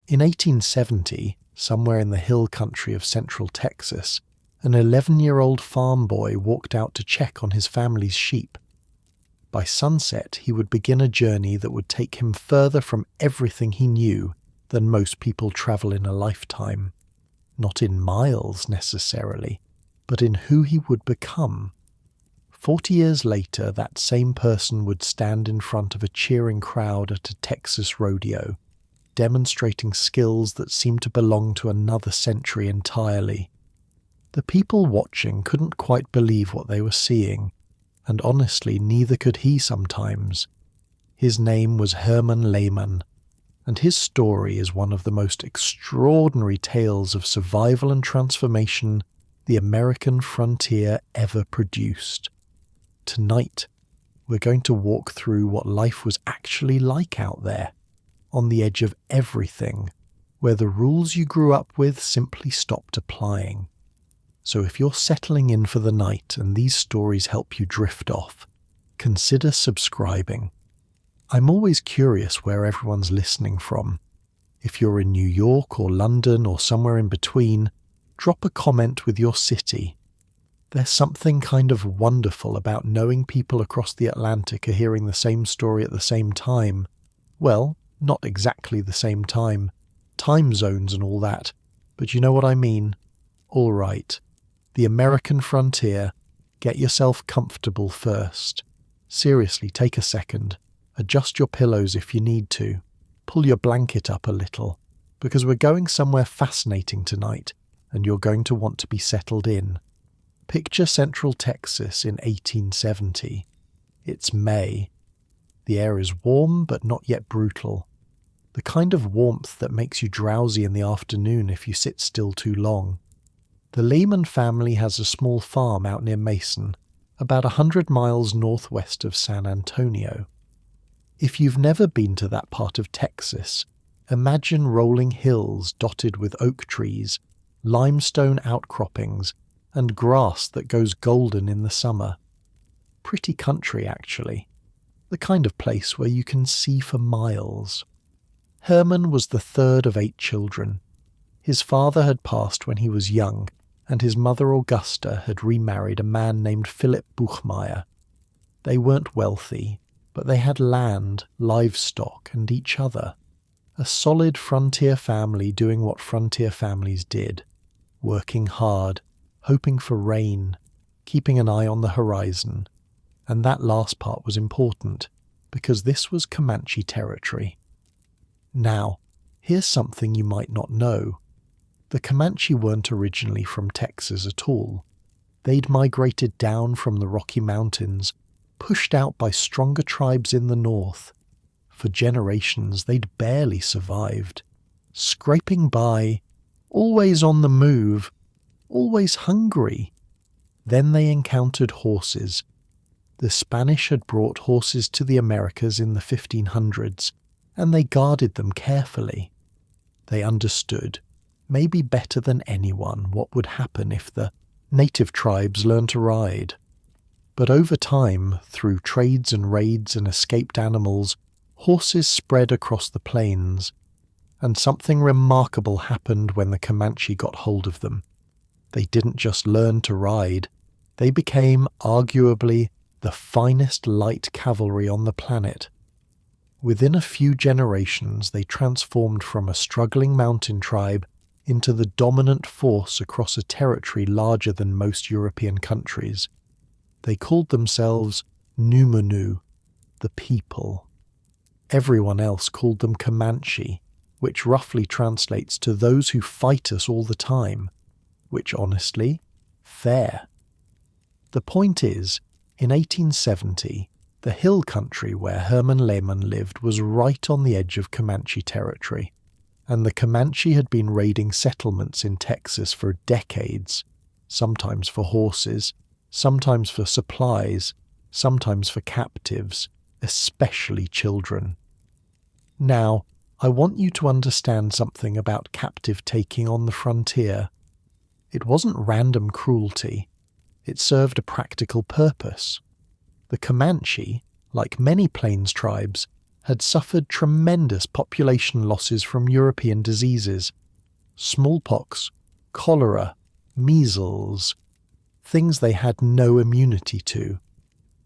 In 1870, somewhere in the hill country of central Texas, an 11-year-old farm boy walked out to check on his family's sheep. By sunset, he would begin a journey that would take him further from everything he knew than most people travel in a lifetime. Not in miles necessarily, but in who he would become. 40 years later, that same person would stand in front of a cheering crowd at a Texas rodeo, demonstrating skills that seemed to belong to another century entirely. The people watching couldn't quite believe what they were seeing, and honestly, neither could he sometimes. His name was Herman Layman, and his story is one of the most extraordinary tales of survival and transformation the American frontier ever produced. Tonight, we're going to walk through what life was actually like out there, on the edge of everything, where the rules you grew up with simply stopped applying. So if you're settling in for the night and these stories help you drift off, consider subscribing. I'm always curious where everyone's listening from. If you're in New York or London or somewhere in between, drop a comment with your city. There's something kind of wonderful about knowing people across the Atlantic are hearing the same story at the same time. Well, not exactly the same time. Time zones and all that. But you know what I mean? All right. The American frontier. Get yourself comfortable first. Seriously, take a second. Adjust your pillows if you need to. Pull your blanket up a little. Because we're going somewhere fascinating tonight, and you're going to want to be settled in. Picture Central Texas in 1870. It's May. The air is warm but not yet brutal. The kind of warmth that makes you drowsy in the afternoon if you sit still too long. The Layman family has a small farm out near Mason, about 100 miles northwest of San Antonio. If you've never been to that part of Texas, imagine rolling hills dotted with oak trees, limestone outcroppings, and grass that goes golden in the summer. Pretty country, actually. The kind of place where you can see for miles. Herman was the third of 8 children. His father had passed when he was young, and his mother Augusta had remarried a man named Philip Buchmeyer. They weren't wealthy, but they had land, livestock, and each other. A solid frontier family doing what frontier families did, working hard, hoping for rain, keeping an eye on the horizon. And that last part was important, because this was Comanche territory. Now, here's something you might not know. The Comanche weren't originally from Texas at all. They'd migrated down from the Rocky Mountains, pushed out by stronger tribes in the north. For generations, they'd barely survived, scraping by, always on the move, always hungry. Then they encountered horses. The Spanish had brought horses to the Americas in the 1500s, and they guarded them carefully. They understood, maybe better than anyone, what would happen if the native tribes learned to ride. But over time, through trades and raids and escaped animals, horses spread across the plains, and something remarkable happened when the Comanche got hold of them. They didn't just learn to ride, they became, arguably, the finest light cavalry on the planet. Within a few generations, they transformed from a struggling mountain tribe into the dominant force across a territory larger than most European countries. They called themselves Numanu, the people. Everyone else called them Comanche, which roughly translates to those who fight us all the time, which honestly, fair. The point is, in 1870, the hill country where Herman Layman lived was right on the edge of Comanche territory, and the Comanche had been raiding settlements in Texas for decades, sometimes for horses, sometimes for supplies, sometimes for captives, especially children. Now, I want you to understand something about captive taking on the frontier. It wasn't random cruelty. It served a practical purpose. The Comanche, like many plains tribes, had suffered tremendous population losses from European diseases, smallpox, cholera, measles, things they had no immunity to.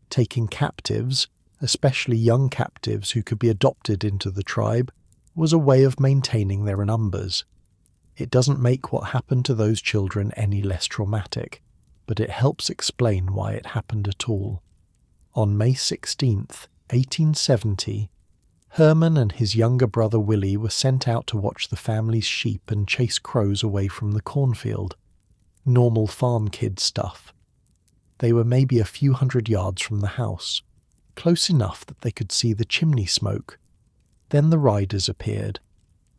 Taking captives, especially young captives who could be adopted into the tribe, was a way of maintaining their numbers. It doesn't make what happened to those children any less traumatic, but it helps explain why it happened at all. On May 16th, 1870, Herman and his younger brother Willie were sent out to watch the family's sheep and chase crows away from the cornfield. Normal farm kid stuff. They were maybe a few hundred yards from the house, close enough that they could see the chimney smoke. Then the riders appeared,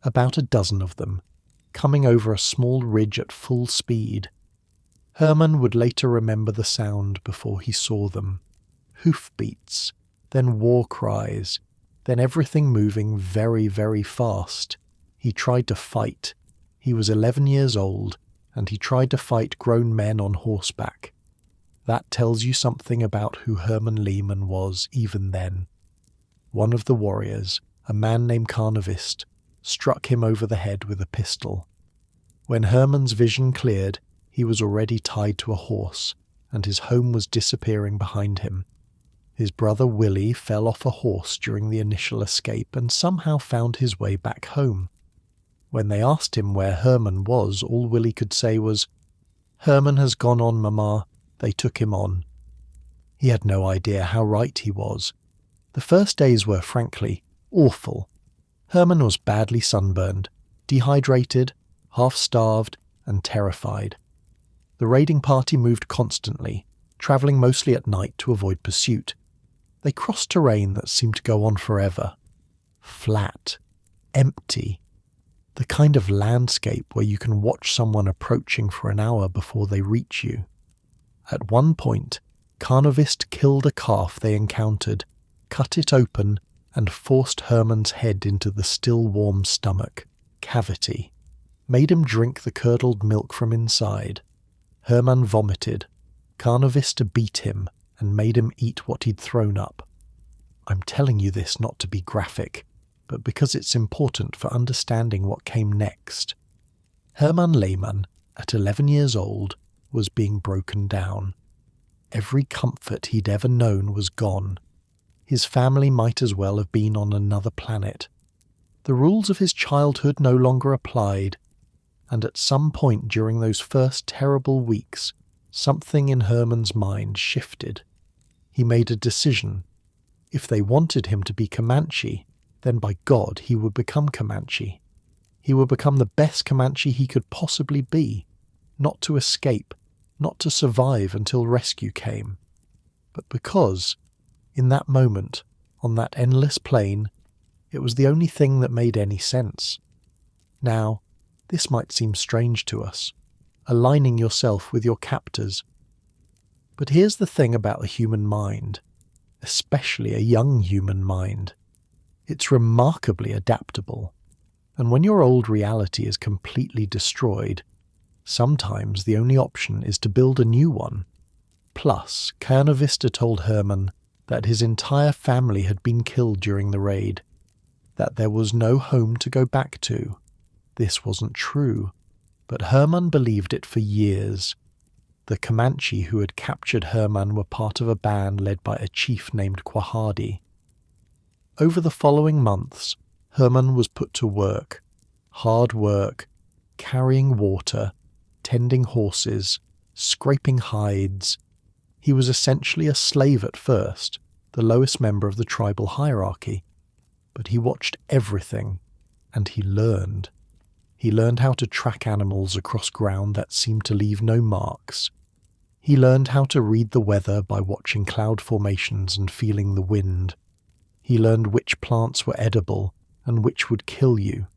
about a dozen of them, coming over a small ridge at full speed. Herman would later remember the sound before he saw them. Hoofbeats, then war cries, then everything moving very, very fast. He tried to fight. He was 11 years old, and he tried to fight grown men on horseback. That tells you something about who Herman Layman was even then. One of the warriors, a man named Carnavist, struck him over the head with a pistol. When Herman's vision cleared, he was already tied to a horse, and his home was disappearing behind him. His brother Willie fell off a horse during the initial escape and somehow found his way back home. When they asked him where Herman was, all Willie could say was, "Herman has gone on, Mama. They took him on." He had no idea how right he was. The first days were, frankly, awful. Herman was badly sunburned, dehydrated, half-starved, and terrified. The raiding party moved constantly, travelling mostly at night to avoid pursuit. They crossed terrain that seemed to go on forever. Flat, empty. The kind of landscape where you can watch someone approaching for an hour before they reach you. At one point, Carnavist killed a calf they encountered, cut it open, and forced Herman's head into the still warm stomach cavity. Made him drink the curdled milk from inside. Herman vomited. Carnavista beat him and made him eat what he'd thrown up. I'm telling you this not to be graphic, but because it's important for understanding what came next. Herman Layman, at 11 years old, was being broken down. Every comfort he'd ever known was gone. His family might as well have been on another planet. The rules of his childhood no longer applied, and at some point during those first terrible weeks, something in Herman's mind shifted. He made a decision. If they wanted him to be Comanche, then by God he would become Comanche. He would become the best Comanche he could possibly be, not to escape, not to survive until rescue came, but because, in that moment, on that endless plain, it was the only thing that made any sense. Now, this might seem strange to us, aligning yourself with your captors. But here's the thing about the human mind, especially a young human mind. It's remarkably adaptable, and when your old reality is completely destroyed, sometimes the only option is to build a new one. Plus, Carnavista told Herman that his entire family had been killed during the raid, that there was no home to go back to. This wasn't true, but Herman believed it for years. The Comanche who had captured Herman were part of a band led by a chief named Quahadi. Over the following months, Herman was put to work. Hard work, carrying water, tending horses, scraping hides. He was essentially a slave at first, the lowest member of the tribal hierarchy. But he watched everything, and he learned. He learned how to track animals across ground that seemed to leave no marks. He learned how to read the weather by watching cloud formations and feeling the wind. He learned which plants were edible and which would kill you.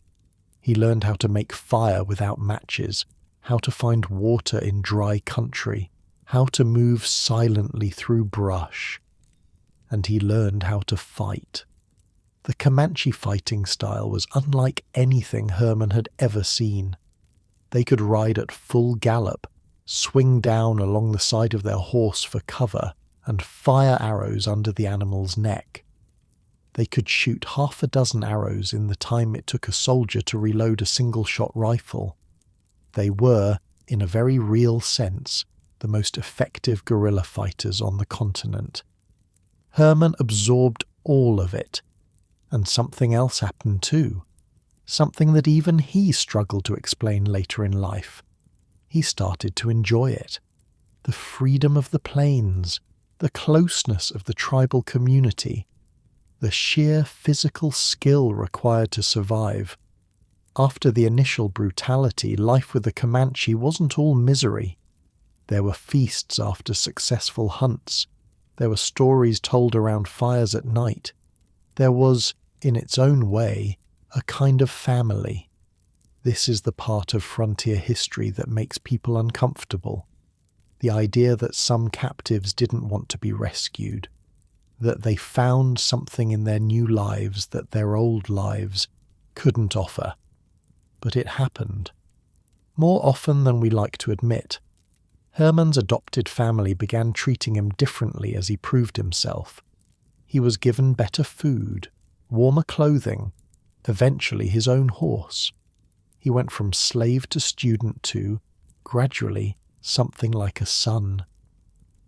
He learned how to make fire without matches, how to find water in dry country, how to move silently through brush. And he learned how to fight. The Comanche fighting style was unlike anything Herman had ever seen. They could ride at full gallop, swing down along the side of their horse for cover, and fire arrows under the animal's neck. They could shoot 6 arrows in the time it took a soldier to reload a single-shot rifle. They were, in a very real sense, the most effective guerrilla fighters on the continent. Herman absorbed all of it, and something else happened too. Something that even he struggled to explain later in life. He started to enjoy it. The freedom of the plains, the closeness of the tribal community, the sheer physical skill required to survive. After the initial brutality, life with the Comanche wasn't all misery. There were feasts after successful hunts. There were stories told around fires at night. There was, in its own way, a kind of family. This is the part of frontier history that makes people uncomfortable. The idea that some captives didn't want to be rescued, that they found something in their new lives that their old lives couldn't offer. But it happened. More often than we like to admit. Herman's adopted family began treating him differently as he proved himself. He was given better food, warmer clothing, eventually his own horse. He went from slave to student to, gradually, something like a son.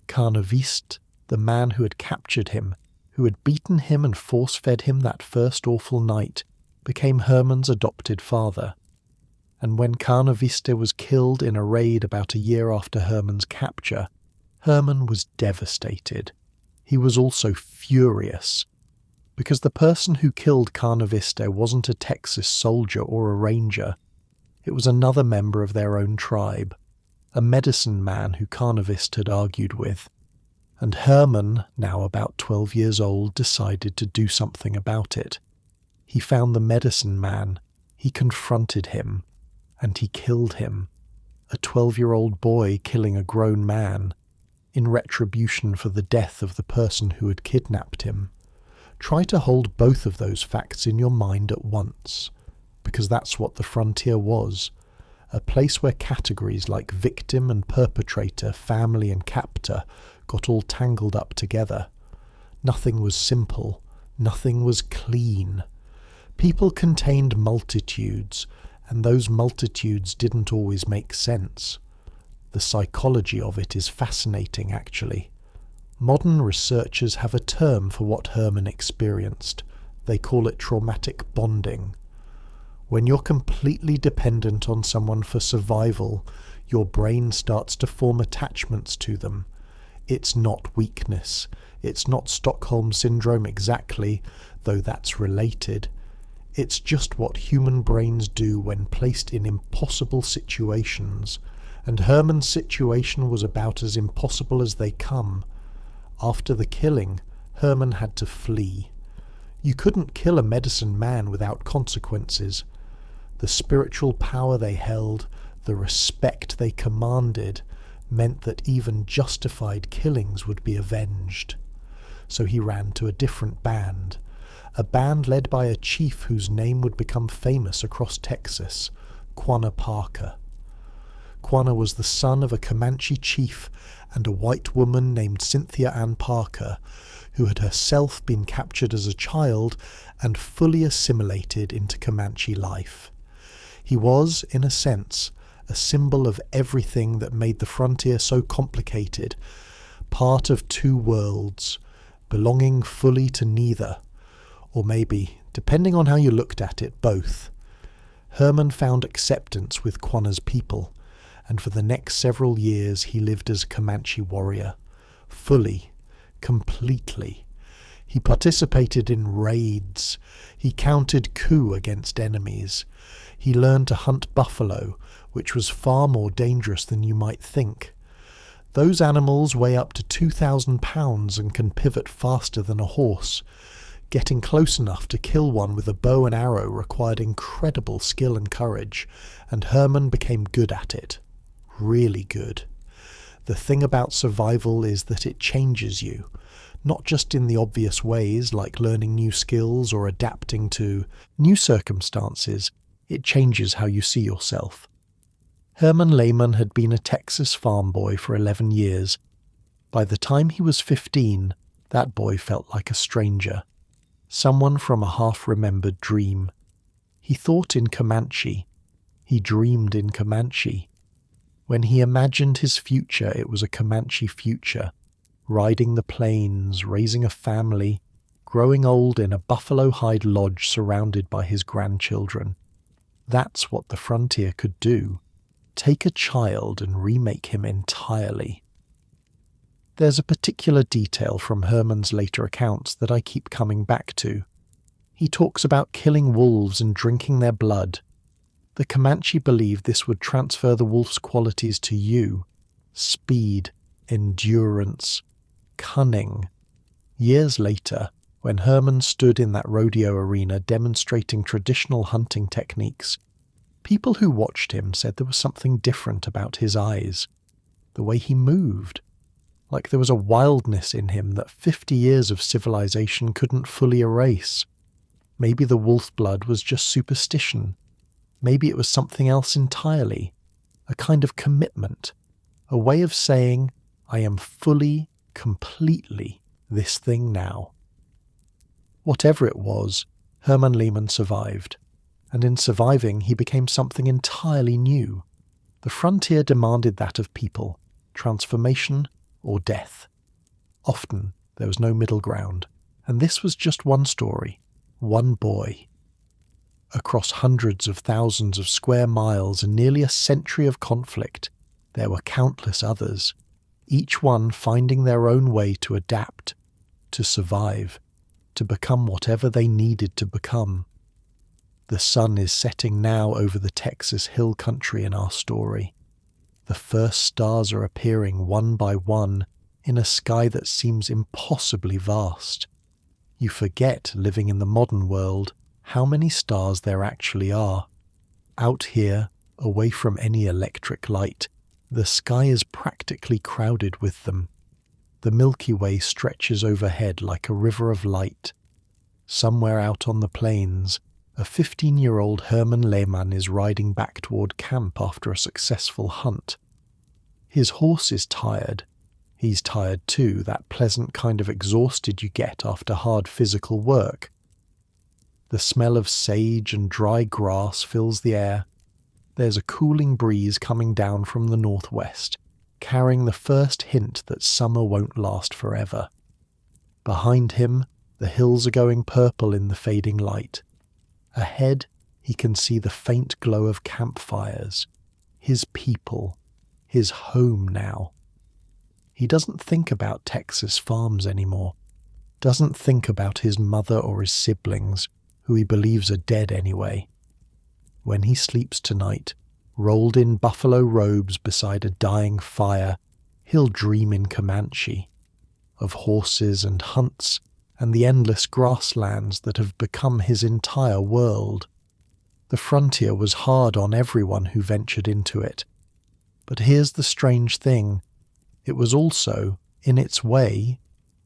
Carnaviste, the man who had captured him, who had beaten him and force-fed him that first awful night, became Herman's adopted father. And when Carnaviste was killed in a raid about a year after Herman's capture, Herman was devastated. He was also furious, because the person who killed Carnaviste wasn't a Texas soldier or a ranger. It was another member of their own tribe, a medicine man who Carnaviste had argued with. And Herman, now about 12 years old, decided to do something about it. He found the medicine man, he confronted him, and he killed him. A 12-year-old boy killing a grown man, in retribution for the death of the person who had kidnapped him. Try to hold both of those facts in your mind at once, because that's what the frontier was, a place where categories like victim and perpetrator, family and captor got all tangled up together. Nothing was simple, nothing was clean. People contained multitudes, and those multitudes didn't always make sense. The psychology of it is fascinating, actually. Modern researchers have a term for what Herman experienced. They call it traumatic bonding. When you're completely dependent on someone for survival, your brain starts to form attachments to them. It's not weakness. It's not Stockholm Syndrome exactly, though that's related. It's just what human brains do when placed in impossible situations, and Herman's situation was about as impossible as they come. After the killing, Herman had to flee. You couldn't kill a medicine man without consequences. The spiritual power they held, the respect they commanded, meant that even justified killings would be avenged. So he ran to a different band, a band led by a chief whose name would become famous across Texas, Quanah Parker. Quanah was the son of a Comanche chief and a white woman named Cynthia Ann Parker, who had herself been captured as a child and fully assimilated into Comanche life. He was, in a sense, a symbol of everything that made the frontier so complicated, part of two worlds, belonging fully to neither. Or maybe, depending on how you looked at it, both. Herman found acceptance with Quanah's people, and for the next several years he lived as a Comanche warrior, fully, completely. He participated in raids. He counted coup against enemies. He learned to hunt buffalo, which was far more dangerous than you might think. Those animals weigh up to 2,000 pounds and can pivot faster than a horse. Getting close enough to kill one with a bow and arrow required incredible skill and courage, and Herman became good at it. Really good. The thing about survival is that it changes you, not just in the obvious ways like learning new skills or adapting to new circumstances. It changes how you see yourself. Herman Layman had been a Texas farm boy for 11 years. By the time he was 15, that boy felt like a stranger. someone from a half-remembered dream. He thought in Comanche. He dreamed in Comanche. When he imagined his future, it was a Comanche future, riding the plains, raising a family, growing old in a buffalo hide lodge surrounded by his grandchildren. That's what the frontier could do. Take a child and remake him entirely. There's a particular detail from Herman's later accounts that I keep coming back to. He talks about killing wolves and drinking their blood. The Comanche believed this would transfer the wolf's qualities to you: speed, endurance, cunning. Years later, when Herman stood in that rodeo arena demonstrating traditional hunting techniques, people who watched him said there was something different about his eyes, the way he moved, like there was a wildness in him that 50 years of civilization couldn't fully erase. Maybe the wolf blood was just superstition. Maybe it was something else entirely, a kind of commitment, a way of saying, I am fully, completely this thing now. Whatever it was, Herman Layman survived, and in surviving he became something entirely new. The frontier demanded that of people, transformation or death. Often there was no middle ground, and this was just one story, one boy. Across hundreds of thousands of square miles and nearly a century of conflict, there were countless others, each one finding their own way to adapt, to survive, to become whatever they needed to become. The sun is setting now over the Texas hill country in our story. The first stars are appearing one by one in a sky that seems impossibly vast. You forget, living in the modern world, how many stars there actually are. Out here, away from any electric light, the sky is practically crowded with them. The Milky Way stretches overhead like a river of light. Somewhere out on the plains, a 15-year-old Herman Layman is riding back toward camp after a successful hunt. His horse is tired. He's tired too, that pleasant kind of exhausted you get after hard physical work. The smell of sage and dry grass fills the air. There's a cooling breeze coming down from the northwest, carrying the first hint that summer won't last forever. Behind him, the hills are going purple in the fading light. Ahead, he can see the faint glow of campfires. His people, his home now. He doesn't think about Texas farms anymore. Doesn't think about his mother or his siblings, who he believes are dead anyway. When he sleeps tonight, rolled in buffalo robes beside a dying fire, he'll dream in Comanche, of horses and hunts and the endless grasslands that have become his entire world. The frontier was hard on everyone who ventured into it. But here's the strange thing. It was also, in its way,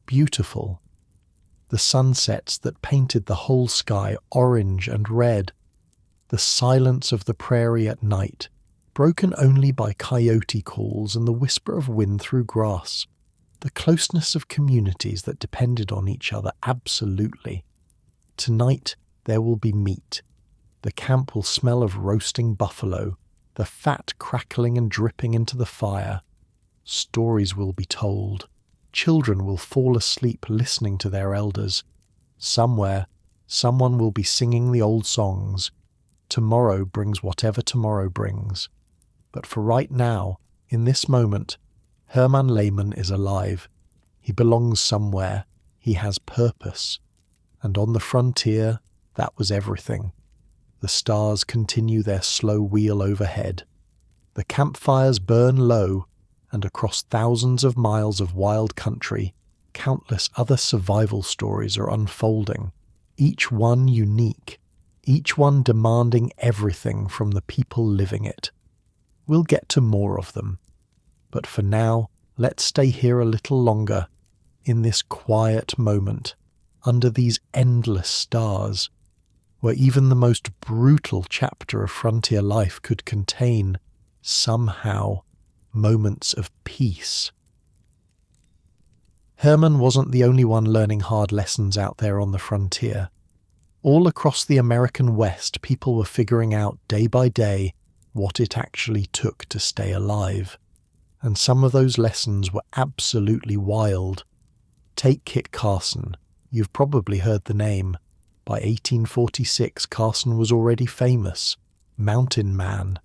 beautiful. The sunsets that painted the whole sky orange and red. The silence of the prairie at night, broken only by coyote calls and the whisper of wind through grass. The closeness of communities that depended on each other absolutely. Tonight there will be meat. The camp will smell of roasting buffalo, the fat crackling and dripping into the fire. Stories will be told. Children will fall asleep listening to their elders. Somewhere, someone will be singing the old songs. Tomorrow brings whatever tomorrow brings. But for right now, in this moment, Herman Layman is alive. He belongs somewhere. He has purpose. And on the frontier, that was everything. The stars continue their slow wheel overhead. The campfires burn low, and across thousands of miles of wild country, countless other survival stories are unfolding, each one unique, each one demanding everything from the people living it. We'll get to more of them. But for now, let's stay here a little longer, in this quiet moment, under these endless stars, where even the most brutal chapter of frontier life could contain, somehow, moments of peace. Herman wasn't the only one learning hard lessons out there on the frontier. All across the American West, people were figuring out day by day what it actually took to stay alive. And some of those lessons were absolutely wild. Take Kit Carson. You've probably heard the name. By 1846, Carson was already famous. Mountain man.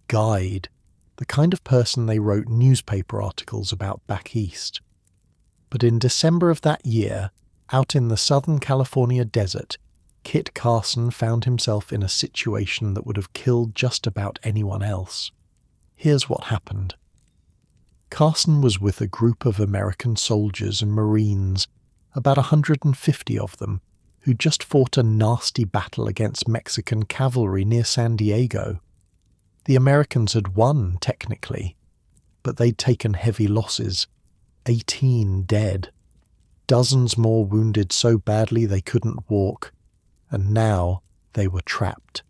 Guide. The kind of person they wrote newspaper articles about back east. But in December of that year, out in the Southern California desert, Kit Carson found himself in a situation that would have killed just about anyone else. Here's what happened. Carson was with a group of American soldiers and Marines, about 150 of them, who just fought a nasty battle against Mexican cavalry near San Diego. The Americans had won, technically, but they'd taken heavy losses, 18 dead, dozens more wounded so badly they couldn't walk, and now they were trapped.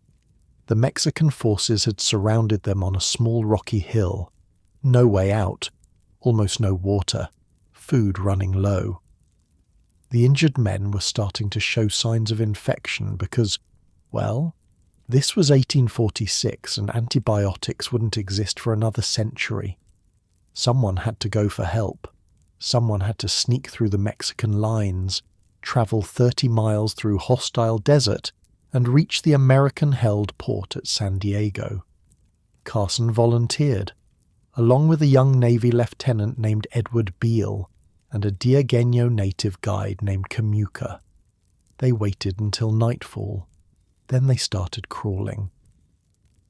The Mexican forces had surrounded them on a small rocky hill. No way out, almost no water, food running low. The injured men were starting to show signs of infection because, well, this was 1846 and antibiotics wouldn't exist for another century. Someone had to go for help. Someone had to sneak through the Mexican lines, travel 30 miles through hostile desert, and reach the American-held port at San Diego. Carson volunteered, along with a young Navy lieutenant named Edward Beale and a Diegueño native guide named Camuca. They waited until nightfall. Then they started crawling.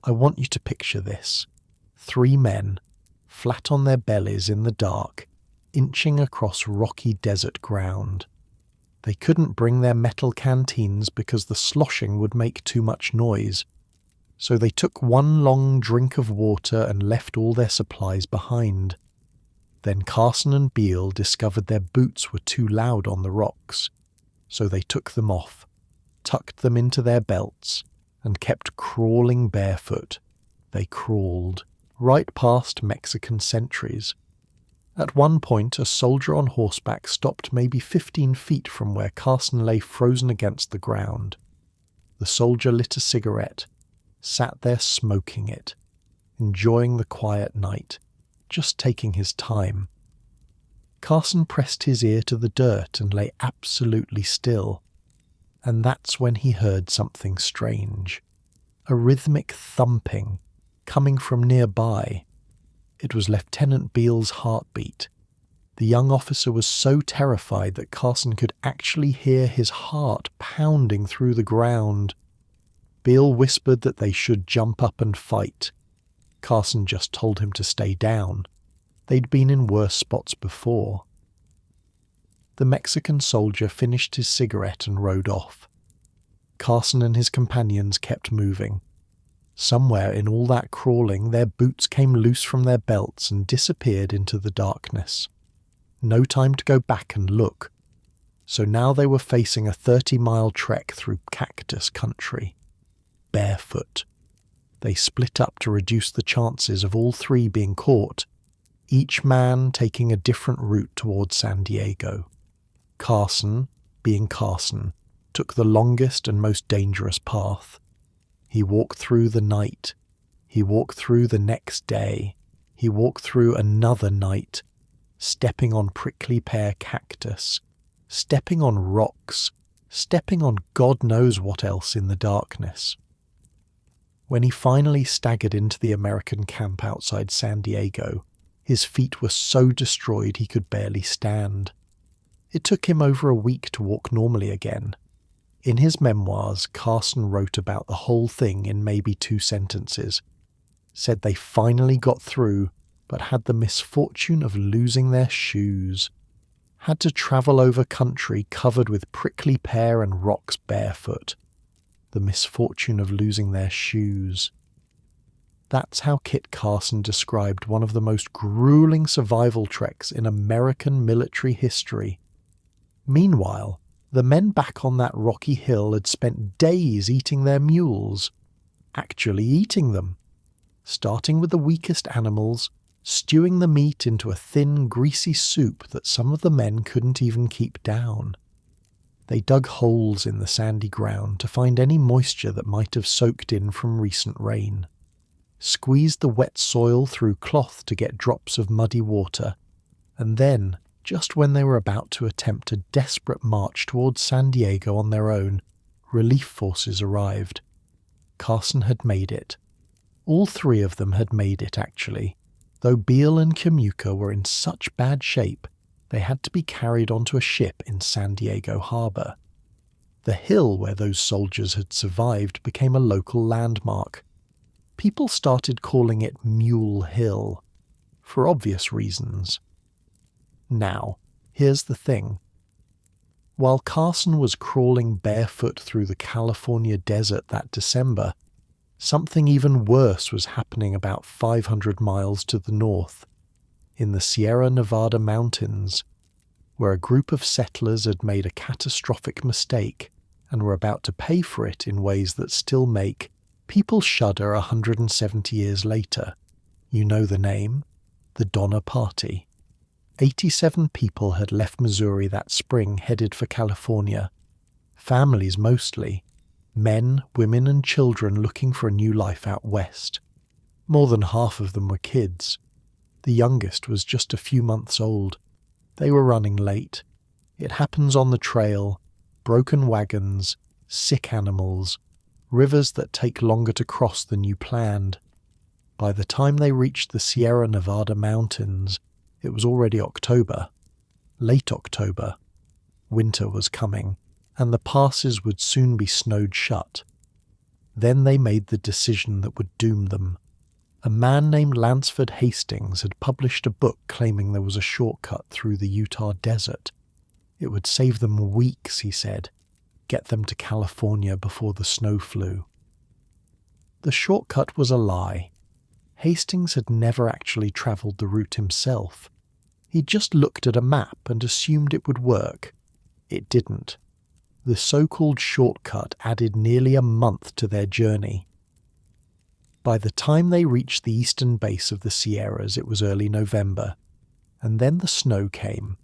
I want you to picture this. 3 men, flat on their bellies in the dark, inching across rocky desert ground. They couldn't bring their metal canteens because the sloshing would make too much noise, so they took one long drink of water and left all their supplies behind. Then Carson and Beale discovered their boots were too loud on the rocks, so they took them off, tucked them into their belts, and kept crawling barefoot. They crawled, right past Mexican sentries. At one point, a soldier on horseback stopped maybe 15 feet from where Carson lay frozen against the ground. The soldier lit a cigarette, sat there smoking it, enjoying the quiet night, just taking his time. Carson pressed his ear to the dirt and lay absolutely still, and that's when he heard something strange. A rhythmic thumping, coming from nearby. It was Lieutenant Beale's heartbeat. The young officer was so terrified that Carson could actually hear his heart pounding through the ground. Beale whispered that they should jump up and fight. Carson just told him to stay down. They'd been in worse spots before. The Mexican soldier finished his cigarette and rode off. Carson and his companions kept moving. Somewhere in all that crawling, their boots came loose from their belts and disappeared into the darkness. No time to go back and look. So now they were facing a 30-mile trek through cactus country. Barefoot. They split up to reduce the chances of all 3 being caught, each man taking a different route towards San Diego. Carson, being Carson, took the longest and most dangerous path. He walked through the night. He walked through the next day. He walked through another night, stepping on prickly pear cactus, stepping on rocks, stepping on God knows what else in the darkness. When he finally staggered into the American camp outside San Diego, his feet were so destroyed he could barely stand. It took him over a week to walk normally again. In his memoirs, Carson wrote about the whole thing in maybe 2 sentences. Said they finally got through, but had the misfortune of losing their shoes. Had to travel over country covered with prickly pear and rocks barefoot. The misfortune of losing their shoes. That's how Kit Carson described one of the most grueling survival treks in American military history. Meanwhile, the men back on that rocky hill had spent days eating their mules. Actually eating them. Starting with the weakest animals, stewing the meat into a thin, greasy soup that some of the men couldn't even keep down. They dug holes in the sandy ground to find any moisture that might have soaked in from recent rain, squeezed the wet soil through cloth to get drops of muddy water, and then, just when they were about to attempt a desperate march towards San Diego on their own, relief forces arrived. Carson had made it. All three of them had made it, actually, though Beale and Kamuka were in such bad shape they had to be carried onto a ship in San Diego Harbor. The hill where those soldiers had survived became a local landmark. People started calling it Mule Hill, for obvious reasons. Now, here's the thing. While Carson was crawling barefoot through the California desert that December, something even worse was happening about 500 miles to the north, in the Sierra Nevada mountains, where a group of settlers had made a catastrophic mistake and were about to pay for it in ways that still make people shudder 170 years later. You know the name? The Donner Party. 87 people had left Missouri that spring headed for California. Families mostly. Men, women and children looking for a new life out west. More than half of them were kids. The youngest was just a few months old. They were running late. It happens on the trail. Broken wagons, sick animals, rivers that take longer to cross than you planned. By the time they reached the Sierra Nevada mountains, it was already October. Late October. Winter was coming, and the passes would soon be snowed shut. Then they made the decision that would doom them. A man named Lansford Hastings had published a book claiming there was a shortcut through the Utah desert. It would save them weeks, he said, get them to California before the snow flew. The shortcut was a lie. Hastings had never actually travelled the route himself. He'd just looked at a map and assumed it would work. It didn't. The so-called shortcut added nearly a month to their journey. By the time they reached the eastern base of the Sierras, it was early November, and then the snow came.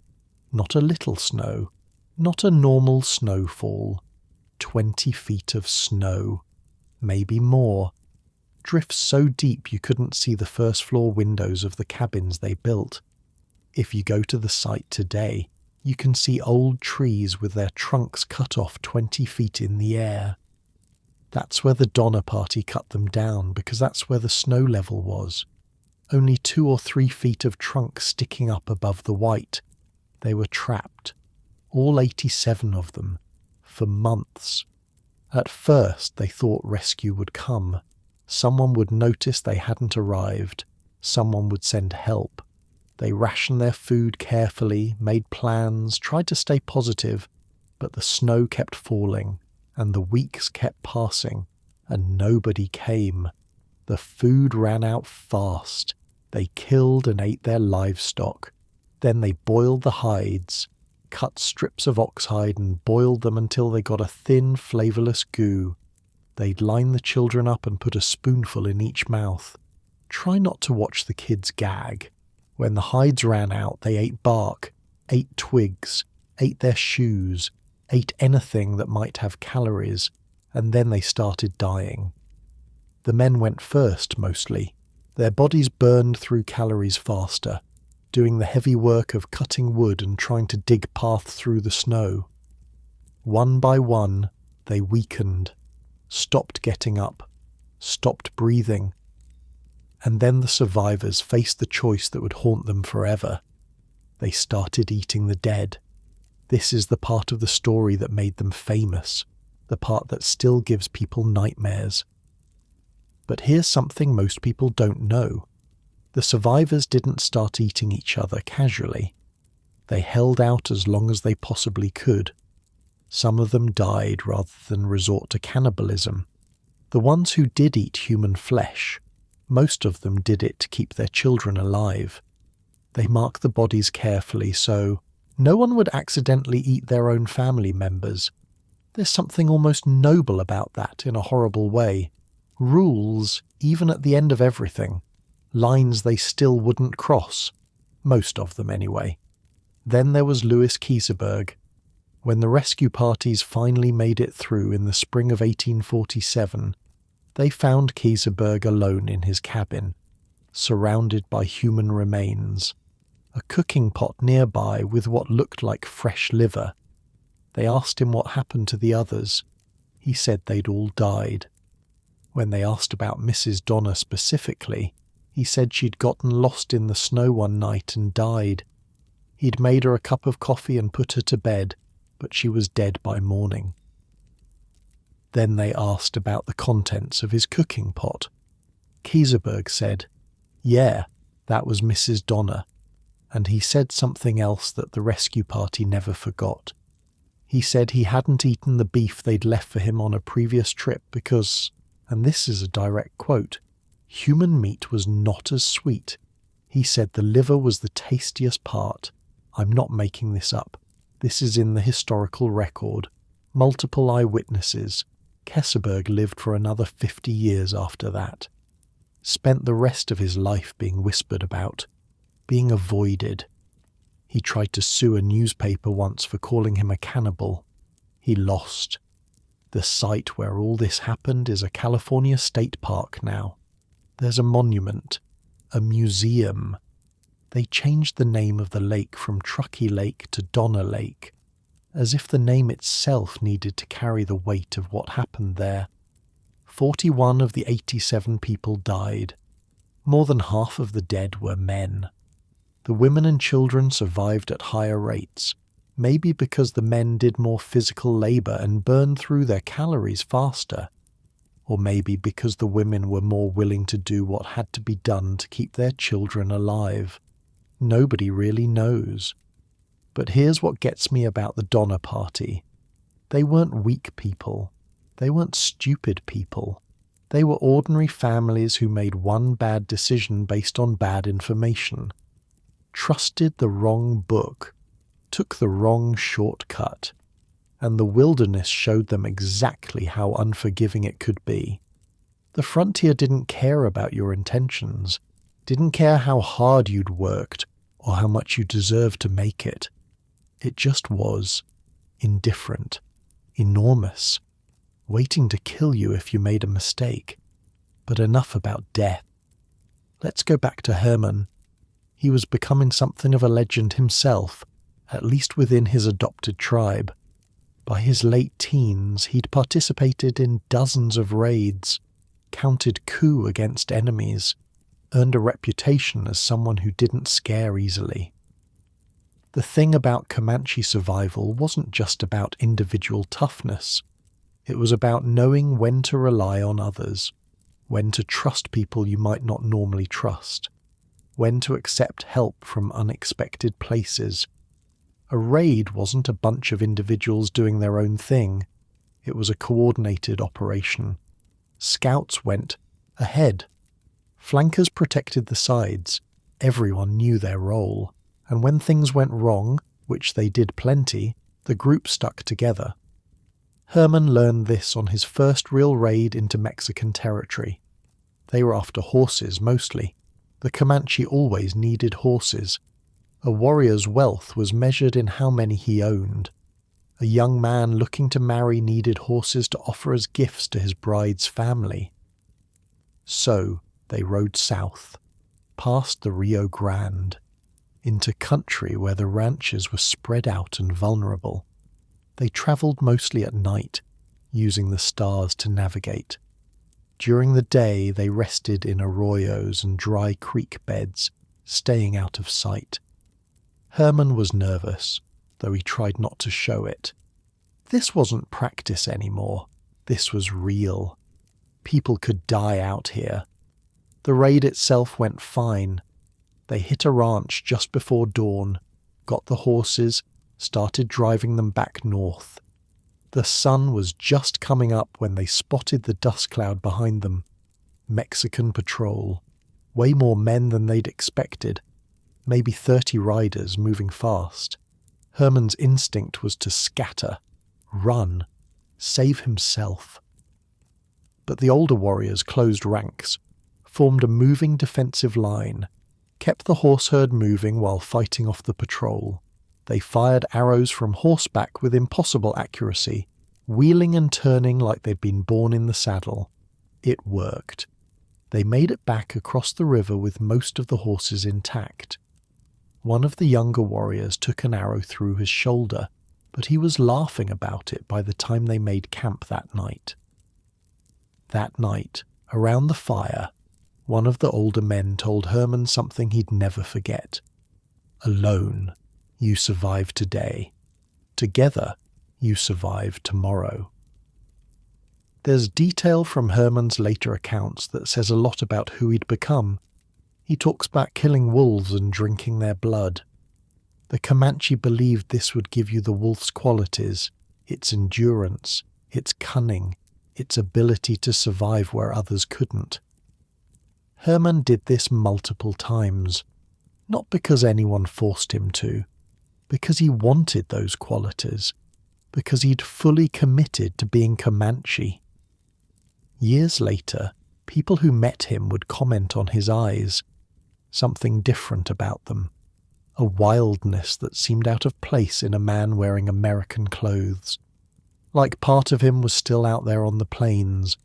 Not a little snow, not a normal snowfall. 20 feet of snow, maybe more. Drifts so deep you couldn't see the first-floor windows of the cabins they built. If you go to the site today, you can see old trees with their trunks cut off 20 feet in the air. That's where the Donner Party cut them down, because that's where the snow level was. Only 2 or 3 feet of trunk sticking up above the white. They were trapped, all 87 of them, for months. At first they thought rescue would come. Someone would notice they hadn't arrived. Someone would send help. They rationed their food carefully, made plans, tried to stay positive, but the snow kept falling, and the weeks kept passing, and nobody came. The food ran out fast. They killed and ate their livestock. Then they boiled the hides, cut strips of oxhide and boiled them until they got a thin, flavourless goo. They'd line the children up and put a spoonful in each mouth. Try not to watch the kids gag. When the hides ran out, they ate bark, ate twigs, ate their shoes, ate anything that might have calories, and then they started dying. The men went first, mostly. Their bodies burned through calories faster, doing the heavy work of cutting wood and trying to dig paths through the snow. One by one, they weakened, stopped getting up, stopped breathing. And then the survivors faced the choice that would haunt them forever. They started eating the dead. This is the part of the story that made them famous, the part that still gives people nightmares. But here's something most people don't know. The survivors didn't start eating each other casually. They held out as long as they possibly could. Some of them died rather than resort to cannibalism. The ones who did eat human flesh, most of them did it to keep their children alive. They marked the bodies carefully so no one would accidentally eat their own family members. There's something almost noble about that in a horrible way. Rules, even at the end of everything. lines they still wouldn't cross, most of them anyway. Then there was Louis Kieseberg. When the rescue parties finally made it through in the spring of 1847, they found Kieseberg alone in his cabin, surrounded by human remains, a cooking pot nearby with what looked like fresh liver. They asked him what happened to the others. He said they'd all died. When they asked about Mrs. Donner specifically, he said she'd gotten lost in the snow one night and died. He'd made her a cup of coffee and put her to bed, but she was dead by morning. Then they asked about the contents of his cooking pot. Kieseberg said, "Yeah, that was Mrs. Donner," and he said something else that the rescue party never forgot. He said he hadn't eaten the beef they'd left for him on a previous trip because, and this is a direct quote, human meat was not as sweet. He said the liver was the tastiest part. I'm not making this up. This is in the historical record. Multiple eyewitnesses. Kieseberg lived for another 50 years after that. Spent the rest of his life being whispered about, being avoided. He tried to sue a newspaper once for calling him a cannibal. He lost. The site where all this happened is a California state park now. There's a monument, a museum. They changed the name of the lake from Truckee Lake to Donner Lake, as if the name itself needed to carry the weight of what happened there. 41 of the 87 people died. More than half of the dead were men. The women and children survived at higher rates, maybe because the men did more physical labor and burned through their calories faster, or maybe because the women were more willing to do what had to be done to keep their children alive. Nobody really knows. But here's what gets me about the Donner Party. They weren't weak people. They weren't stupid people. They were ordinary families who made one bad decision based on bad information. Trusted the wrong book. Took the wrong shortcut. And the wilderness showed them exactly how unforgiving it could be. The frontier didn't care about your intentions. Didn't care how hard you'd worked or how much you deserved to make it. It just was indifferent, enormous, waiting to kill you if you made a mistake. But enough about death. Let's go back to Herman. He was becoming something of a legend himself, at least within his adopted tribe. By his late teens, he'd participated in dozens of raids, counted coup against enemies, earned a reputation as someone who didn't scare easily. The thing about Comanche survival wasn't just about individual toughness. It was about knowing when to rely on others, when to trust people you might not normally trust, when to accept help from unexpected places. A raid wasn't a bunch of individuals doing their own thing. It was a coordinated operation. Scouts went ahead. Flankers protected the sides. Everyone knew their role. And when things went wrong, which they did plenty, the group stuck together. Herman learned this on his first real raid into Mexican territory. They were after horses mostly. The Comanche always needed horses. A warrior's wealth was measured in how many he owned. A young man looking to marry needed horses to offer as gifts to his bride's family. So they rode south, past the Rio Grande, into country where the ranches were spread out and vulnerable. They travelled mostly at night, using the stars to navigate. During the day they rested in arroyos and dry creek beds, staying out of sight. Herman was nervous, though he tried not to show it. This wasn't practice anymore. This was real. People could die out here. The raid itself went fine. They hit a ranch just before dawn, got the horses, started driving them back north. The sun was just coming up when they spotted the dust cloud behind them. Mexican patrol. Way more men than they'd expected. Maybe 30 riders moving fast. Herman's instinct was to scatter, run, save himself. But the older warriors closed ranks, formed a moving defensive line, kept the horse herd moving while fighting off the patrol. They fired arrows from horseback with impossible accuracy, wheeling and turning like they'd been born in the saddle. It worked. They made it back across the river with most of the horses intact. One of the younger warriors took an arrow through his shoulder, but he was laughing about it by the time they made camp that night. That night, around the fire, one of the older men told Herman something he'd never forget. Alone, you survive today. Together, you survive tomorrow. There's detail from Herman's later accounts that says a lot about who he'd become. He talks about killing wolves and drinking their blood. The Comanche believed this would give you the wolf's qualities, its endurance, its cunning, its ability to survive where others couldn't. Herman did this multiple times, not because anyone forced him to, because he wanted those qualities, because he'd fully committed to being Comanche. Years later, people who met him would comment on his eyes, something different about them, a wildness that seemed out of place in a man wearing American clothes. Like part of him was still out there on the plains.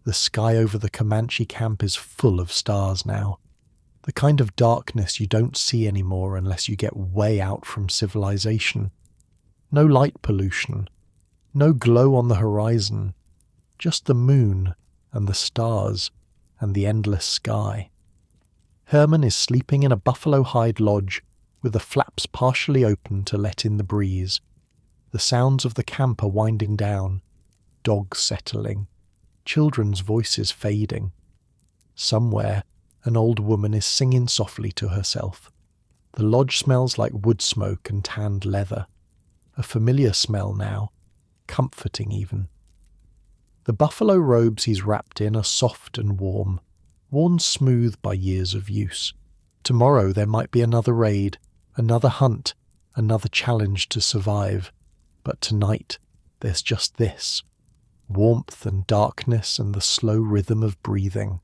The sky over the Comanche camp is full of stars now, the kind of darkness you don't see anymore unless you get way out from civilization. No light pollution, no glow on the horizon, just the moon and the stars and the endless sky. Herman is sleeping in a buffalo hide lodge with the flaps partially open to let in the breeze. The sounds of the camp are winding down, dogs settling, children's voices fading. Somewhere, an old woman is singing softly to herself. The lodge smells like wood smoke and tanned leather. A familiar smell now, comforting even. The buffalo robes he's wrapped in are soft and warm, worn smooth by years of use. Tomorrow there might be another raid, another hunt, another challenge to survive. But tonight, there's just this. Warmth and darkness and the slow rhythm of breathing.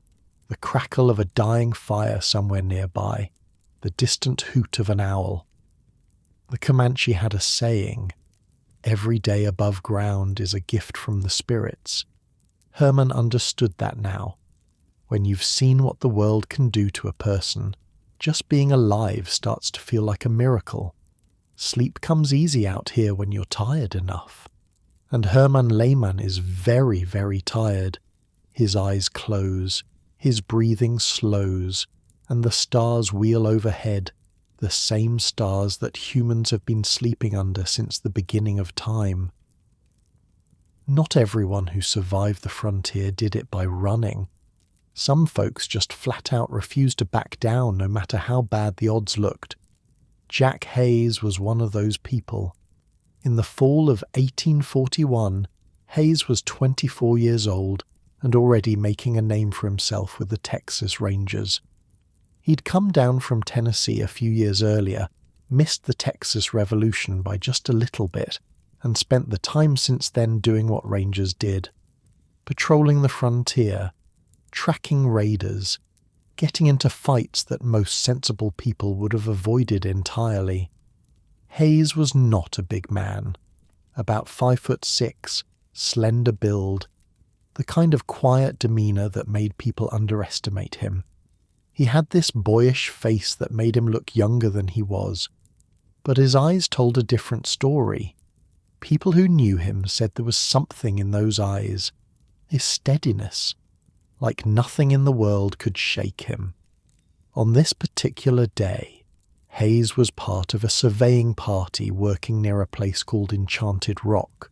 The crackle of a dying fire somewhere nearby. The distant hoot of an owl. The Comanche had a saying, "Every day above ground is a gift from the spirits." Herman understood that now. When you've seen what the world can do to a person, just being alive starts to feel like a miracle. Sleep comes easy out here when you're tired enough. And Herman Layman is very, very tired. His eyes close, his breathing slows, and the stars wheel overhead, the same stars that humans have been sleeping under since the beginning of time. Not everyone who survived the frontier did it by running. Some folks just flat out refused to back down no matter how bad the odds looked. Jack Hayes was one of those people. In the fall of 1841, Hayes was 24 years old and already making a name for himself with the Texas Rangers. He'd come down from Tennessee a few years earlier, missed the Texas Revolution by just a little bit, and spent the time since then doing what Rangers did. Patrolling the frontier, tracking raiders, getting into fights that most sensible people would have avoided entirely. Hayes was not a big man, about 5'6", slender build, the kind of quiet demeanour that made people underestimate him. He had this boyish face that made him look younger than he was, but his eyes told a different story. People who knew him said there was something in those eyes, a steadiness, like nothing in the world could shake him. On this particular day, Hayes was part of a surveying party working near a place called Enchanted Rock.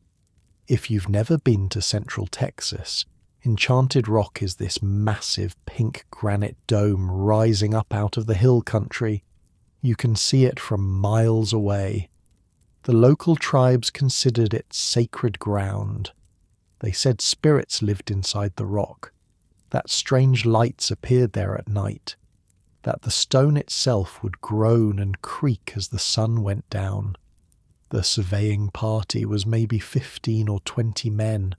If you've never been to Central Texas, Enchanted Rock is this massive pink granite dome rising up out of the hill country. You can see it from miles away. The local tribes considered it sacred ground. They said spirits lived inside the rock, that strange lights appeared there at night, that the stone itself would groan and creak as the sun went down. The surveying party was maybe 15 or 20 men.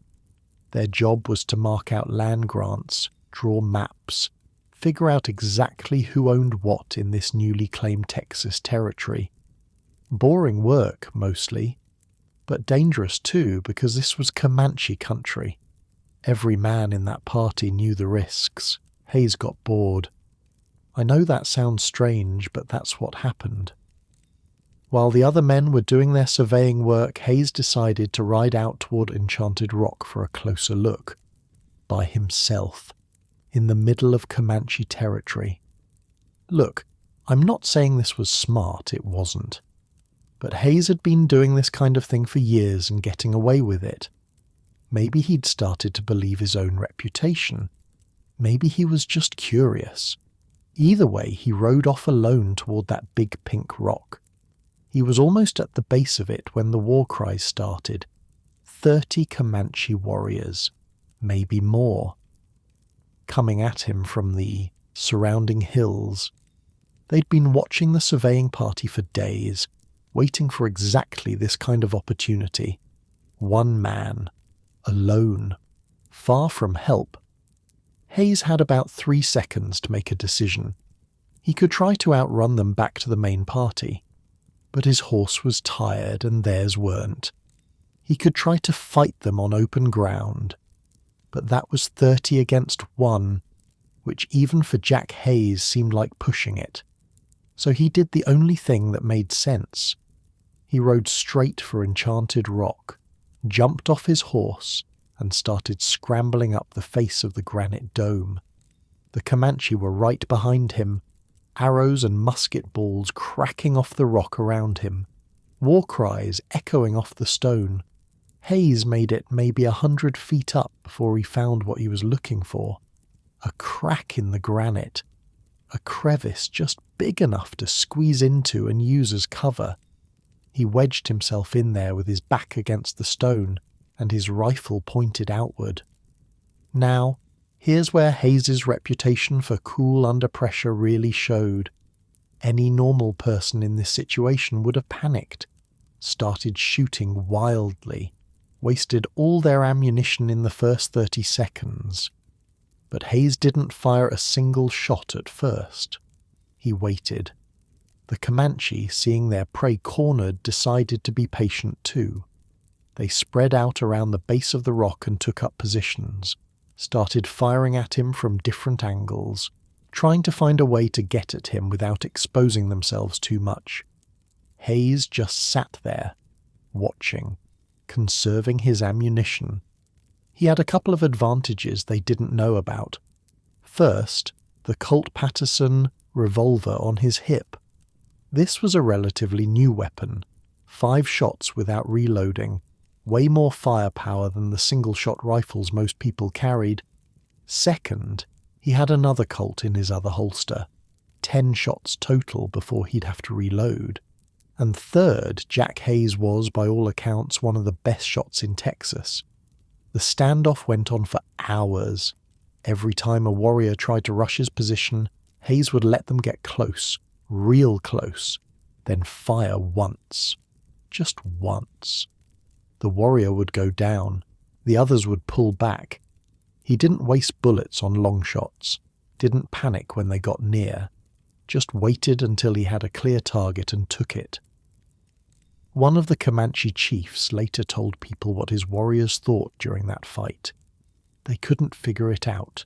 Their job was to mark out land grants, draw maps, figure out exactly who owned what in this newly claimed Texas territory. Boring work, mostly, but dangerous too because this was Comanche country. Every man in that party knew the risks. Hayes got bored. I know that sounds strange, but that's what happened. While the other men were doing their surveying work, Hayes decided to ride out toward Enchanted Rock for a closer look. By himself. In the middle of Comanche territory. Look, I'm not saying this was smart, it wasn't. But Hayes had been doing this kind of thing for years and getting away with it. Maybe he'd started to believe his own reputation. Maybe he was just curious. Either way, he rode off alone toward that big pink rock. He was almost at the base of it when the war cries started. 30 Comanche warriors, maybe more, coming at him from the surrounding hills. They'd been watching the surveying party for days, waiting for exactly this kind of opportunity. One man, alone, far from help. Hayes had about 3 seconds to make a decision. He could try to outrun them back to the main party, but his horse was tired and theirs weren't. He could try to fight them on open ground, but that was 30 against 1, which even for Jack Hayes seemed like pushing it. So he did the only thing that made sense. He rode straight for Enchanted Rock, jumped off his horse, and started scrambling up the face of the granite dome. The Comanche were right behind him, arrows and musket balls cracking off the rock around him, war cries echoing off the stone. Hayes made it maybe 100 feet up before he found what he was looking for. A crack in the granite. A crevice just big enough to squeeze into and use as cover. He wedged himself in there with his back against the stone and his rifle pointed outward. Now, here's where Hayes's reputation for cool under pressure really showed. Any normal person in this situation would have panicked, started shooting wildly, wasted all their ammunition in the first 30 seconds. But Hayes didn't fire a single shot at first. He waited. The Comanche, seeing their prey cornered, decided to be patient too. They spread out around the base of the rock and took up positions, started firing at him from different angles, trying to find a way to get at him without exposing themselves too much. Hayes just sat there, watching, conserving his ammunition. He had a couple of advantages they didn't know about. First, the Colt Patterson revolver on his hip. This was a relatively new weapon, 5 shots without reloading, way more firepower than the single-shot rifles most people carried. Second, he had another Colt in his other holster, 10 shots total before he'd have to reload. And third, Jack Hayes was, by all accounts, one of the best shots in Texas. The standoff went on for hours. Every time a warrior tried to rush his position, Hayes would let them get close, real close, then fire once. Just once. The warrior would go down. The others would pull back. He didn't waste bullets on long shots, didn't panic when they got near, just waited until he had a clear target and took it. One of the Comanche chiefs later told people what his warriors thought during that fight. They couldn't figure it out.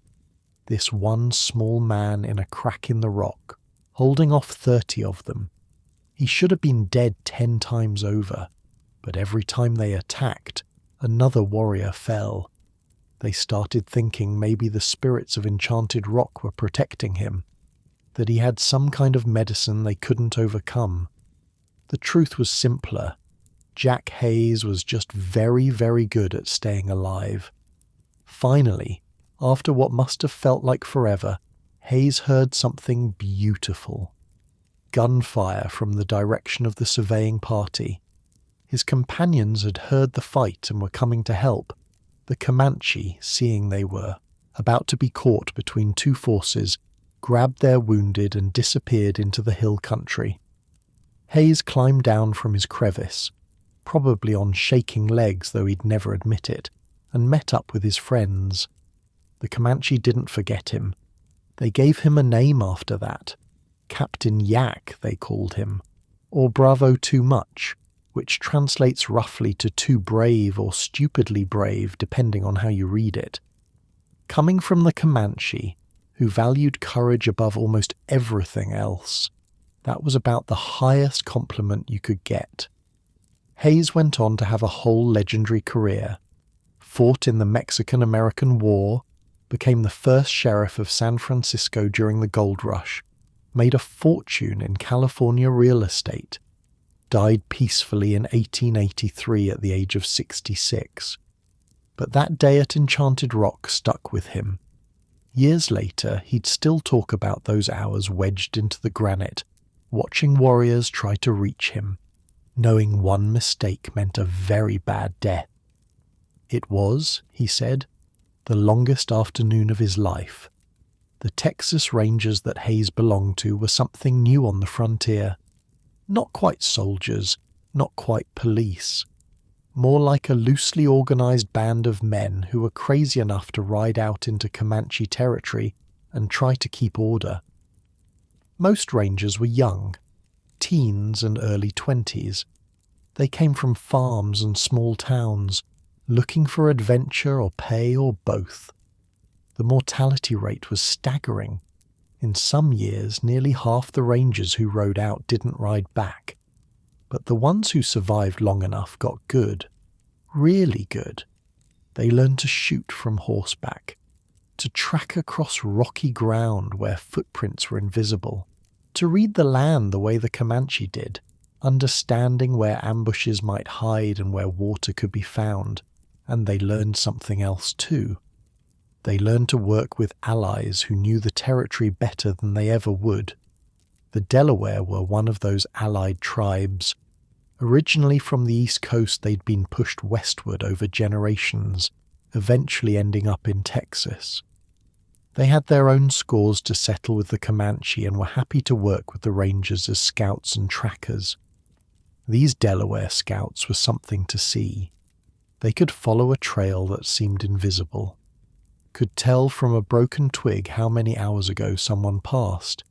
This one small man in a crack in the rock, holding off 30 of them. He should have been dead 10 times over, but every time they attacked, another warrior fell. They started thinking maybe the spirits of Enchanted Rock were protecting him, that he had some kind of medicine they couldn't overcome. The truth was simpler. Jack Hayes was just very, very good at staying alive. Finally, after what must have felt like forever, Hayes heard something beautiful. Gunfire from the direction of the surveying party. His companions had heard the fight and were coming to help. The Comanche, seeing they were about to be caught between 2 forces, grabbed their wounded and disappeared into the hill country. Hayes climbed down from his crevice, probably on shaking legs though he'd never admit it, and met up with his friends. The Comanche didn't forget him. They gave him a name after that. Captain Yak, they called him, or Bravo Too Much, which translates roughly to too brave or stupidly brave, depending on how you read it. Coming from the Comanche, who valued courage above almost everything else, that was about the highest compliment you could get. Hayes went on to have a whole legendary career, fought in the Mexican-American War, became the first sheriff of San Francisco during the gold rush, made a fortune in California real estate, died peacefully in 1883 at the age of 66. But that day at Enchanted Rock stuck with him. Years later, he'd still talk about those hours wedged into the granite, watching warriors try to reach him, knowing one mistake meant a very bad death. It was, he said, the longest afternoon of his life. The Texas Rangers that Hayes belonged to were something new on the frontier. Not quite soldiers, not quite police. More like a loosely organized band of men who were crazy enough to ride out into Comanche territory and try to keep order. Most Rangers were young, teens and early 20s. They came from farms and small towns, looking for adventure or pay or both. The mortality rate was staggering. In some years, nearly half the Rangers who rode out didn't ride back. But the ones who survived long enough got good, really good. They learned to shoot from horseback, to track across rocky ground where footprints were invisible, to read the land the way the Comanche did, understanding where ambushes might hide and where water could be found. And they learned something else too. They learned to work with allies who knew the territory better than they ever would. The Delaware were one of those allied tribes. Originally from the East Coast, they'd been pushed westward over generations, eventually ending up in Texas. They had their own scores to settle with the Comanche and were happy to work with the Rangers as scouts and trackers. These Delaware scouts were something to see. They could follow a trail that seemed invisible, could tell from a broken twig how many hours ago someone passed,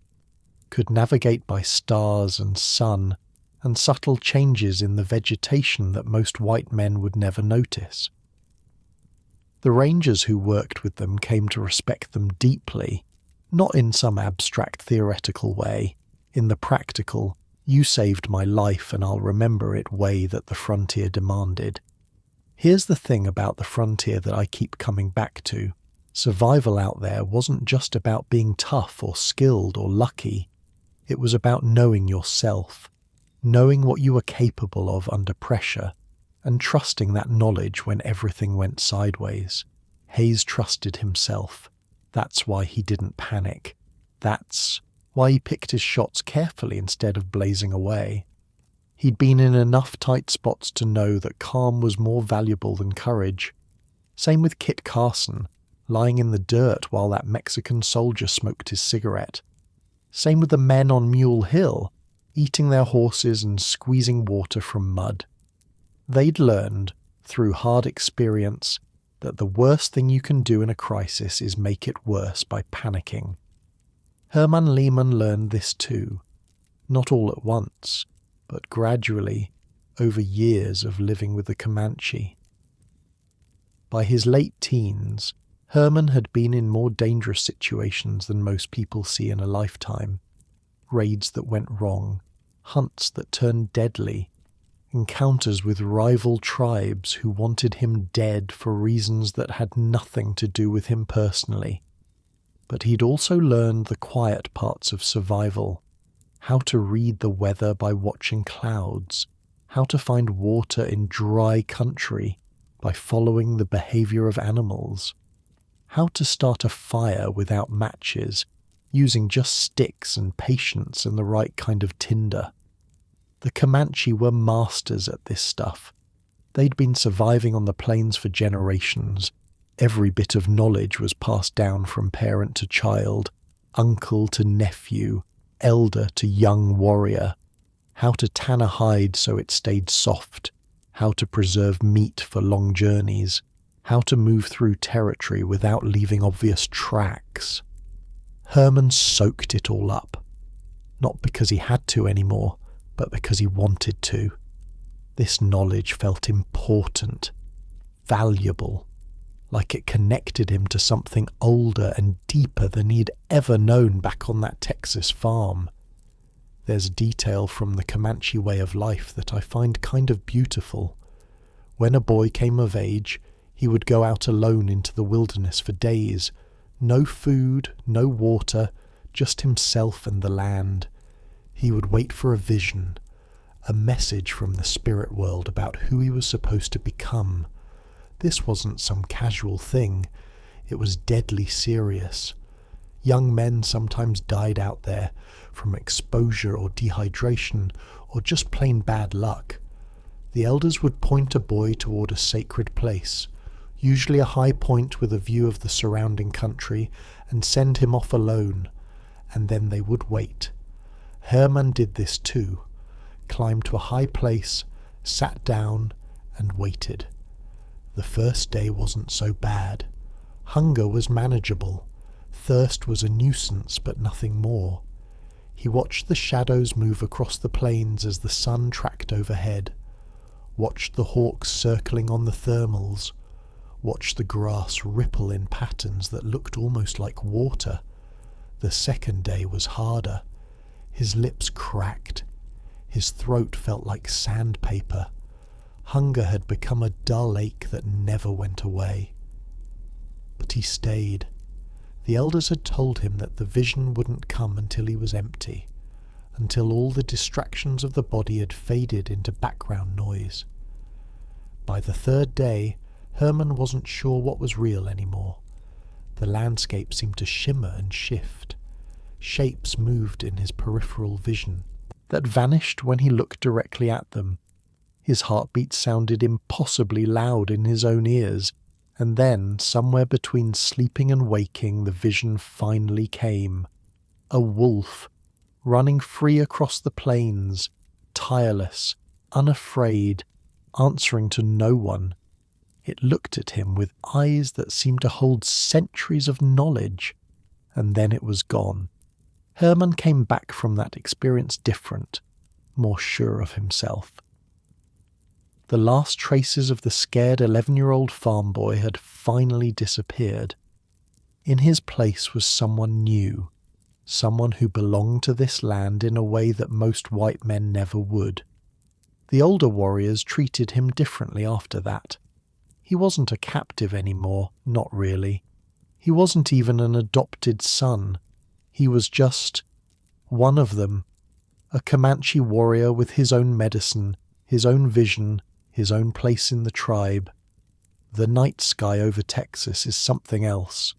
could navigate by stars and sun and subtle changes in the vegetation that most white men would never notice. The Rangers who worked with them came to respect them deeply, not in some abstract theoretical way, in the practical, you saved my life and I'll remember it way that the frontier demanded. Here's the thing about the frontier that I keep coming back to. Survival out there wasn't just about being tough or skilled or lucky. It was about knowing yourself, knowing what you were capable of under pressure, and trusting that knowledge when everything went sideways. Hayes trusted himself. That's why he didn't panic. That's why he picked his shots carefully instead of blazing away. He'd been in enough tight spots to know that calm was more valuable than courage. Same with Kit Carson, lying in the dirt while that Mexican soldier smoked his cigarette. Same with the men on Mule Hill, eating their horses and squeezing water from mud. They'd learned, through hard experience, that the worst thing you can do in a crisis is make it worse by panicking. Herman Layman learned this too, not all at once, but gradually, over years of living with the Comanche. By his late teens, Herman had been in more dangerous situations than most people see in a lifetime. Raids that went wrong, hunts that turned deadly, encounters with rival tribes who wanted him dead for reasons that had nothing to do with him personally. But he'd also learned the quiet parts of survival, how to read the weather by watching clouds, how to find water in dry country by following the behavior of animals, how to start a fire without matches, using just sticks and patience and the right kind of tinder. The Comanche were masters at this stuff. They'd been surviving on the plains for generations. Every bit of knowledge was passed down from parent to child, uncle to nephew, elder to young warrior. How to tan a hide so it stayed soft, how to preserve meat for long journeys, how to move through territory without leaving obvious tracks. Herman soaked it all up. Not because he had to anymore, but because he wanted to. This knowledge felt important, valuable, like it connected him to something older and deeper than he'd ever known back on that Texas farm. There's detail from the Comanche way of life that I find kind of beautiful. When a boy came of age, he would go out alone into the wilderness for days. No food, no water, just himself and the land. He would wait for a vision, a message from the spirit world about who he was supposed to become. This wasn't some casual thing. It was deadly serious. Young men sometimes died out there from exposure or dehydration or just plain bad luck. The elders would point a boy toward a sacred place, usually a high point with a view of the surrounding country, and send him off alone, and then they would wait. Herman did this too, climbed to a high place, sat down, and waited. The first day wasn't so bad. Hunger was manageable. Thirst was a nuisance, but nothing more. He watched the shadows move across the plains as the sun tracked overhead, watched the hawks circling on the thermals, watched the grass ripple in patterns that looked almost like water. The second day was harder. His lips cracked. His throat felt like sandpaper. Hunger had become a dull ache that never went away. But he stayed. The elders had told him that the vision wouldn't come until he was empty, until all the distractions of the body had faded into background noise. By the third day, Herman wasn't sure what was real anymore. The landscape seemed to shimmer and shift. Shapes moved in his peripheral vision that vanished when he looked directly at them. His heartbeat sounded impossibly loud in his own ears, and then, somewhere between sleeping and waking, the vision finally came. A wolf, running free across the plains, tireless, unafraid, answering to no one. It looked at him with eyes that seemed to hold centuries of knowledge, and then it was gone. Herman came back from that experience different, more sure of himself. The last traces of the scared 11-year-old farm boy had finally disappeared. In his place was someone new, someone who belonged to this land in a way that most white men never would. The older warriors treated him differently after that. He wasn't a captive anymore, not really. He wasn't even an adopted son. He was just one of them, a Comanche warrior with his own medicine, his own vision, his own place in the tribe. The night sky over Texas is something else.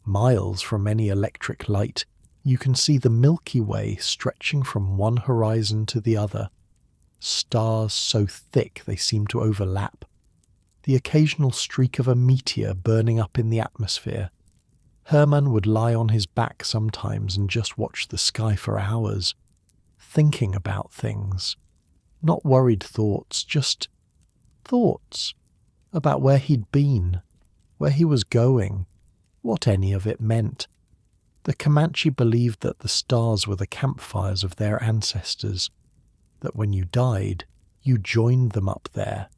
Miles from any electric light, you can see the Milky Way stretching from one horizon to the other. Stars so thick they seem to overlap. The occasional streak of a meteor burning up in the atmosphere. Herman would lie on his back sometimes and just watch the sky for hours, thinking about things. Not worried thoughts, just thoughts about where he'd been, where he was going, what any of it meant. The Comanche believed that the stars were the campfires of their ancestors, that when you died, you joined them up there,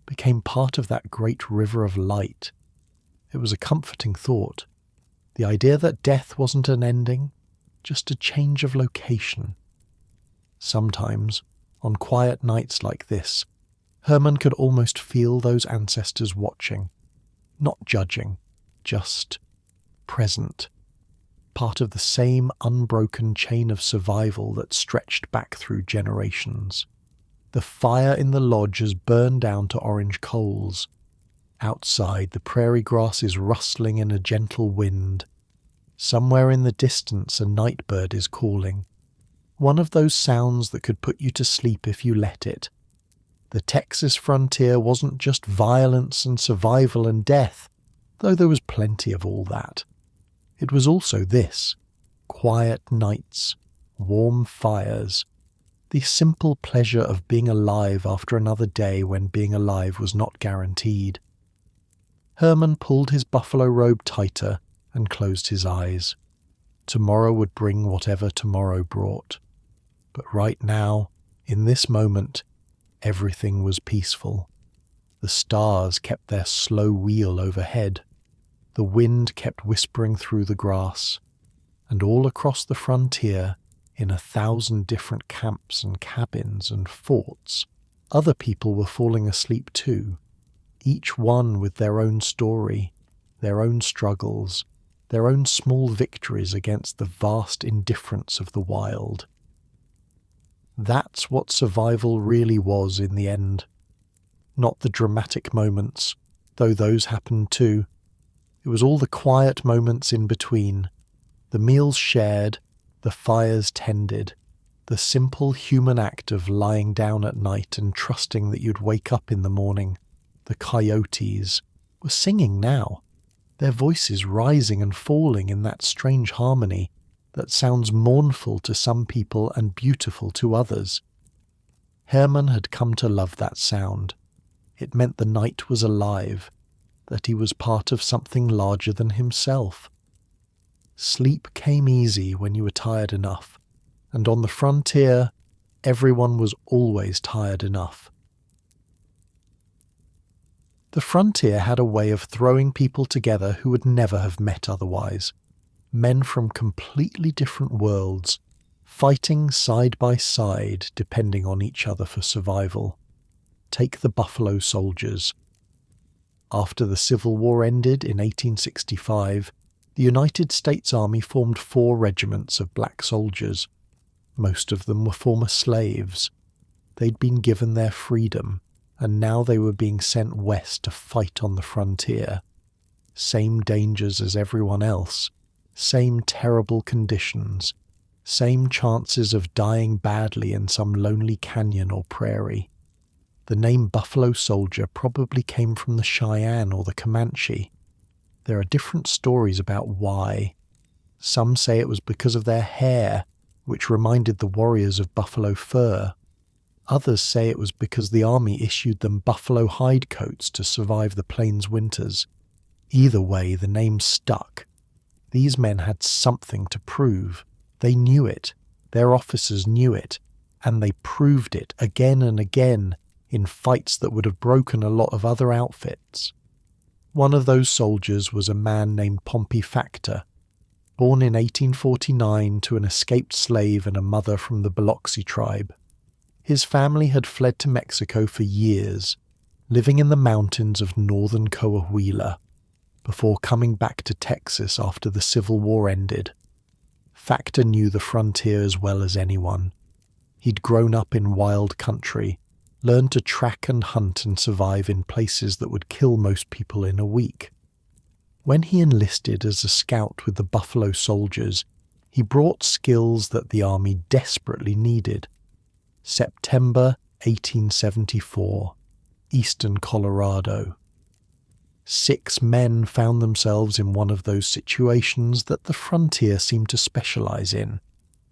became part of that great river of light. It was a comforting thought. The idea that death wasn't an ending, just a change of location. Sometimes, on quiet nights like this, Herman could almost feel those ancestors watching, not judging, just present, part of the same unbroken chain of survival that stretched back through generations. The fire in the lodge has burned down to orange coals. Outside, the prairie grass is rustling in a gentle wind. Somewhere in the distance, a night bird is calling. One of those sounds that could put you to sleep if you let it. The Texas frontier wasn't just violence and survival and death, though there was plenty of all that. It was also this: quiet nights, warm fires, the simple pleasure of being alive after another day when being alive was not guaranteed. Herman pulled his buffalo robe tighter and closed his eyes. Tomorrow would bring whatever tomorrow brought. But right now, in this moment, everything was peaceful. The stars kept their slow wheel overhead. The wind kept whispering through the grass. And all across the frontier, in 1,000 different camps and cabins and forts, other people were falling asleep too, each one with their own story, their own struggles, their own small victories against the vast indifference of the wild. That's what survival really was in the end. Not the dramatic moments, though those happened too. It was all the quiet moments in between, the meals shared, the fires tended, the simple human act of lying down at night and trusting that you'd wake up in the morning. The coyotes were singing now, their voices rising and falling in that strange harmony that sounds mournful to some people and beautiful to others. Herman had come to love that sound. It meant the night was alive, that he was part of something larger than himself. Sleep came easy when you were tired enough, and on the frontier, everyone was always tired enough. The frontier had a way of throwing people together who would never have met otherwise. Men from completely different worlds, fighting side by side, depending on each other for survival. Take the Buffalo Soldiers. After the Civil War ended in 1865, the United States Army formed 4 regiments of black soldiers. Most of them were former slaves. They'd been given their freedom, and now they were being sent west to fight on the frontier. Same dangers as everyone else, same terrible conditions, same chances of dying badly in some lonely canyon or prairie. The name Buffalo Soldier probably came from the Cheyenne or the Comanche. There are different stories about why. Some say it was because of their hair, which reminded the warriors of buffalo fur. Others say it was because the army issued them buffalo hide coats to survive the plains winters. Either way, the name stuck. These men had something to prove. They knew it. Their officers knew it. And they proved it again and again in fights that would have broken a lot of other outfits. One of those soldiers was a man named Pompey Factor, born in 1849 to an escaped slave and a mother from the Biloxi tribe. His family had fled to Mexico for years, living in the mountains of northern Coahuila, before coming back to Texas after the Civil War ended. Factor knew the frontier as well as anyone. He'd grown up in wild country, learned to track and hunt and survive in places that would kill most people in a week. When he enlisted as a scout with the Buffalo Soldiers, he brought skills that the army desperately needed. September 1874, eastern Colorado. 6 men found themselves in one of those situations that the frontier seemed to specialize in.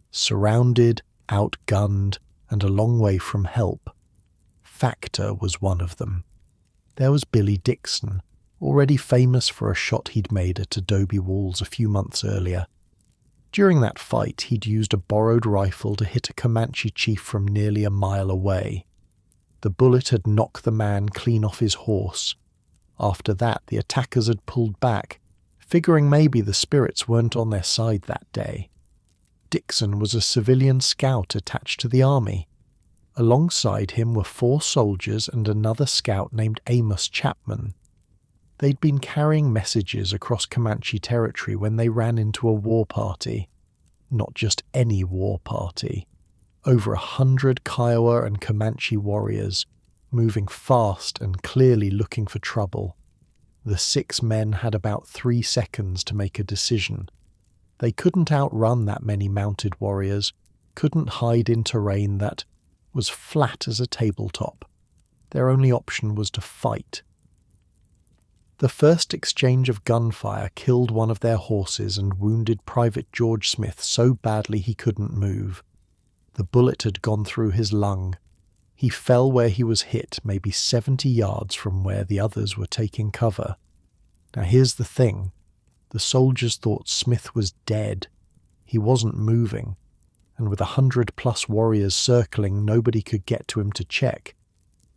Surrounded, outgunned, and a long way from help. Factor was one of them. There was Billy Dixon, already famous for a shot he'd made at adobe walls a few months earlier. During that fight, he'd used a borrowed rifle to hit a Comanche chief from nearly a mile away. The bullet had knocked the man clean off his horse. After that, the attackers had pulled back, figuring maybe the spirits weren't on their side that day. Dixon was a civilian scout attached to the army. Alongside him were 4 soldiers and another scout named Amos Chapman. They'd been carrying messages across Comanche territory when they ran into a war party. Not just any war party. Over 100 Kiowa and Comanche warriors, moving fast and clearly looking for trouble. The 6 men had about 3 seconds to make a decision. They couldn't outrun that many mounted warriors, couldn't hide in terrain that was flat as a tabletop. Their only option was to fight. The first exchange of gunfire killed one of their horses and wounded Private George Smith so badly he couldn't move. The bullet had gone through his lung. He fell where he was hit, maybe 70 yards from where the others were taking cover. Now here's the thing. The soldiers thought Smith was dead. He wasn't moving, and with 100+ warriors circling, nobody could get to him to check,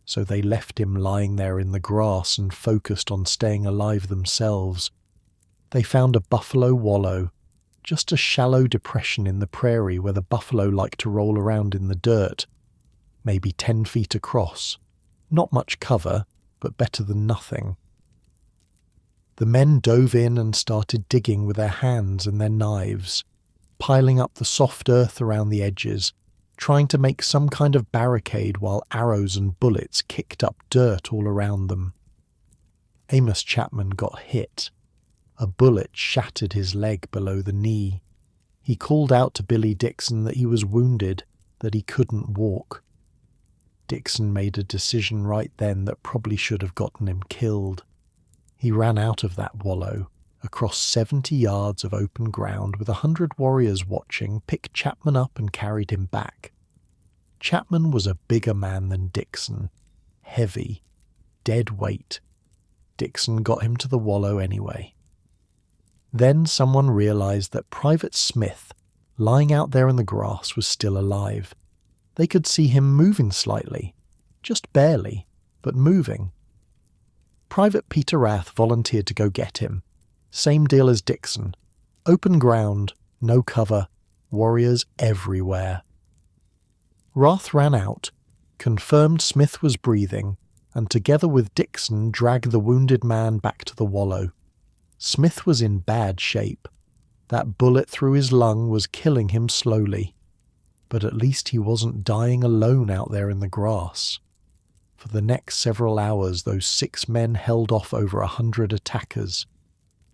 so they left him lying there in the grass and focused on staying alive themselves. They found a buffalo wallow, just a shallow depression in the prairie where the buffalo liked to roll around in the dirt, maybe 10 feet across. Not much cover, but better than nothing. The men dove in and started digging with their hands and their knives, piling up the soft earth around the edges, trying to make some kind of barricade while arrows and bullets kicked up dirt all around them. Amos Chapman got hit. A bullet shattered his leg below the knee. He called out to Billy Dixon that he was wounded, that he couldn't walk. Dixon made a decision right then that probably should have gotten him killed. He ran out of that wallow, across 70 yards of open ground with 100 warriors watching, picked Chapman up and carried him back. Chapman was a bigger man than Dixon, heavy, dead weight. Dixon got him to the wallow anyway. Then someone realized that Private Smith, lying out there in the grass, was still alive. They could see him moving slightly, just barely, but moving. Private Peter Rath volunteered to go get him. Same deal as Dixon. Open ground, no cover, warriors everywhere. Rath ran out, confirmed Smith was breathing, and together with Dixon dragged the wounded man back to the wallow. Smith was in bad shape. That bullet through his lung was killing him slowly. But at least he wasn't dying alone out there in the grass. For the next several hours, those 6 men held off over 100 attackers.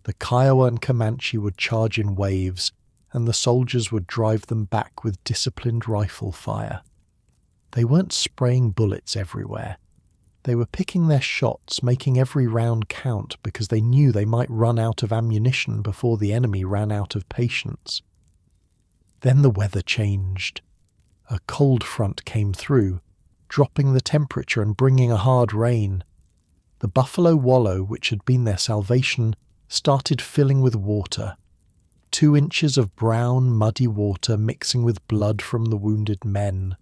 The Kiowa and Comanche would charge in waves, and the soldiers would drive them back with disciplined rifle fire. They weren't spraying bullets everywhere. They were picking their shots, making every round count because they knew they might run out of ammunition before the enemy ran out of patience. Then the weather changed. A cold front came through, dropping the temperature and bringing a hard rain. The buffalo wallow, which had been their salvation, started filling with water. 2 inches of brown, muddy water mixing with blood from the wounded men.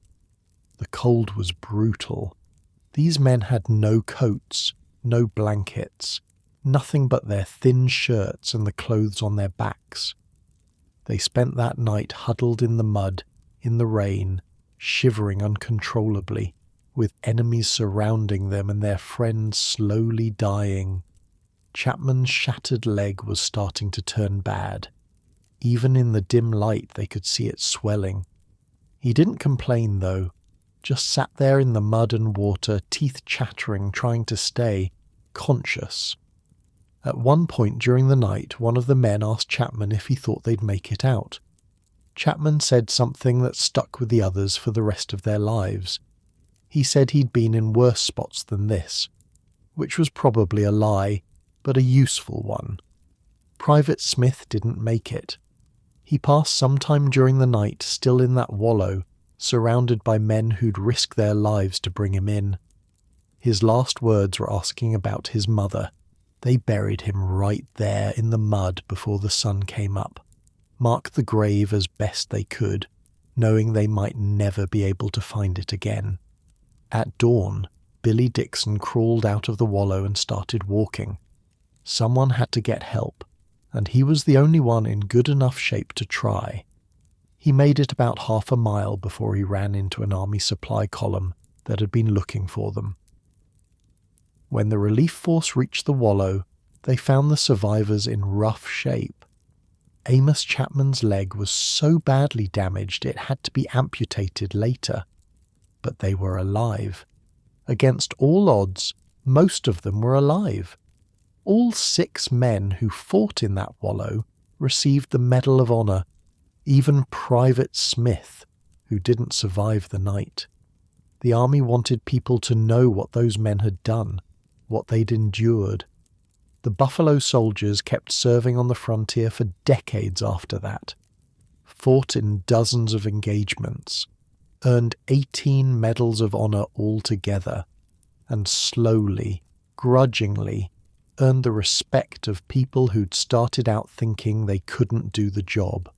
The cold was brutal. These men had no coats, no blankets, nothing but their thin shirts and the clothes on their backs. They spent that night huddled in the mud, in the rain, shivering uncontrollably, with enemies surrounding them and their friends slowly dying. Chapman's shattered leg was starting to turn bad. Even in the dim light they could see it swelling. He didn't complain though, just sat there in the mud and water, teeth chattering, trying to stay conscious. At one point during the night, one of the men asked Chapman if he thought they'd make it out. Chapman said something that stuck with the others for the rest of their lives. He said he'd been in worse spots than this, which was probably a lie, but a useful one. Private Smith didn't make it. He passed some time during the night still in that wallow, surrounded by men who'd risked their lives to bring him in. His last words were asking about his mother. They buried him right there in the mud before the sun came up, marked the grave as best they could, knowing they might never be able to find it again. At dawn, Billy Dixon crawled out of the wallow and started walking. Someone had to get help, and he was the only one in good enough shape to try. He made it about half a mile before he ran into an army supply column that had been looking for them. When the relief force reached the wallow, they found the survivors in rough shape. Amos Chapman's leg was so badly damaged it had to be amputated later. But they were alive. Against all odds, most of them were alive. All 6 men who fought in that wallow received the Medal of Honor, even Private Smith, who didn't survive the night. The army wanted people to know what those men had done, what they'd endured. The Buffalo Soldiers kept serving on the frontier for decades after that, fought in dozens of engagements, earned 18 Medals of Honor altogether, and slowly, grudgingly, earned the respect of people who'd started out thinking they couldn't do the job.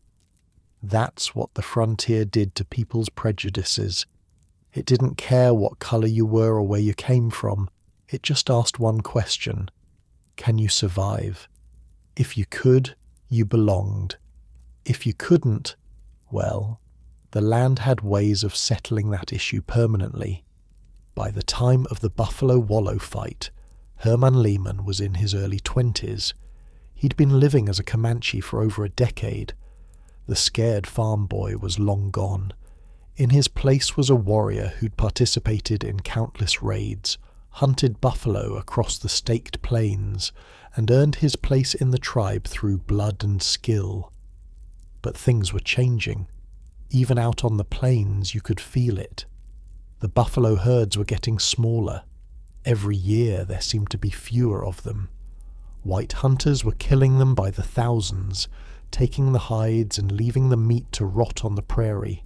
That's what the frontier did to people's prejudices. It didn't care what colour you were or where you came from. It just asked one question: can you survive? If you could, you belonged. If you couldn't, well, the land had ways of settling that issue permanently. By the time of the Buffalo Wallow fight, Herman Layman was in his early 20s. He'd been living as a Comanche for over a decade. The scared farm boy was long gone. In his place was a warrior who'd participated in countless raids, hunted buffalo across the staked plains, and earned his place in the tribe through blood and skill. But things were changing. Even out on the plains you could feel it. The buffalo herds were getting smaller. Every year there seemed to be fewer of them. White hunters were killing them by the thousands, taking the hides and leaving the meat to rot on the prairie.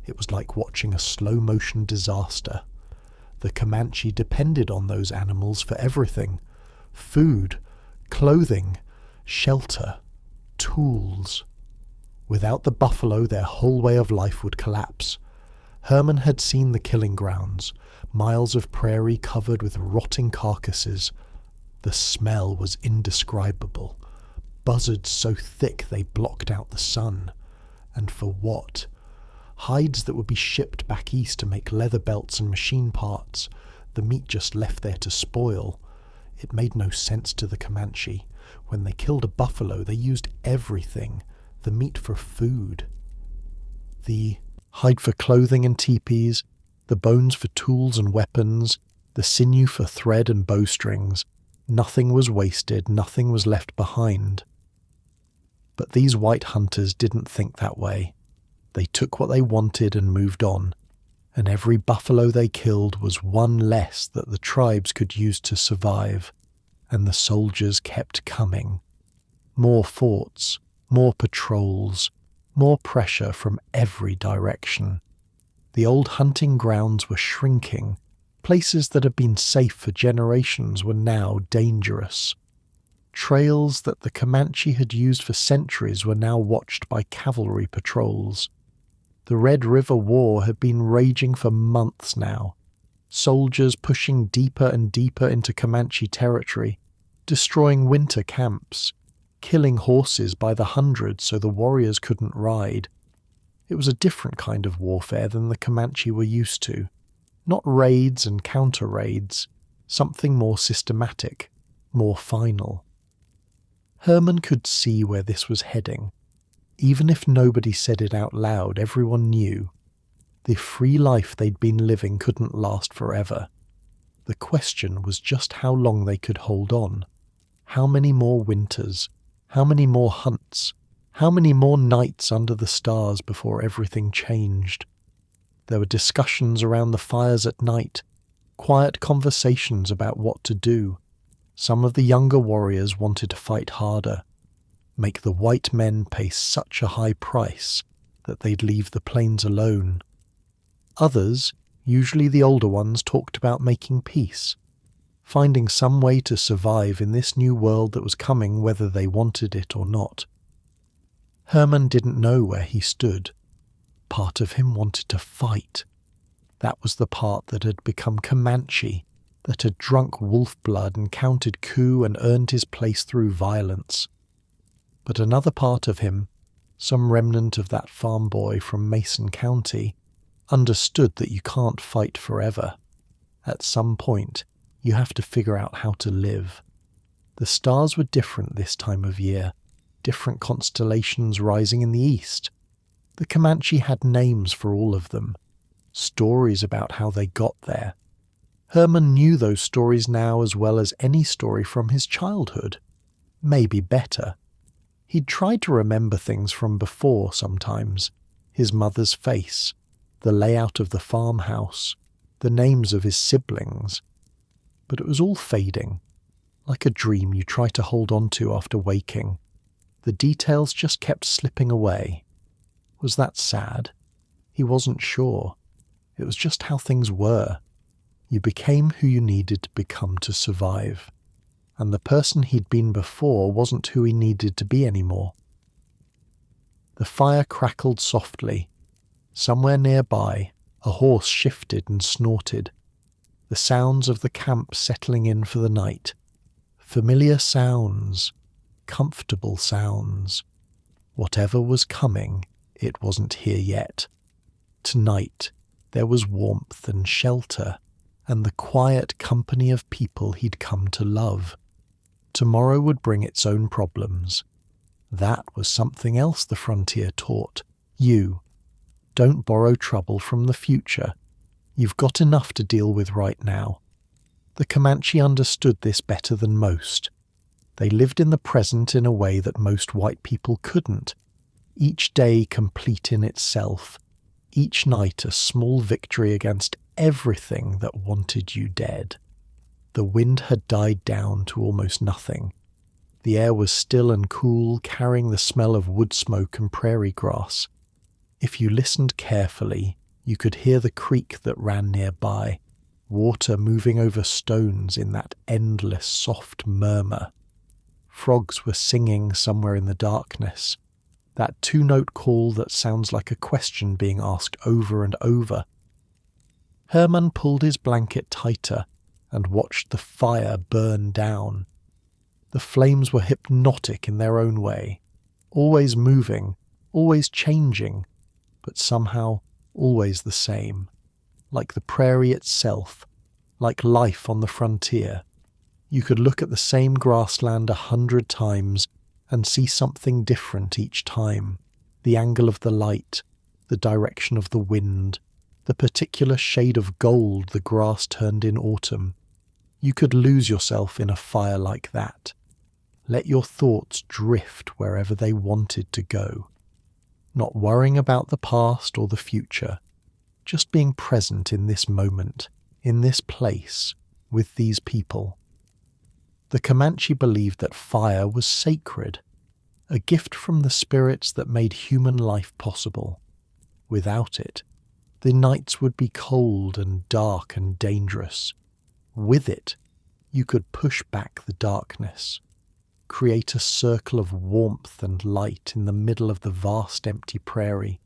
It was like watching a slow-motion disaster. The Comanche depended on those animals for everything: food, clothing, shelter, tools. Without the buffalo, their whole way of life would collapse. Herman had seen the killing grounds, miles of prairie covered with rotting carcasses. The smell was indescribable. Buzzards so thick they blocked out the sun. And for what? Hides that would be shipped back east to make leather belts and machine parts. The meat just left there to spoil. It made no sense to the Comanche. When they killed a buffalo, they used everything. The meat for food. The hide for clothing and teepees, the bones for tools and weapons, the sinew for thread and bowstrings. Nothing was wasted, nothing was left behind. But these white hunters didn't think that way. They took what they wanted and moved on, and every buffalo they killed was one less that the tribes could use to survive, and the soldiers kept coming. More forts, more patrols, more pressure from every direction. The old hunting grounds were shrinking. Places that had been safe for generations were now dangerous. Trails that the Comanche had used for centuries were now watched by cavalry patrols. The Red River War had been raging for months now. Soldiers pushing deeper and deeper into Comanche territory, destroying winter camps, killing horses by the hundreds so the warriors couldn't ride. It was a different kind of warfare than the Comanche were used to. Not raids and counter-raids, something more systematic, more final. Herman could see where this was heading. Even if nobody said it out loud, everyone knew. The free life they'd been living couldn't last forever. The question was just how long they could hold on. How many more winters? How many more hunts? How many more nights under the stars before everything changed? There were discussions around the fires at night, quiet conversations about what to do. Some of the younger warriors wanted to fight harder, make the white men pay such a high price that they'd leave the plains alone. Others, usually the older ones, talked about making peace, finding some way to survive in this new world that was coming whether they wanted it or not. Herman didn't know where he stood. Part of him wanted to fight. That was the part that had become Comanche, that had drunk wolf blood and counted coup and earned his place through violence. But another part of him, some remnant of that farm boy from Mason County, understood that you can't fight forever. At some point, you have to figure out how to live. The stars were different this time of year, different constellations rising in the east. The Comanche had names for all of them, stories about how they got there. Herman knew those stories now as well as any story from his childhood. Maybe better. He'd tried to remember things from before sometimes. His mother's face, the layout of the farmhouse, the names of his siblings. But it was all fading, like a dream you try to hold on to after waking. The details just kept slipping away. Was that sad? He wasn't sure. It was just how things were. You became who you needed to become to survive. And the person he'd been before wasn't who he needed to be anymore. The fire crackled softly. Somewhere nearby, a horse shifted and snorted. The sounds of the camp settling in for the night. Familiar sounds, comfortable sounds. Whatever was coming, it wasn't here yet. Tonight, there was warmth and shelter, and the quiet company of people he'd come to love. Tomorrow would bring its own problems. That was something else the frontier taught. You. Don't borrow trouble from the future. You've got enough to deal with right now. The Comanche understood this better than most. They lived in the present in a way that most white people couldn't. Each day complete in itself. Each night a small victory against everything that wanted you dead. The wind had died down to almost nothing. The air was still and cool, carrying the smell of wood smoke and prairie grass. If you listened carefully, you could hear the creek that ran nearby, water moving over stones in that endless soft murmur. Frogs were singing somewhere in the darkness, that two-note call that sounds like a question being asked over and over. Herman pulled his blanket tighter and watched the fire burn down. The flames were hypnotic in their own way, always moving, always changing, but somehow always the same, like the prairie itself, like life on the frontier. You could look at the same grassland 100 times and see something different each time. The angle of the light, the direction of the wind, the particular shade of gold the grass turned in autumn. You could lose yourself in a fire like that. Let your thoughts drift wherever they wanted to go. Not worrying about the past or the future, just being present in this moment, in this place, with these people. The Comanche believed that fire was sacred, a gift from the spirits that made human life possible. Without it, the nights would be cold and dark and dangerous. With it, you could push back the darkness, create a circle of warmth and light in the middle of the vast empty prairie.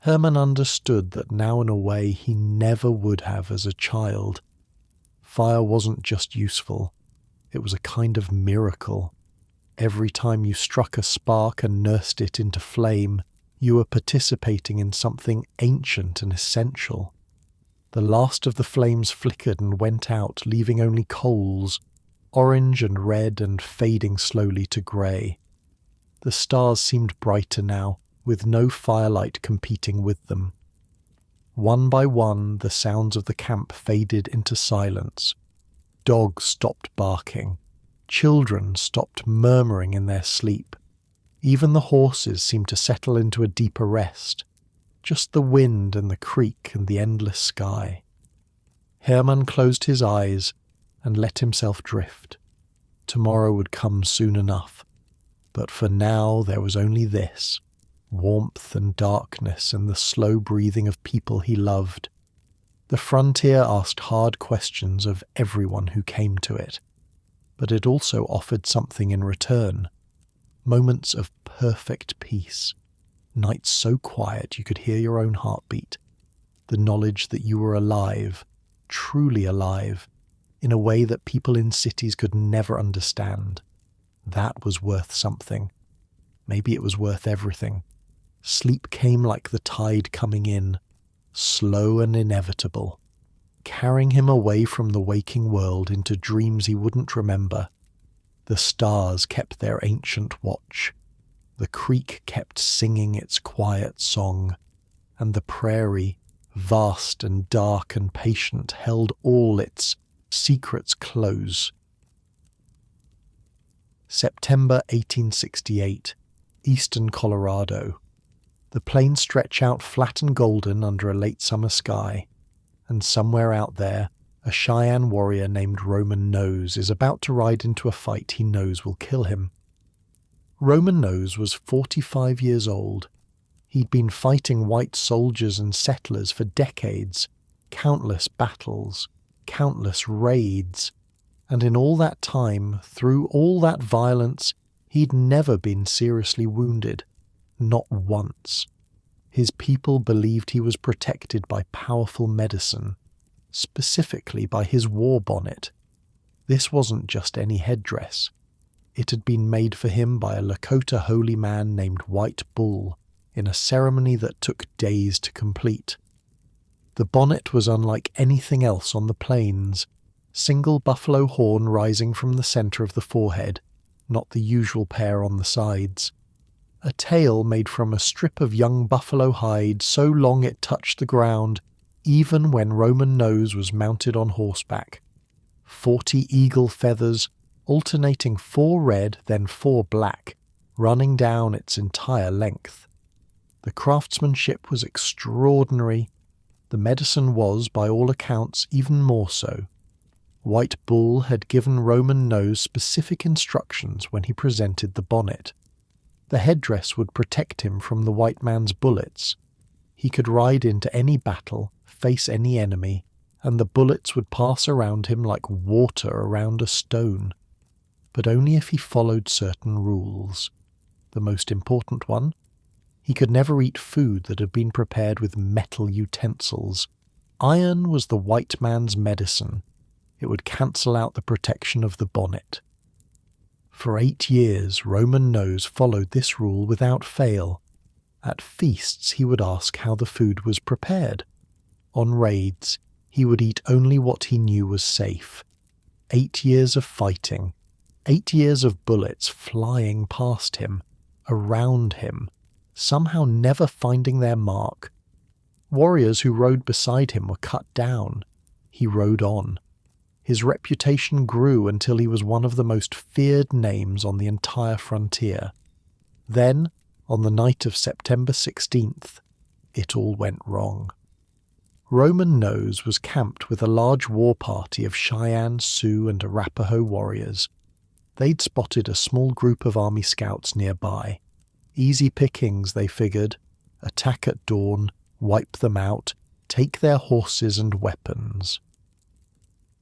Herman understood that now in a way he never would have as a child. Fire wasn't just useful, it was a kind of miracle. Every time you struck a spark and nursed it into flame, you were participating in something ancient and essential. The last of the flames flickered and went out, leaving only coals, orange and red and fading slowly to grey. The stars seemed brighter now, with no firelight competing with them. One by one, the sounds of the camp faded into silence. Dogs stopped barking. Children stopped murmuring in their sleep. Even the horses seemed to settle into a deeper rest. Just the wind and the creek and the endless sky. Herman closed his eyes and let himself drift. Tomorrow would come soon enough. But for now there was only this, warmth and darkness and the slow breathing of people he loved. The frontier asked hard questions of everyone who came to it, but it also offered something in return. Moments of perfect peace. Nights so quiet you could hear your own heartbeat. The knowledge that you were alive, truly alive, in a way that people in cities could never understand. That was worth something. Maybe it was worth everything. Sleep came like the tide coming in, slow and inevitable, carrying him away from the waking world into dreams he wouldn't remember. The stars kept their ancient watch. The creek kept singing its quiet song, and the prairie, vast and dark and patient, held all its secrets close. September 1868, eastern Colorado. The plains stretch out flat and golden under a late summer sky, and somewhere out there, a Cheyenne warrior named Roman Nose is about to ride into a fight he knows will kill him. Roman Nose was 45 years old. He'd been fighting white soldiers and settlers for decades, countless battles, countless raids, and in all that time, through all that violence, he'd never been seriously wounded. Not once. His people believed he was protected by powerful medicine, specifically by his war bonnet. This wasn't just any headdress. It had been made for him by a Lakota holy man named White Bull in a ceremony that took days to complete. The bonnet was unlike anything else on the plains, single buffalo horn rising from the center of the forehead, not the usual pair on the sides. A tail made from a strip of young buffalo hide so long it touched the ground, even when Roman Nose was mounted on horseback. 40 eagle feathers, alternating 4 red then 4 black, running down its entire length. The craftsmanship was extraordinary. The medicine was, by all accounts, even more so. White Bull had given Roman Nose specific instructions when he presented the bonnet. The headdress would protect him from the white man's bullets. He could ride into any battle, face any enemy, and the bullets would pass around him like water around a stone. But only if he followed certain rules. The most important one? He could never eat food that had been prepared with metal utensils. Iron was the white man's medicine. It would cancel out the protection of the bonnet. For 8 years, Roman Nose followed this rule without fail. At feasts, he would ask how the food was prepared. On raids, he would eat only what he knew was safe. 8 years of fighting, 8 years of bullets flying past him, around him, somehow never finding their mark. Warriors who rode beside him were cut down. He rode on. His reputation grew until he was one of the most feared names on the entire frontier. Then, on the night of September 16th, it all went wrong. Roman Nose was camped with a large war party of Cheyenne, Sioux, and Arapaho warriors. They'd spotted a small group of army scouts nearby. Easy pickings, they figured. Attack at dawn, wipe them out, take their horses and weapons.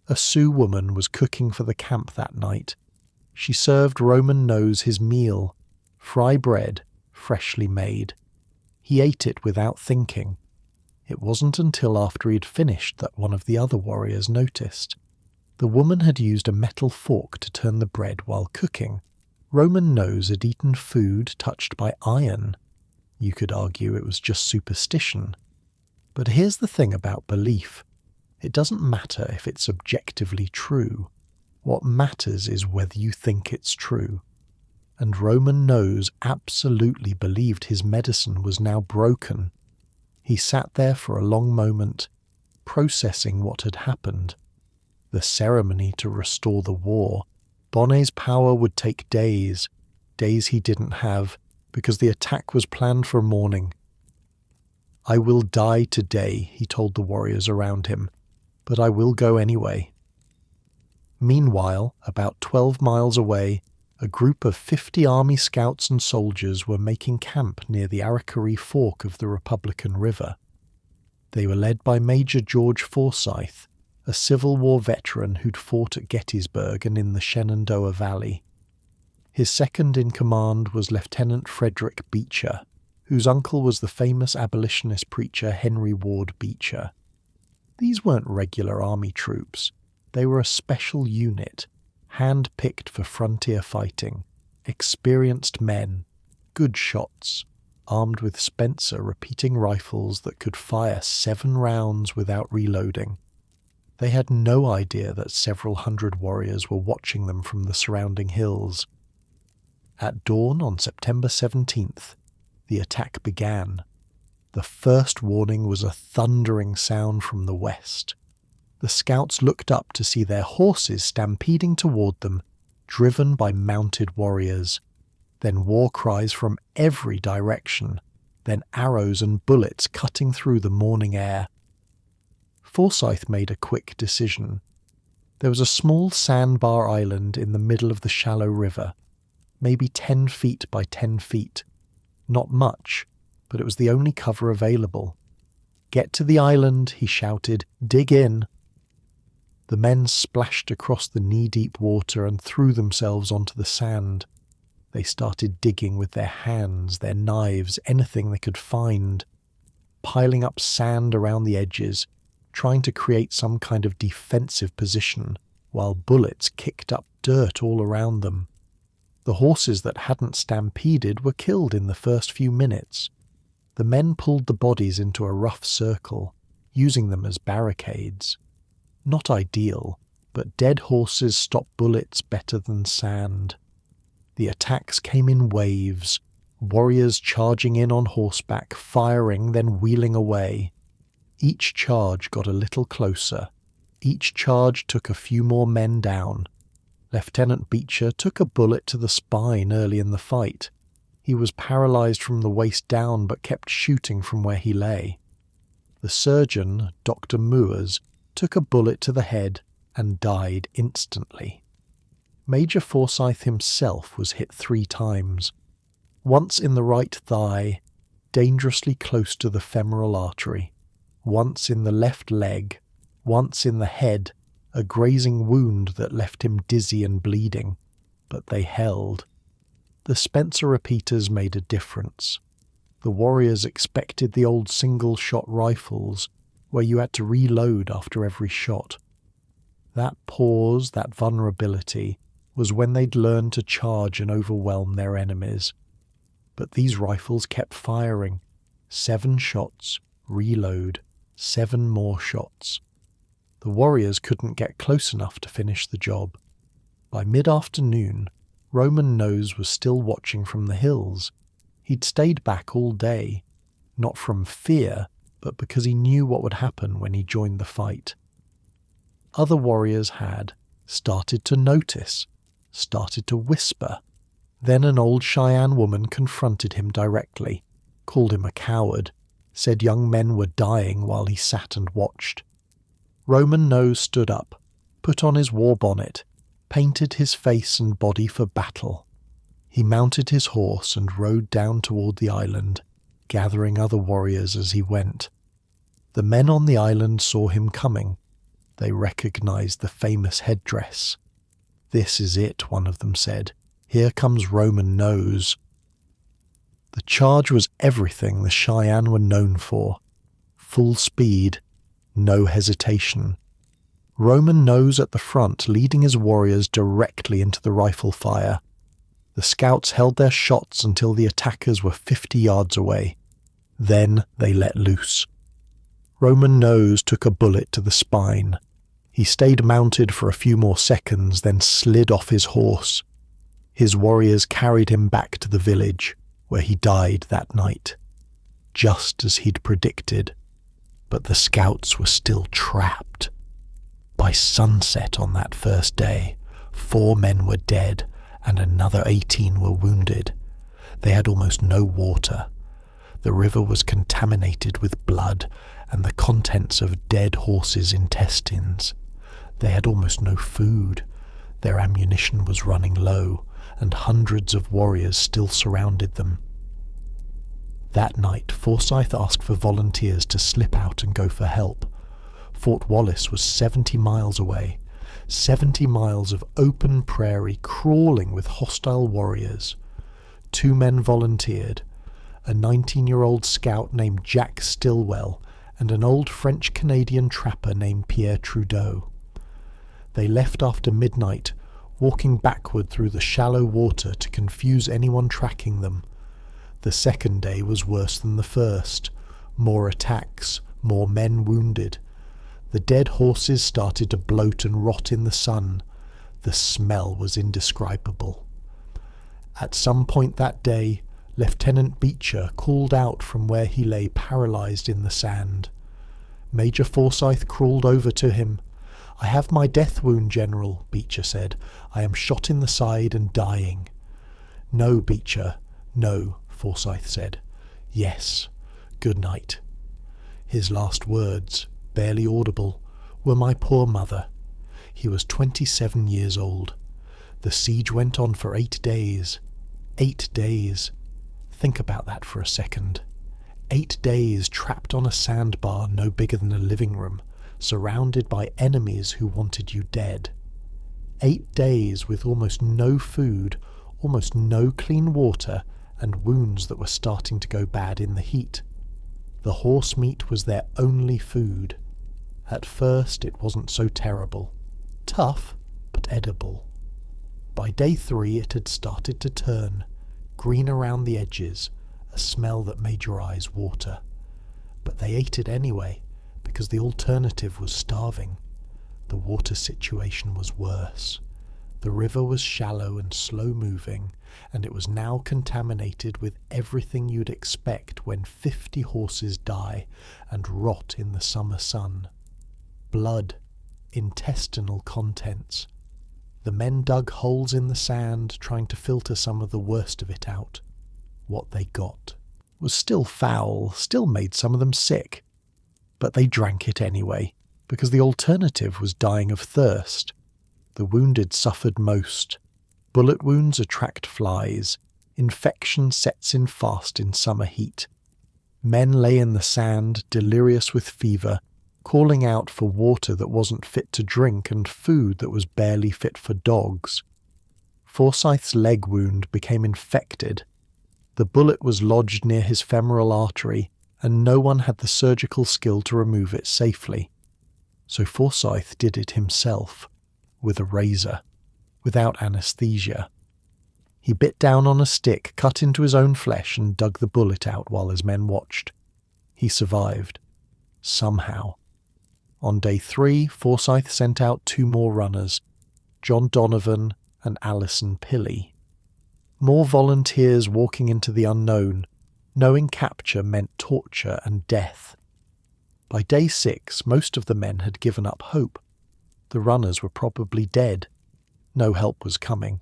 A Sioux woman was cooking for the camp that night. She served Roman Nose his meal, fry bread, freshly made. He ate it without thinking. It wasn't until after he'd finished that one of the other warriors noticed. The woman had used a metal fork to turn the bread while cooking. Roman Nose had eaten food touched by iron. You could argue it was just superstition. But here's the thing about belief. It doesn't matter if it's objectively true. What matters is whether you think it's true. And Roman Nose absolutely believed his medicine was now broken. He sat there for a long moment, processing what had happened. The ceremony to restore the war. Bonnet's power would take days, days he didn't have, because the attack was planned for morning. "I will die today," he told the warriors around him, "but I will go anyway." Meanwhile, about 12 miles away, a group of 50 Army scouts and soldiers were making camp near the Aracari Fork of the Republican River. They were led by Major George Forsyth, a Civil War veteran who'd fought at Gettysburg and in the Shenandoah Valley. His second in command was Lieutenant Frederick Beecher, whose uncle was the famous abolitionist preacher Henry Ward Beecher. These weren't regular army troops. They were a special unit, hand-picked for frontier fighting, experienced men, good shots, armed with Spencer repeating rifles that could fire 7 rounds without reloading. They had no idea that several hundred warriors were watching them from the surrounding hills. At dawn on September 17th, the attack began. The first warning was a thundering sound from the west. The scouts looked up to see their horses stampeding toward them, driven by mounted warriors. Then war cries from every direction, then arrows and bullets cutting through the morning air. Forsyth made a quick decision. There was a small sandbar island in the middle of the shallow river, maybe 10 feet by 10 feet. Not much, but it was the only cover available. "Get to the island," he shouted. "Dig in." The men splashed across the knee-deep water and threw themselves onto the sand. They started digging with their hands, their knives, anything they could find, piling up sand around the edges, trying to create some kind of defensive position, while bullets kicked up dirt all around them. The horses that hadn't stampeded were killed in the first few minutes. The men pulled the bodies into a rough circle, using them as barricades. Not ideal, but dead horses stop bullets better than sand. The attacks came in waves, warriors charging in on horseback, firing, then wheeling away. Each charge got a little closer. Each charge took a few more men down. Lieutenant Beecher took a bullet to the spine early in the fight. He was paralyzed from the waist down but kept shooting from where he lay. The surgeon, Dr. Moores, took a bullet to the head and died instantly. Major Forsyth himself was hit 3 times. Once in the right thigh, dangerously close to the femoral artery. Once in the left leg. Once in the head, a grazing wound that left him dizzy and bleeding. But they held. The Spencer repeaters made a difference. The warriors expected the old single-shot rifles, where you had to reload after every shot. That pause, that vulnerability, was when they'd learned to charge and overwhelm their enemies. But these rifles kept firing. 7 shots, reload, 7 more shots. The warriors couldn't get close enough to finish the job. By mid-afternoon, Roman Nose was still watching from the hills. He'd stayed back all day, not from fear, but because he knew what would happen when he joined the fight. Other warriors had started to notice, started to whisper. Then an old Cheyenne woman confronted him directly, called him a coward, said young men were dying while he sat and watched. Roman Nose stood up, put on his war bonnet, painted his face and body for battle. He mounted his horse and rode down toward the island, gathering other warriors as he went. The men on the island saw him coming. They recognized the famous headdress. "This is it," one of them said. "Here comes Roman Nose." The charge was everything the Cheyenne were known for. Full speed, no hesitation. Roman Nose at the front, leading his warriors directly into the rifle fire. The scouts held their shots until the attackers were 50 yards away. Then they let loose. Roman Nose took a bullet to the spine. He stayed mounted for a few more seconds, then slid off his horse. His warriors carried him back to the village, where he died that night, just as he'd predicted. But the scouts were still trapped. By sunset on that first day, 4 men were dead and another 18 were wounded. They had almost no water. The river was contaminated with blood and the contents of dead horses' intestines. They had almost no food. Their ammunition was running low, and hundreds of warriors still surrounded them. That night, Forsyth asked for volunteers to slip out and go for help. Fort Wallace was 70 miles away, 70 miles of open prairie crawling with hostile warriors. 2 men volunteered, a 19-year-old scout named Jack Stillwell and an old French-Canadian trapper named Pierre Trudeau. They left after midnight, walking backward through the shallow water to confuse anyone tracking them. The second day was worse than the first. More attacks, more men wounded. The dead horses started to bloat and rot in the sun. The smell was indescribable. At some point that day, Lieutenant Beecher called out from where he lay paralyzed in the sand. Major Forsyth crawled over to him. "I have my death wound, General," Beecher said. "I am shot in the side and dying." "No, Beecher, no," Forsyth said. "Yes, good night." His last words, barely audible, were "my poor mother." He was 27 years old. The siege went on for 8 days. 8 days. Think about that for a second. 8 days trapped on a sandbar no bigger than a living room, surrounded by enemies who wanted you dead. 8 days with almost no food, almost no clean water, and wounds that were starting to go bad in the heat. The horse meat was their only food. At first it wasn't so terrible. Tough, but edible. By day 3 it had started to turn, green around the edges, a smell that made your eyes water. But they ate it anyway, because the alternative was starving. The water situation was worse. The river was shallow and slow-moving, and it was now contaminated with everything you'd expect when 50 horses die and rot in the summer sun. Blood, intestinal contents. The men dug holes in the sand, trying to filter some of the worst of it out. What they got was still foul, still made some of them sick. But they drank it anyway, because the alternative was dying of thirst. The wounded suffered most. Bullet wounds attract flies. Infection sets in fast in summer heat. Men lay in the sand, delirious with fever, calling out for water that wasn't fit to drink and food that was barely fit for dogs. Forsyth's leg wound became infected. The bullet was lodged near his femoral artery, and no one had the surgical skill to remove it safely. So Forsyth did it himself, with a razor, without anesthesia. He bit down on a stick, cut into his own flesh, and dug the bullet out while his men watched. He survived. Somehow. On day 3, Forsyth sent out 2 more runners, John Donovan and Alison Pilley. More volunteers walking into the unknown, knowing capture meant torture and death. By day 6, most of the men had given up hope. The runners were probably dead. No help was coming.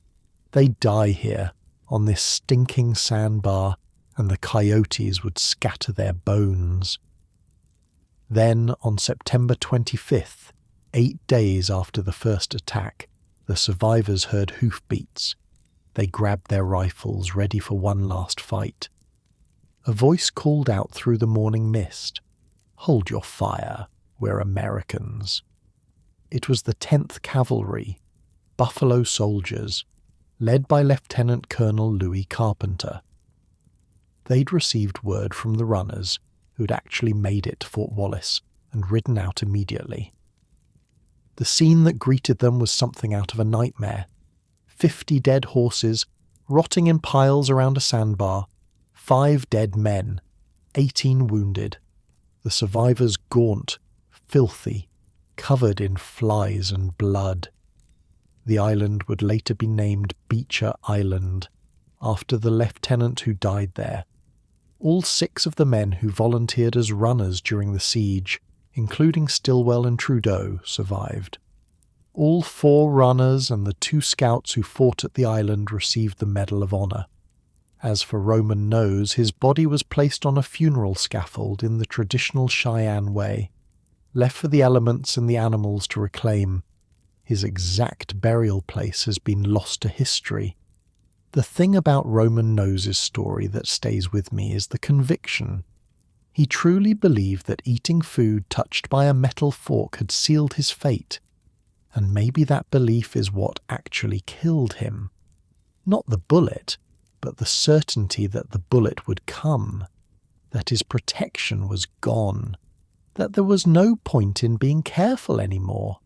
They'd die here, on this stinking sandbar, and the coyotes would scatter their bones. Then, on September 25th, 8 days after the first attack, the survivors heard hoofbeats. They grabbed their rifles, ready for one last fight. A voice called out through the morning mist, "Hold your fire, we're Americans." It was the 10th Cavalry, Buffalo Soldiers, led by Lieutenant Colonel Louis Carpenter. They'd received word from the runners, who'd actually made it to Fort Wallace and ridden out immediately. The scene that greeted them was something out of a nightmare. 50 dead horses, rotting in piles around a sandbar, 5 dead men, 18 wounded. The survivors gaunt, filthy, covered in flies and blood. The island would later be named Beecher Island, after the lieutenant who died there. All 6 of the men who volunteered as runners during the siege, including Stilwell and Trudeau, survived. All 4 runners and the 2 scouts who fought at the island received the Medal of Honor. As for Roman Nose, his body was placed on a funeral scaffold in the traditional Cheyenne way, left for the elements and the animals to reclaim. His exact burial place has been lost to history. The thing about Roman Nose's story that stays with me is the conviction. He truly believed that eating food touched by a metal fork had sealed his fate, and maybe that belief is what actually killed him. Not the bullet, but the certainty that the bullet would come, that his protection was gone, that there was no point in being careful anymore.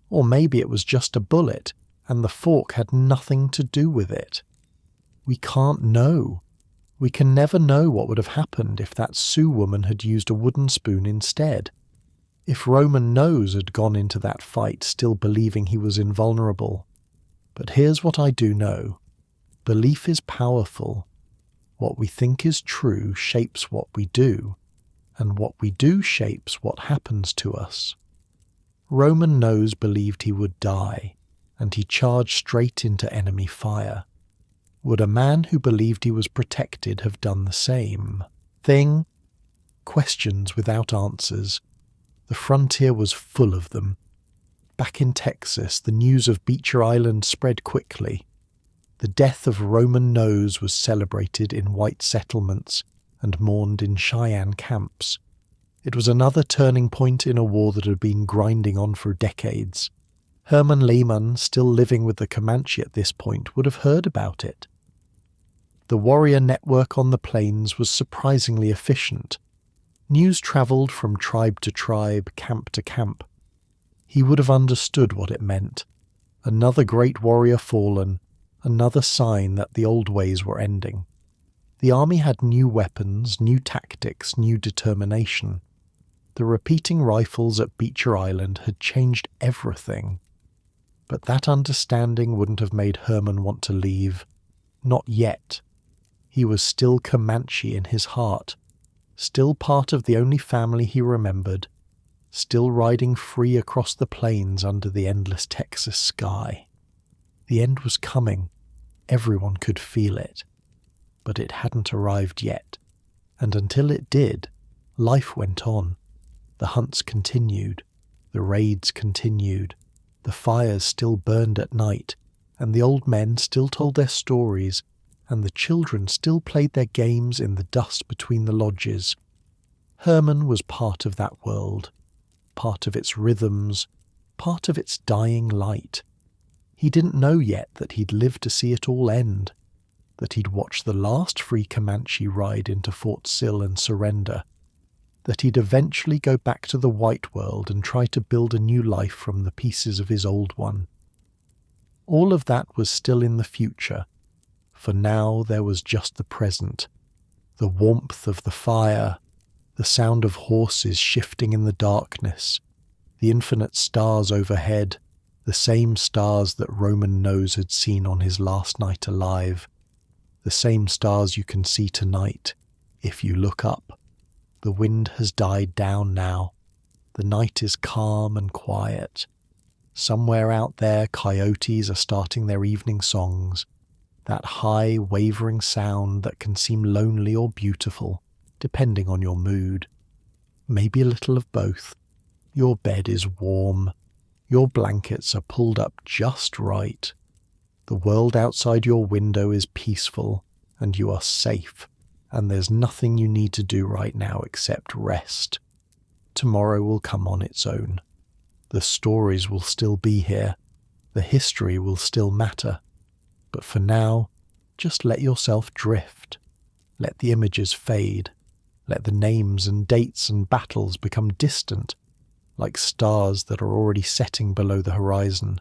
Or maybe it was just a bullet, and the fork had nothing to do with it. We can't know. We can never know what would have happened if that Sioux woman had used a wooden spoon instead. If Roman Nose had gone into that fight still believing he was invulnerable. But here's what I do know. Belief is powerful. What we think is true shapes what we do, and what we do shapes what happens to us. Roman Nose believed he would die, and he charged straight into enemy fire. Would a man who believed he was protected have done the same thing? Questions without answers. The frontier was full of them. Back in Texas, the news of Beecher Island spread quickly. The death of Roman Nose was celebrated in white settlements and mourned in Cheyenne camps. It was another turning point in a war that had been grinding on for decades. Herman Layman, still living with the Comanche at this point, would have heard about it. The warrior network on the plains was surprisingly efficient. News travelled from tribe to tribe, camp to camp. He would have understood what it meant. Another great warrior fallen, another sign that the old ways were ending. The army had new weapons, new tactics, new determination. The repeating rifles at Beecher Island had changed everything. But that understanding wouldn't have made Herman want to leave. Not yet. He was still Comanche in his heart, still part of the only family he remembered, still riding free across the plains under the endless Texas sky. The end was coming. Everyone could feel it. But it hadn't arrived yet. And until it did, life went on. The hunts continued. The raids continued. The fires still burned at night, and the old men still told their stories, and the children still played their games in the dust between the lodges. Herman was part of that world, part of its rhythms, part of its dying light. He didn't know yet that he'd live to see it all end, that he'd watch the last free Comanche ride into Fort Sill and surrender, that he'd eventually go back to the white world and try to build a new life from the pieces of his old one. All of that was still in the future. For now there was just the present, the warmth of the fire, the sound of horses shifting in the darkness, the infinite stars overhead, the same stars that Roman nose had seen on his last night alive, the same stars you can see tonight if you look up. The wind has died down now. The night is calm and quiet. Somewhere out there coyotes are starting their evening songs, that high, wavering sound that can seem lonely or beautiful, depending on your mood. Maybe a little of both. Your bed is warm. Your blankets are pulled up just right. The world outside your window is peaceful, and you are safe, and there's nothing you need to do right now except rest. Tomorrow will come on its own. The stories will still be here. The history will still matter. But for now, just let yourself drift. Let the images fade. Let the names and dates and battles become distant, like stars that are already setting below the horizon.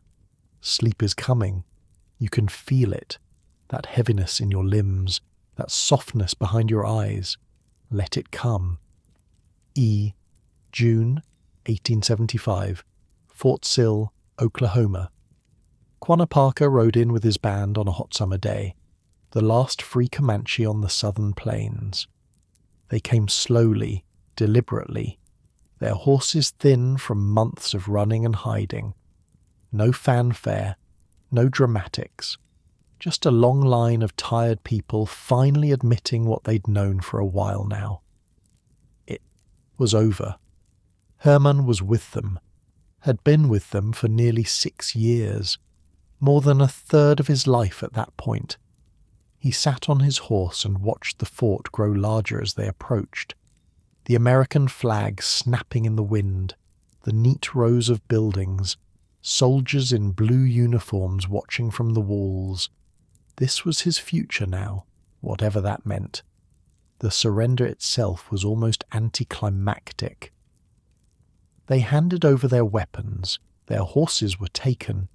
Sleep is coming. You can feel it, that heaviness in your limbs, that softness behind your eyes. Let it come. June 1875, Fort Sill, Oklahoma. Quanah Parker rode in with his band on a hot summer day, the last free Comanche on the southern plains. They came slowly, deliberately, their horses thin from months of running and hiding. No fanfare, no dramatics, just a long line of tired people finally admitting what they'd known for a while now. It was over. Herman was with them, had been with them for nearly 6 years, more than a third of his life at that point. He sat on his horse and watched the fort grow larger as they approached, the American flag snapping in the wind, the neat rows of buildings, soldiers in blue uniforms watching from the walls. This was his future now, whatever that meant. The surrender itself was almost anticlimactic. They handed over their weapons, their horses were taken.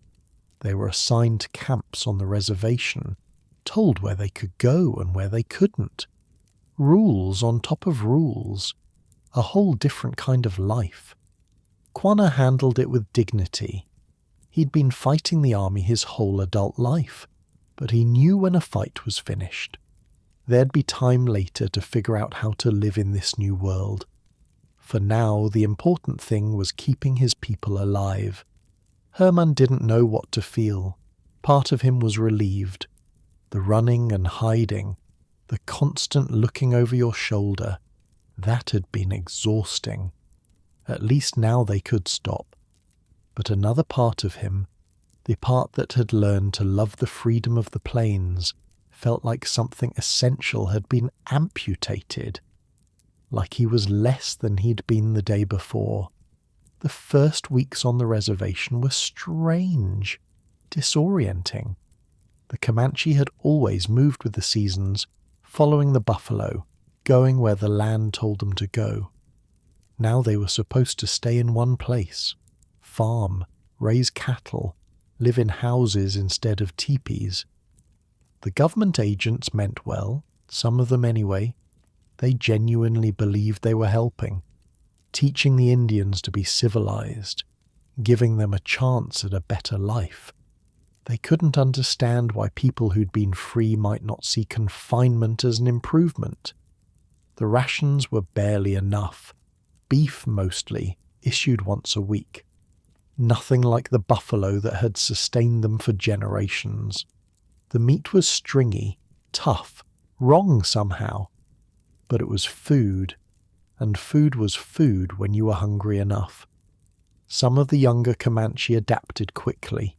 They were assigned to camps on the reservation, told where they could go and where they couldn't. Rules on top of rules. A whole different kind of life. Quanah handled it with dignity. He'd been fighting the army his whole adult life, but he knew when a fight was finished. There'd be time later to figure out how to live in this new world. For now, the important thing was keeping his people alive. Herman didn't know what to feel. Part of him was relieved. The running and hiding, the constant looking over your shoulder, that had been exhausting. At least now they could stop. But another part of him, the part that had learned to love the freedom of the plains, felt like something essential had been amputated. Like he was less than he'd been the day before. The first weeks on the reservation were strange, disorienting. The Comanche had always moved with the seasons, following the buffalo, going where the land told them to go. Now they were supposed to stay in one place, farm, raise cattle, live in houses instead of teepees. The government agents meant well, some of them anyway. They genuinely believed they were helping, teaching the Indians to be civilized, giving them a chance at a better life. They couldn't understand why people who'd been free might not see confinement as an improvement. The rations were barely enough, beef mostly, issued once a week. Nothing like the buffalo that had sustained them for generations. The meat was stringy, tough, wrong somehow. But it was food, and food was food when you were hungry enough. Some of the younger Comanche adapted quickly.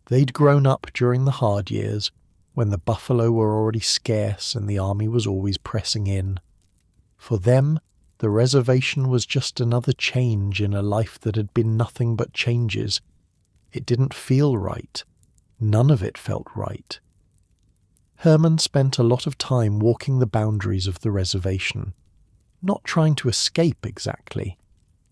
They'd grown up during the hard years, when the buffalo were already scarce and the army was always pressing in. For them, the reservation was just another change in a life that had been nothing but changes. It didn't feel right. None of it felt right. Herman spent a lot of time walking the boundaries of the reservation, not trying to escape exactly,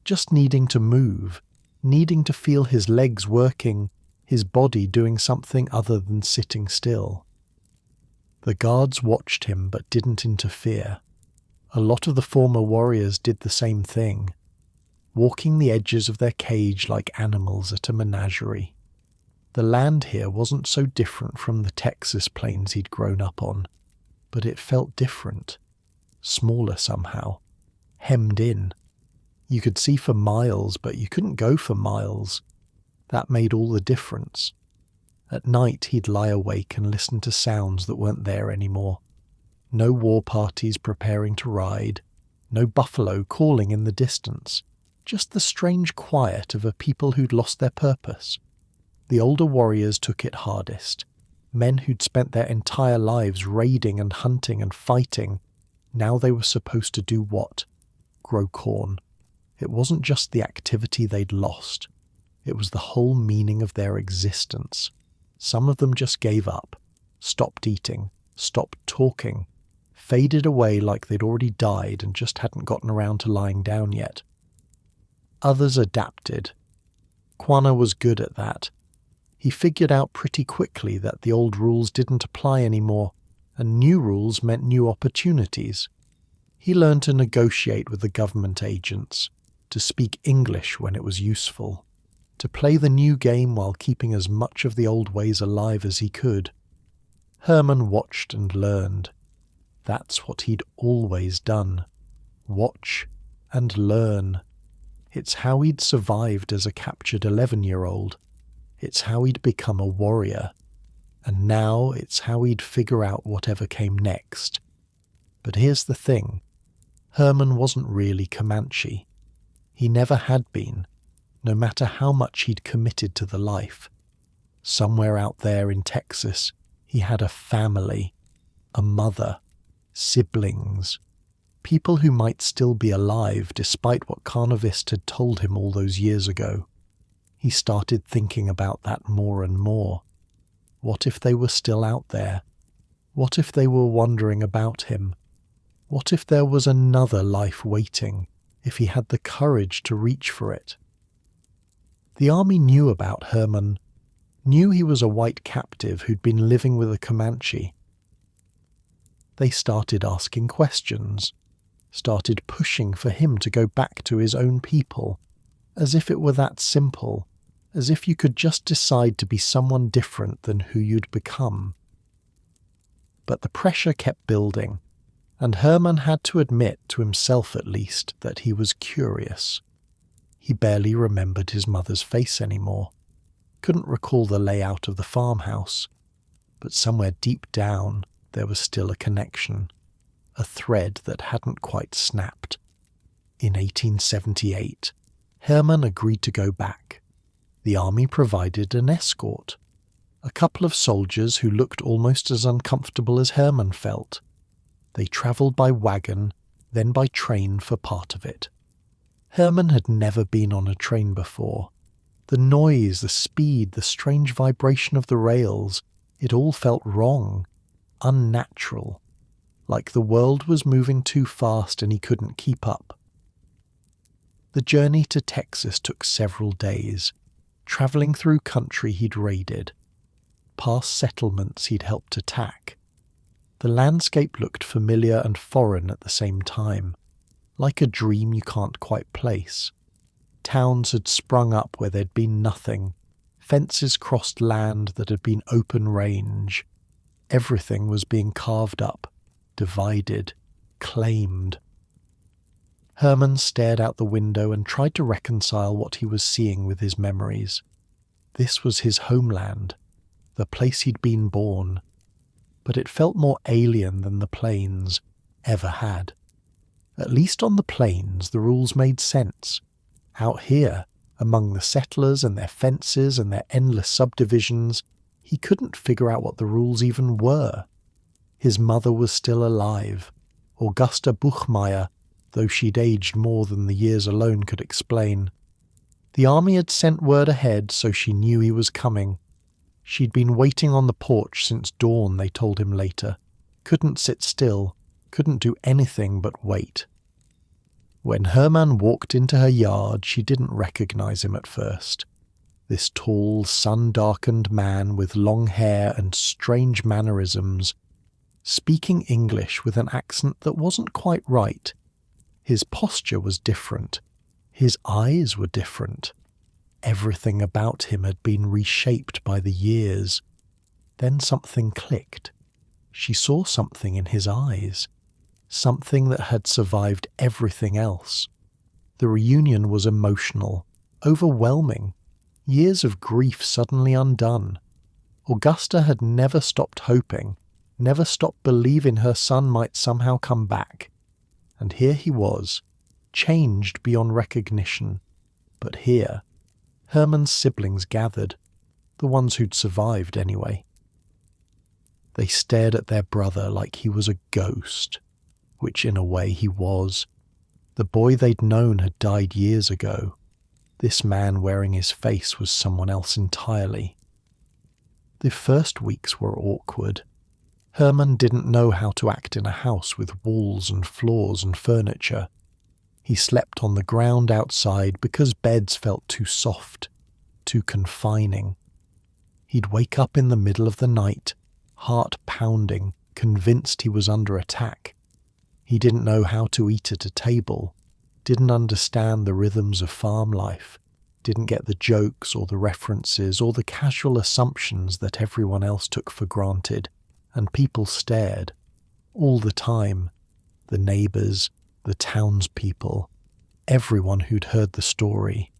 just needing to move, needing to feel his legs working, his body doing something other than sitting still. The guards watched him but didn't interfere. A lot of the former warriors did the same thing, walking the edges of their cage like animals at a menagerie. The land here wasn't so different from the Texas plains he'd grown up on, but it felt different, smaller somehow, hemmed in. You could see for miles, but you couldn't go for miles. That made all the difference. At night he'd lie awake and listen to sounds that weren't there anymore. No war parties preparing to ride, no buffalo calling in the distance, just the strange quiet of a people who'd lost their purpose. The older warriors took it hardest. Men who'd spent their entire lives raiding and hunting and fighting. Now they were supposed to do what? Grow corn. It wasn't just the activity they'd lost. It was the whole meaning of their existence. Some of them just gave up, stopped eating, stopped talking, faded away like they'd already died and just hadn't gotten around to lying down yet. Others adapted. Quanah was good at that. He figured out pretty quickly that the old rules didn't apply anymore, and new rules meant new opportunities. He learned to negotiate with the government agents, to speak English when it was useful, to play the new game while keeping as much of the old ways alive as he could. Herman watched and learned. That's what he'd always done. Watch and learn. It's how he'd survived as a captured 11-year-old. It's how he'd become a warrior. And now it's how he'd figure out whatever came next. But here's the thing. Herman wasn't really Comanche. He never had been, no matter how much he'd committed to the life. Somewhere out there in Texas, he had a family, a mother, siblings, people who might still be alive despite what Carnivist had told him all those years ago. He started thinking about that more and more. What if they were still out there? What if they were wondering about him? What if there was another life waiting, if he had the courage to reach for it? The army knew about Herman, knew he was a white captive who'd been living with a Comanche. They started asking questions, started pushing for him to go back to his own people, as if it were that simple, as if you could just decide to be someone different than who you'd become. But the pressure kept building, and Herman had to admit, to himself at least, that he was curious. He barely remembered his mother's face anymore, couldn't recall the layout of the farmhouse, but somewhere deep down there was still a connection, a thread that hadn't quite snapped. In 1878, Herman agreed to go back. The army provided an escort, a couple of soldiers who looked almost as uncomfortable as Herman felt. They travelled by wagon, then by train for part of it. Herman had never been on a train before. The noise, the speed, the strange vibration of the rails, It all felt wrong, unnatural, like the world was moving too fast and he couldn't keep up. The journey to Texas took several days, travelling through country he'd raided, past settlements he'd helped attack. The landscape looked familiar and foreign at the same time, like a dream you can't quite place. Towns had sprung up where there'd been nothing, fences crossed land that had been open range. Everything was being carved up, divided, claimed. Herman stared out the window and tried to reconcile what he was seeing with his memories. This was his homeland, the place he'd been born, but it felt more alien than the plains ever had. At least on the plains the rules made sense. Out here, among the settlers and their fences and their endless subdivisions, he couldn't figure out what the rules even were. His mother was still alive, Augusta Buchmeier, though she'd aged more than the years alone could explain. The army had sent word ahead, so she knew he was coming. She'd been waiting on the porch since dawn, they told him later. Couldn't sit still, couldn't do anything but wait. When Herman walked into her yard, she didn't recognize him at first. This tall, sun-darkened man with long hair and strange mannerisms, speaking English with an accent that wasn't quite right. His posture was different. His eyes were different. Everything about him had been reshaped by the years. Then something clicked. She saw something in his eyes, something that had survived everything else. The reunion was emotional, overwhelming. Years of grief suddenly undone. Augusta had never stopped hoping, never stopped believing her son might somehow come back. And here he was, changed beyond recognition. But here, Herman's siblings gathered, the ones who'd survived anyway. They stared at their brother like he was a ghost, which in a way he was. The boy they'd known had died years ago. This man wearing his face was someone else entirely. The first weeks were awkward. Herman didn't know how to act in a house with walls and floors and furniture. He slept on the ground outside because beds felt too soft, too confining. He'd wake up in the middle of the night, heart pounding, convinced he was under attack. He didn't know how to eat at a table, didn't understand the rhythms of farm life, didn't get the jokes or the references or the casual assumptions that everyone else took for granted, and people stared, all the time, the neighbours, the townspeople, everyone who'd heard the story.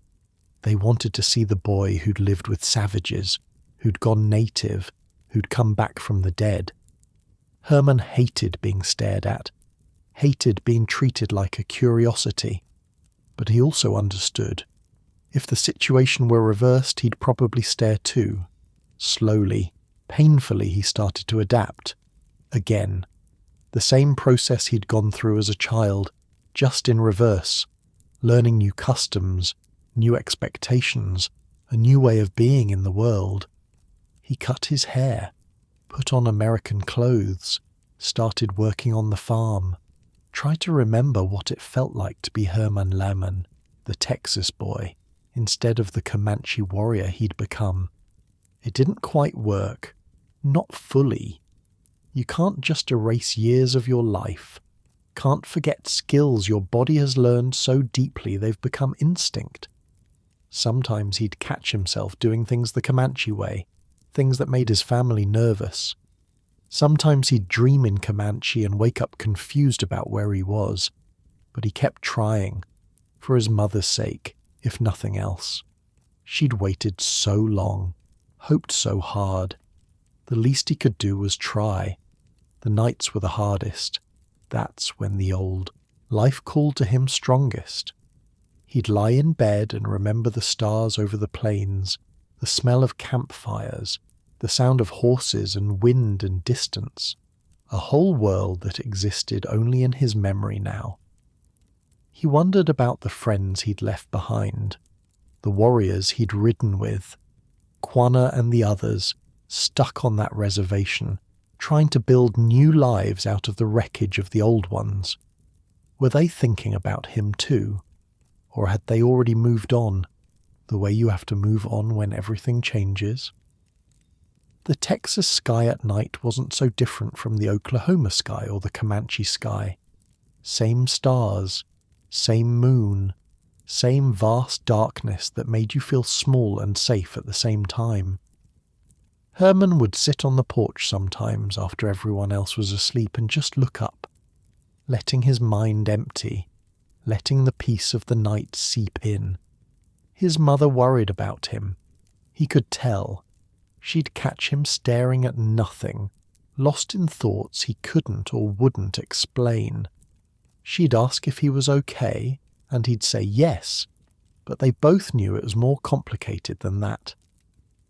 They wanted to see the boy who'd lived with savages, who'd gone native, who'd come back from the dead. Herman hated being stared at, hated being treated like a curiosity, but he also understood. If the situation were reversed, he'd probably stare too. Slowly, painfully, he started to adapt. Again. The same process he'd gone through as a child, just in reverse. Learning new customs, new expectations, a new way of being in the world. He cut his hair, put on American clothes, started working on the farm, tried to remember what it felt like to be Herman Layman, the Texas boy, instead of the Comanche warrior he'd become. It didn't quite work. Not fully. You can't just erase years of your life. Can't forget skills your body has learned so deeply they've become instinct. Sometimes he'd catch himself doing things the Comanche way, things that made his family nervous. Sometimes he'd dream in Comanche and wake up confused about where he was, but he kept trying, for his mother's sake, if nothing else. She'd waited so long, hoped so hard. The least he could do was try. The nights were the hardest. That's when the old life called to him strongest. He'd lie in bed and remember the stars over the plains, the smell of campfires, the sound of horses and wind and distance, a whole world that existed only in his memory now. He wondered about the friends he'd left behind, the warriors he'd ridden with, Quanah and the others, stuck on that reservation, trying to build new lives out of the wreckage of the old ones. Were they thinking about him too? Or had they already moved on, the way you have to move on when everything changes? The Texas sky at night wasn't so different from the Oklahoma sky or the Comanche sky. Same stars, same moon, same vast darkness that made you feel small and safe at the same time. Herman would sit on the porch sometimes after everyone else was asleep and just look up, letting his mind empty, letting the peace of the night seep in. His mother worried about him. He could tell. She'd catch him staring at nothing, lost in thoughts he couldn't or wouldn't explain. She'd ask if he was okay, and he'd say yes, but they both knew it was more complicated than that.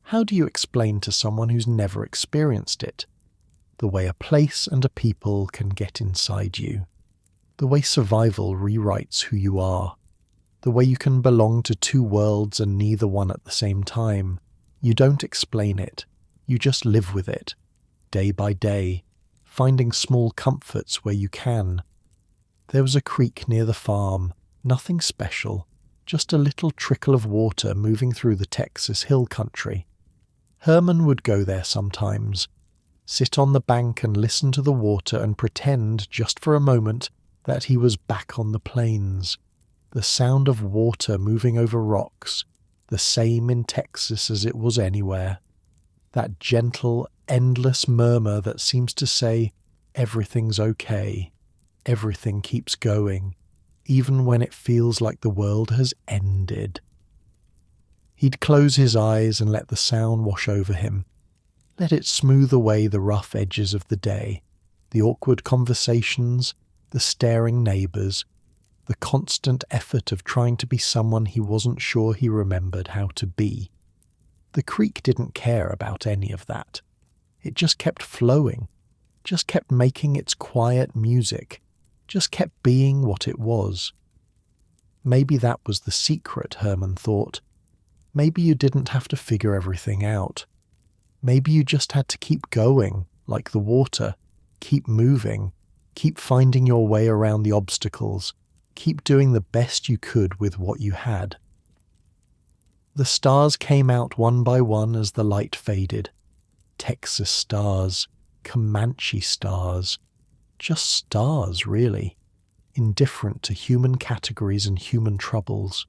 How do you explain to someone who's never experienced it? The way a place and a people can get inside you. The way survival rewrites who you are. The way you can belong to two worlds and neither one at the same time. You don't explain it. You just live with it, day by day, finding small comforts where you can. There was a creek near the farm, nothing special, just a little trickle of water moving through the Texas hill country. Herman would go there sometimes, sit on the bank and listen to the water and pretend, just for a moment, that he was back on the plains. The sound of water moving over rocks, the same in Texas as it was anywhere. That gentle, endless murmur that seems to say, everything's okay, everything keeps going, even when it feels like the world has ended. He'd close his eyes and let the sound wash over him. Let it smooth away the rough edges of the day, the awkward conversations, the staring neighbours, the constant effort of trying to be someone he wasn't sure he remembered how to be. The creek didn't care about any of that. It just kept flowing, just kept making its quiet music, just kept being what it was. Maybe that was the secret, Herman thought. Maybe you didn't have to figure everything out. Maybe you just had to keep going, like the water, keep moving, keep finding your way around the obstacles, keep doing the best you could with what you had. The stars came out one by one as the light faded. Texas stars, Comanche stars, just stars, really, indifferent to human categories and human troubles,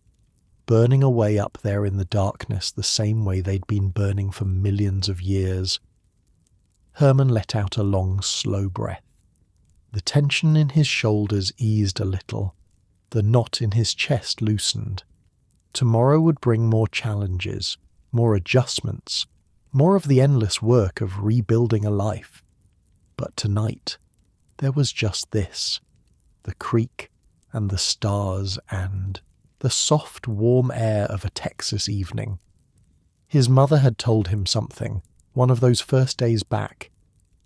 burning away up there in the darkness the same way they'd been burning for millions of years. Herman let out a long, slow breath. The tension in his shoulders eased a little. The knot in his chest loosened. Tomorrow would bring more challenges, more adjustments, more of the endless work of rebuilding a life. But tonight, there was just this, the creek and the stars and the soft, warm air of a Texas evening. His mother had told him something, one of those first days back.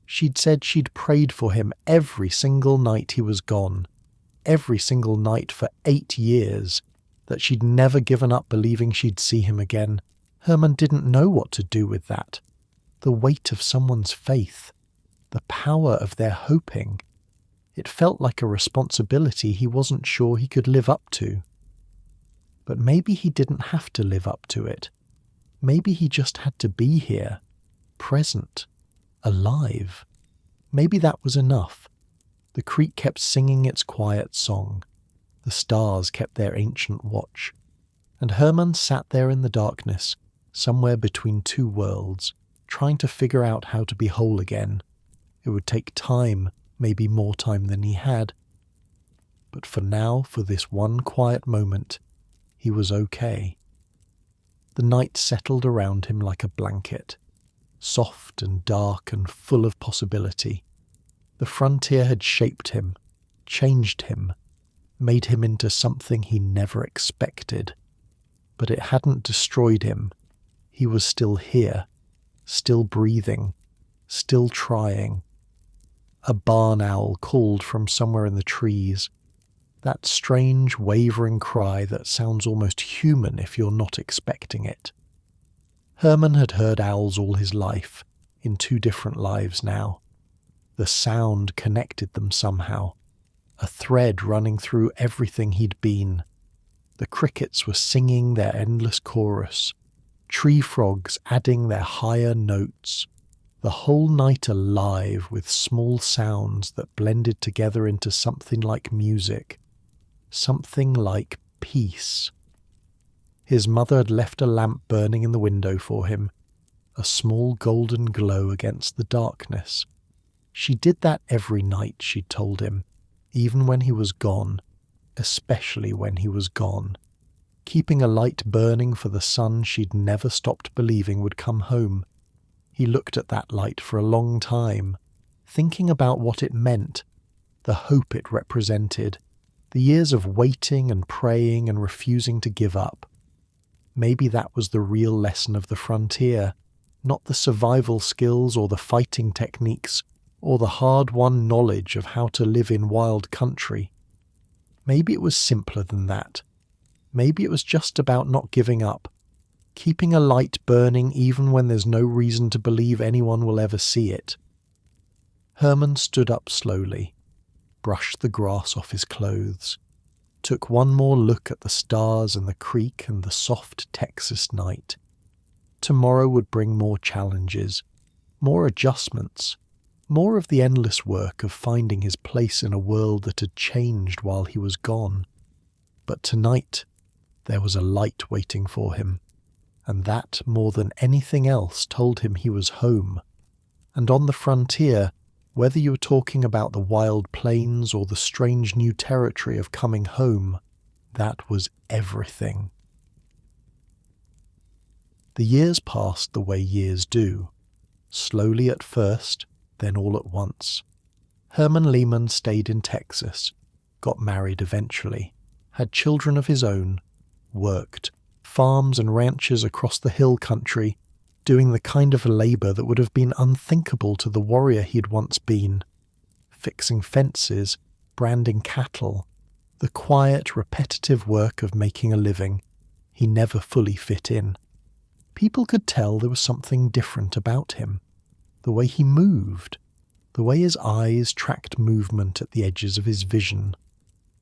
She'd said she'd prayed for him every single night he was gone, every single night for 8 years, that she'd never given up believing she'd see him again. Herman didn't know what to do with that. The weight of someone's faith, the power of their hoping. It felt like a responsibility he wasn't sure he could live up to. But maybe he didn't have to live up to it. Maybe he just had to be here, present, alive. Maybe that was enough. The creek kept singing its quiet song. The stars kept their ancient watch. And Herman sat there in the darkness, somewhere between two worlds, trying to figure out how to be whole again. It would take time, maybe more time than he had. But for now, for this one quiet moment, he was okay. The night settled around him like a blanket, soft and dark and full of possibility. The frontier had shaped him, changed him, made him into something he never expected. But it hadn't destroyed him. He was still here, still breathing, still trying. A barn owl called from somewhere in the trees. That strange, wavering cry that sounds almost human if you're not expecting it. Herman had heard owls all his life, in two different lives now. The sound connected them somehow, a thread running through everything he'd been. The crickets were singing their endless chorus, tree frogs adding their higher notes, the whole night alive with small sounds that blended together into something like music, something like peace. His mother had left a lamp burning in the window for him, a small golden glow against the darkness. She did that every night, she'd told him, even when he was gone, especially when he was gone, keeping a light burning for the son she'd never stopped believing would come home. He looked at that light for a long time, thinking about what it meant, the hope it represented, the years of waiting and praying and refusing to give up. Maybe that was the real lesson of the frontier, not the survival skills or the fighting techniques or the hard-won knowledge of how to live in wild country. Maybe it was simpler than that. Maybe it was just about not giving up, keeping a light burning even when there's no reason to believe anyone will ever see it. Herman stood up slowly, brushed the grass off his clothes, took one more look at the stars and the creek and the soft Texas night. Tomorrow would bring more challenges, more adjustments, more of the endless work of finding his place in a world that had changed while he was gone. But tonight, there was a light waiting for him, and that, more than anything else, told him he was home. And on the frontier, whether you were talking about the wild plains or the strange new territory of coming home, that was everything. The years passed the way years do, slowly at first, then all at once. Herman Layman stayed in Texas, got married eventually, had children of his own, worked, farms and ranches across the hill country, doing the kind of labor that would have been unthinkable to the warrior he'd once been, fixing fences, branding cattle, the quiet, repetitive work of making a living. He never fully fit in. People could tell there was something different about him. The way he moved, the way his eyes tracked movement at the edges of his vision,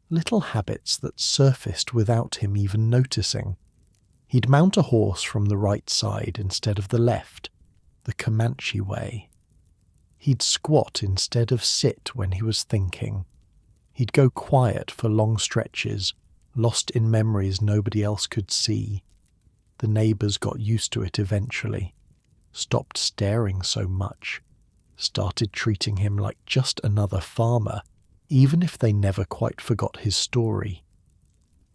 little habits that surfaced without him even noticing. He'd mount a horse from the right side instead of the left, the Comanche way. He'd squat instead of sit when he was thinking. He'd go quiet for long stretches, lost in memories nobody else could see. The neighbours got used to it eventually, stopped staring so much, started treating him like just another farmer, even if they never quite forgot his story.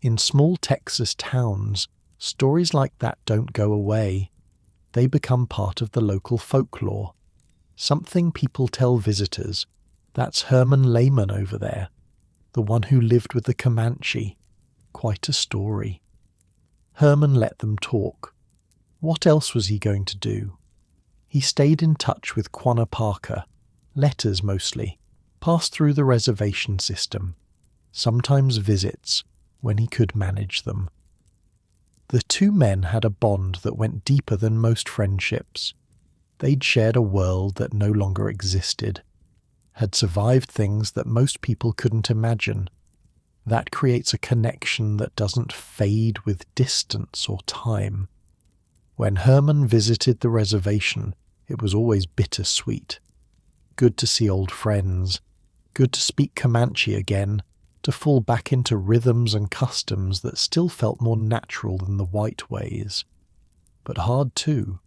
In small Texas towns, stories like that don't go away. They become part of the local folklore. Something people tell visitors. That's Herman Layman over there, the one who lived with the Comanche. Quite a story. Herman let them talk. What else was he going to do? He stayed in touch with Quanah Parker, letters mostly, passed through the reservation system, sometimes visits, when he could manage them. The two men had a bond that went deeper than most friendships. They'd shared a world that no longer existed, had survived things that most people couldn't imagine. That creates a connection that doesn't fade with distance or time. When Herman visited the reservation, it was always bittersweet. Good to see old friends, good to speak Comanche again, to fall back into rhythms and customs that still felt more natural than the white ways. But hard too.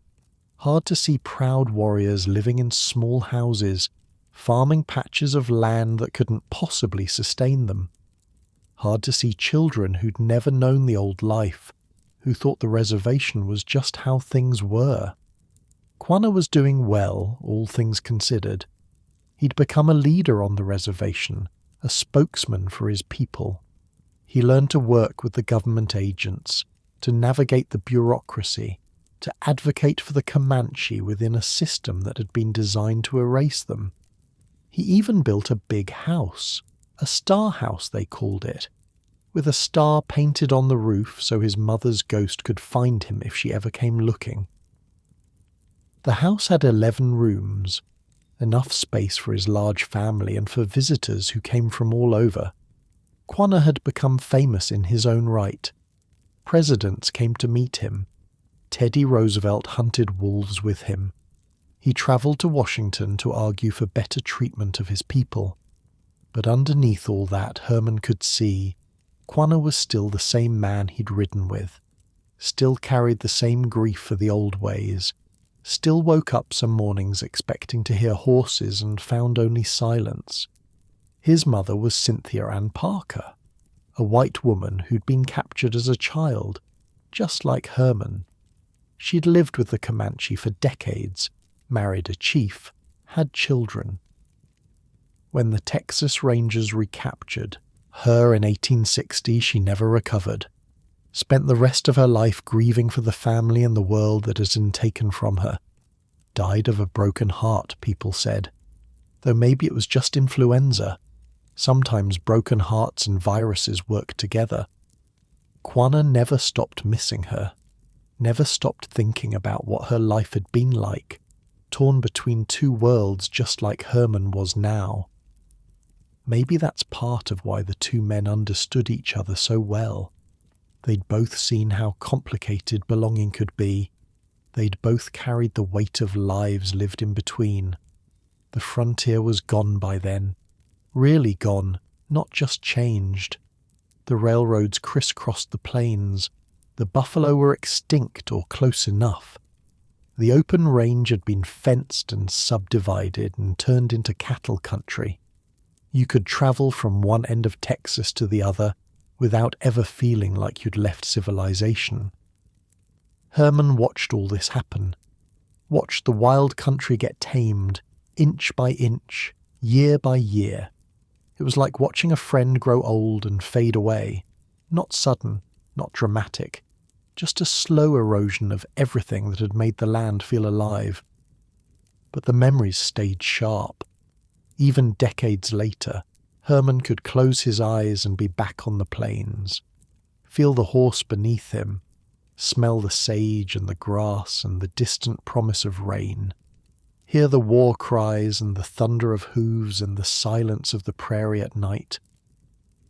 Hard to see proud warriors living in small houses, farming patches of land that couldn't possibly sustain them. Hard to see children who'd never known the old life, who thought the reservation was just how things were. Quanah was doing well, all things considered. He'd become a leader on the reservation, a spokesman for his people. He learned to work with the government agents, to navigate the bureaucracy, to advocate for the Comanche within a system that had been designed to erase them. He even built a big house, a star house they called it, with a star painted on the roof so his mother's ghost could find him if she ever came looking. The house had 11 rooms, enough space for his large family and for visitors who came from all over. Quanah had become famous in his own right. Presidents came to meet him. Teddy Roosevelt hunted wolves with him. He travelled to Washington to argue for better treatment of his people. But underneath all that, Herman could see Quanah was still the same man he'd ridden with, still carried the same grief for the old ways, still woke up some mornings expecting to hear horses and found only silence. His mother was Cynthia Ann Parker, a white woman who'd been captured as a child, just like Herman. She'd lived with the Comanche for decades, married a chief, had children. When the Texas Rangers recaptured her in 1860, she never recovered. Spent the rest of her life grieving for the family and the world that had been taken from her. Died of a broken heart, people said. Though maybe it was just influenza. Sometimes broken hearts and viruses work together. Quanah never stopped missing her. Never stopped thinking about what her life had been like, torn between two worlds just like Herman was now. Maybe that's part of why the two men understood each other so well. They'd both seen how complicated belonging could be. They'd both carried the weight of lives lived in between. The frontier was gone by then. Really gone, not just changed. The railroads crisscrossed the plains. The buffalo were extinct or close enough. The open range had been fenced and subdivided and turned into cattle country. You could travel from one end of Texas to the other without ever feeling like you'd left civilization. Herman watched all this happen. Watched the wild country get tamed, inch by inch, year by year. It was like watching a friend grow old and fade away. Not sudden, not dramatic, just a slow erosion of everything that had made the land feel alive. But the memories stayed sharp. Even decades later, Herman could close his eyes and be back on the plains, feel the horse beneath him, smell the sage and the grass and the distant promise of rain, hear the war cries and the thunder of hooves and the silence of the prairie at night.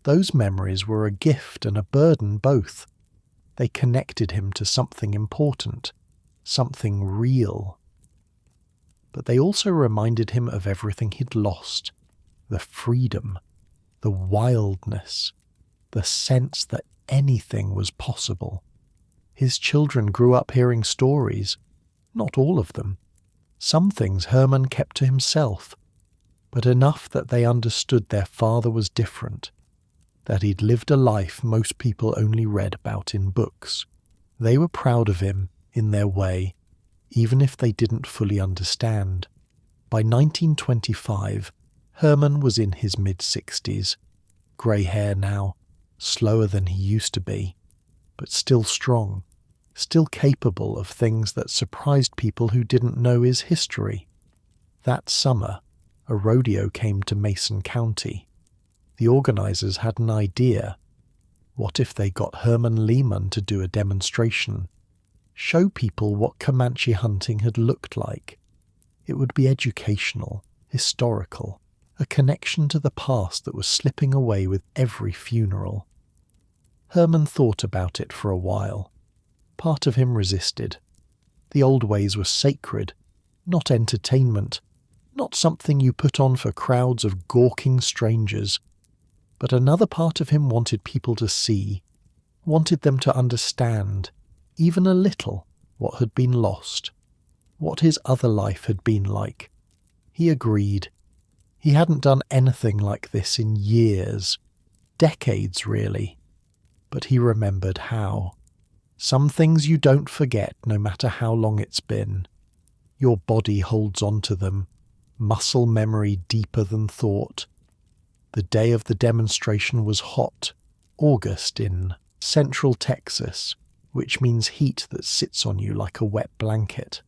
Those memories were a gift and a burden both. They connected him to something important, something real. But they also reminded him of everything he'd lost, the freedom, the wildness, the sense that anything was possible. His children grew up hearing stories, not all of them. Some things Herman kept to himself, but enough that they understood their father was different, that he'd lived a life most people only read about in books. They were proud of him, in their way, even if they didn't fully understand. By 1925, Herman was in his mid-60s, grey hair now, slower than he used to be, but still strong, still capable of things that surprised people who didn't know his history. That summer, a rodeo came to Mason County. The organizers had an idea. What if they got Herman Layman to do a demonstration? Show people what Comanche hunting had looked like. It would be educational, historical, a connection to the past that was slipping away with every funeral. Herman thought about it for a while. Part of him resisted. The old ways were sacred, not entertainment, not something you put on for crowds of gawking strangers. But another part of him wanted people to see, wanted them to understand, even a little, what had been lost, what his other life had been like. He agreed. He hadn't done anything like this in years, decades really, but he remembered how. Some things you don't forget no matter how long it's been. Your body holds on to them, muscle memory deeper than thought. The day of the demonstration was hot, August in central Texas, which means heat that sits on you like a wet blanket.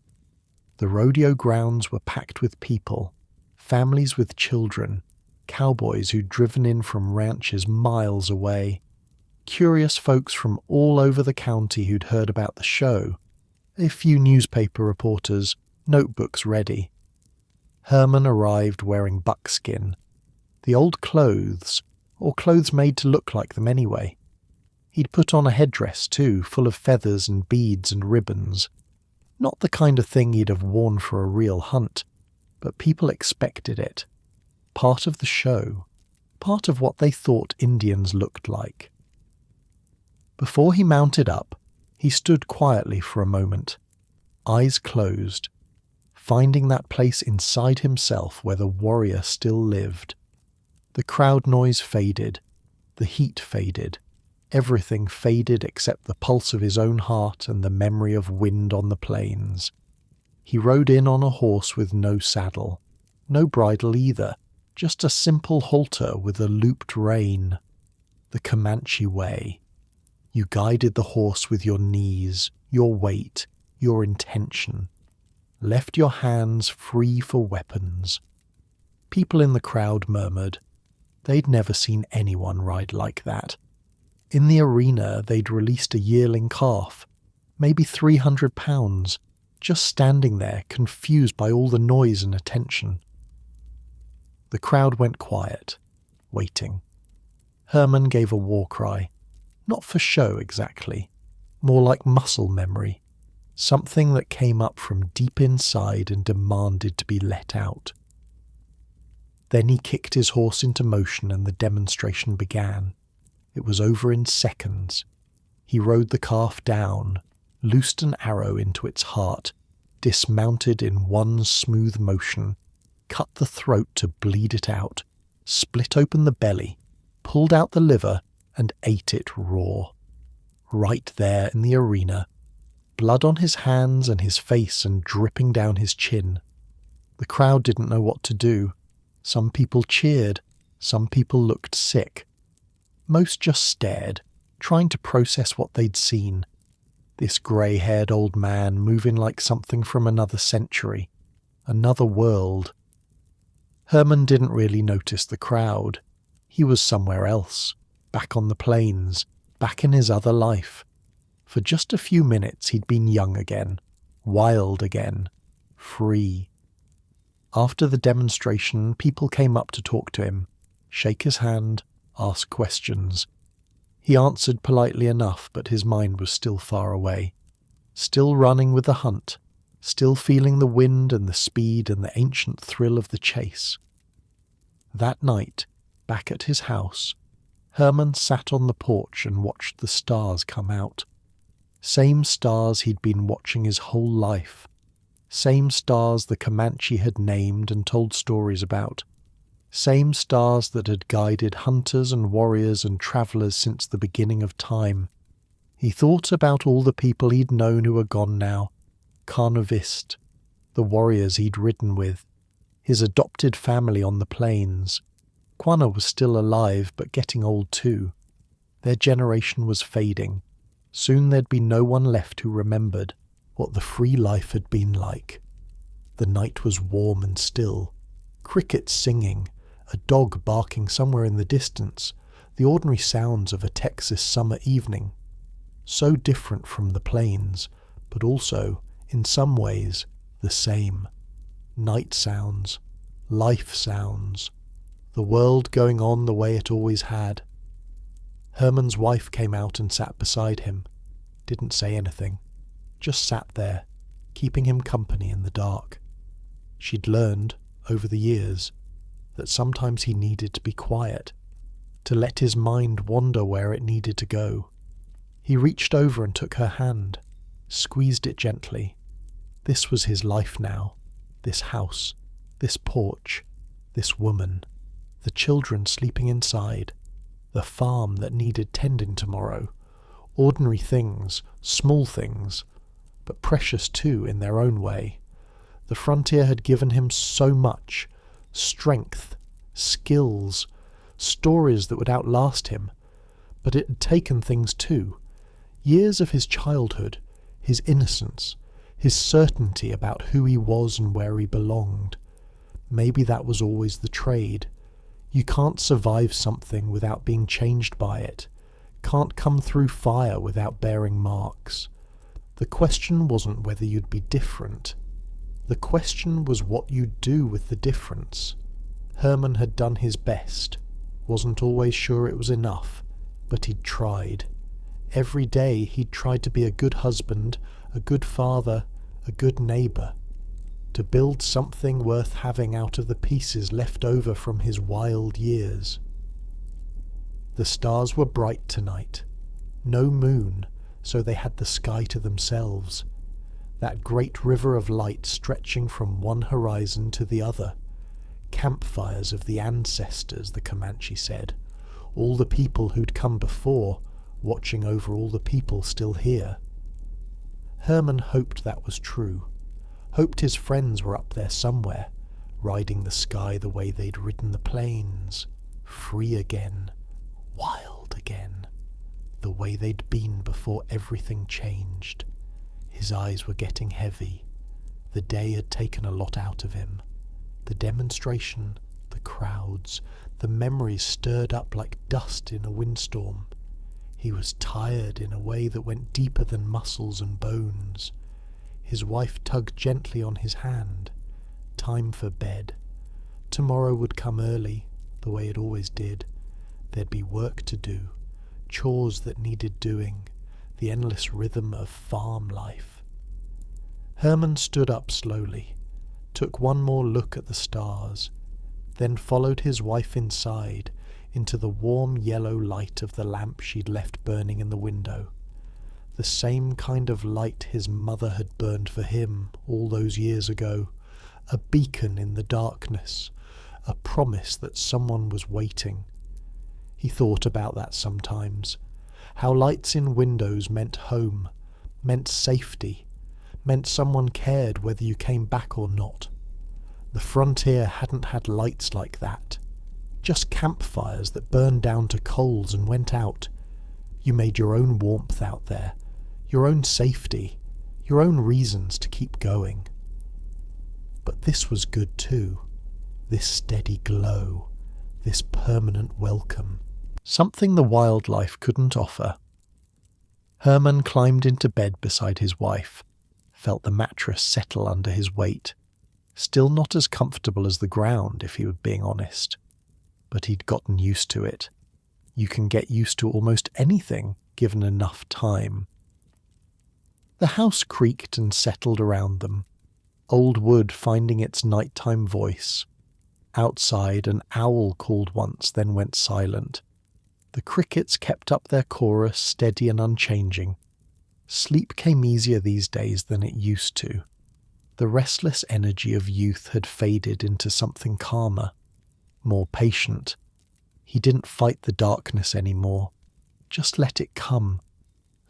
The rodeo grounds were packed with people, families with children, cowboys who'd driven in from ranches miles away, curious folks from all over the county who'd heard about the show, a few newspaper reporters, notebooks ready. Herman arrived wearing buckskin, the old clothes, or clothes made to look like them anyway. He'd put on a headdress too, full of feathers and beads and ribbons. Not the kind of thing he'd have worn for a real hunt, but people expected it. Part of the show, part of what they thought Indians looked like. Before he mounted up, he stood quietly for a moment, eyes closed, finding that place inside himself where the warrior still lived. The crowd noise faded, the heat faded, everything faded except the pulse of his own heart and the memory of wind on the plains. He rode in on a horse with no saddle, no bridle either, just a simple halter with a looped rein. The Comanche way. You guided the horse with your knees, your weight, your intention. Left your hands free for weapons. People in the crowd murmured. They'd never seen anyone ride like that. In the arena they'd released a yearling calf, maybe 300 pounds, just standing there, confused by all the noise and attention. The crowd went quiet, waiting. Herman gave a war cry, not for show exactly, more like muscle memory, something that came up from deep inside and demanded to be let out. Then he kicked his horse into motion and the demonstration began. It was over in seconds. He rode the calf down, loosed an arrow into its heart, dismounted in one smooth motion, cut the throat to bleed it out, split open the belly, pulled out the liver, and ate it raw. Right there in the arena, blood on his hands and his face and dripping down his chin. The crowd didn't know what to do. Some people cheered, some people looked sick. Most just stared, trying to process what they'd seen. This grey-haired old man moving like something from another century, another world. Herman didn't really notice the crowd. He was somewhere else, back on the plains, back in his other life. For just a few minutes he'd been young again, wild again, free. After the demonstration, people came up to talk to him, shake his hand, ask questions. He answered politely enough, but his mind was still far away, still running with the hunt, still feeling the wind and the speed and the ancient thrill of the chase. That night, back at his house, Herman sat on the porch and watched the stars come out. Same stars he'd been watching his whole life. Same stars the Comanche had named and told stories about. Same stars that had guided hunters and warriors and travellers since the beginning of time. He thought about all the people he'd known who were gone now. Carnivist, the warriors he'd ridden with, his adopted family on the plains. Quanah was still alive, but getting old too. Their generation was fading. Soon there'd be no one left who remembered what the free life had been like. The night was warm and still. Crickets singing, a dog barking somewhere in the distance, the ordinary sounds of a Texas summer evening. So different from the plains, but also, in some ways, the same. Night sounds, life sounds, the world going on the way it always had. Herman's wife came out and sat beside him, didn't say anything, just sat there, keeping him company in the dark. She'd learned, over the years, that sometimes he needed to be quiet, to let his mind wander where it needed to go. He reached over and took her hand, squeezed it gently. This was his life now, this house, this porch, this woman, the children sleeping inside, the farm that needed tending tomorrow, ordinary things, small things, but precious too in their own way. The frontier had given him so much, strength, skills, stories that would outlast him, but it had taken things too. Years of his childhood, his innocence, his certainty about who he was and where he belonged. Maybe that was always the trade. You can't survive something without being changed by it, can't come through fire without bearing marks. The question wasn't whether you'd be different. The question was what you'd do with the difference. Herman had done his best, wasn't always sure it was enough, but he'd tried. Every day he'd tried to be a good husband, a good father, a good neighbour, to build something worth having out of the pieces left over from his wild years. The stars were bright tonight. No moon, so they had the sky to themselves. That great river of light stretching from one horizon to the other. Campfires of the ancestors, the Comanche said. All the people who'd come before, watching over all the people still here. Herman hoped that was true. Hoped his friends were up there somewhere, riding the sky the way they'd ridden the plains. Free again. Wild again. The way they'd been before everything changed. His eyes were getting heavy. The day had taken a lot out of him. The demonstration, the crowds, the memories stirred up like dust in a windstorm. He was tired in a way that went deeper than muscles and bones. His wife tugged gently on his hand. Time for bed. Tomorrow would come early, the way it always did. There'd be work to do, chores that needed doing, the endless rhythm of farm life. Herman stood up slowly, took one more look at the stars, then followed his wife inside, into the warm yellow light of the lamp she'd left burning in the window. The same kind of light his mother had burned for him all those years ago, a beacon in the darkness, a promise that someone was waiting. He thought about that sometimes, how lights in windows meant home, meant safety, meant someone cared whether you came back or not. The frontier hadn't had lights like that. Just campfires that burned down to coals and went out. You made your own warmth out there, your own safety, your own reasons to keep going. But this was good too, this steady glow, this permanent welcome, something the wildlife couldn't offer. Herman climbed into bed beside his wife, felt the mattress settle under his weight. Still not as comfortable as the ground, if he were being honest. But he'd gotten used to it. You can get used to almost anything, given enough time. The house creaked and settled around them, old wood finding its nighttime voice. Outside, an owl called once, then went silent. The crickets kept up their chorus, steady and unchanging. Sleep came easier these days than it used to. The restless energy of youth had faded into something calmer, more patient. He didn't fight the darkness anymore. Just let it come.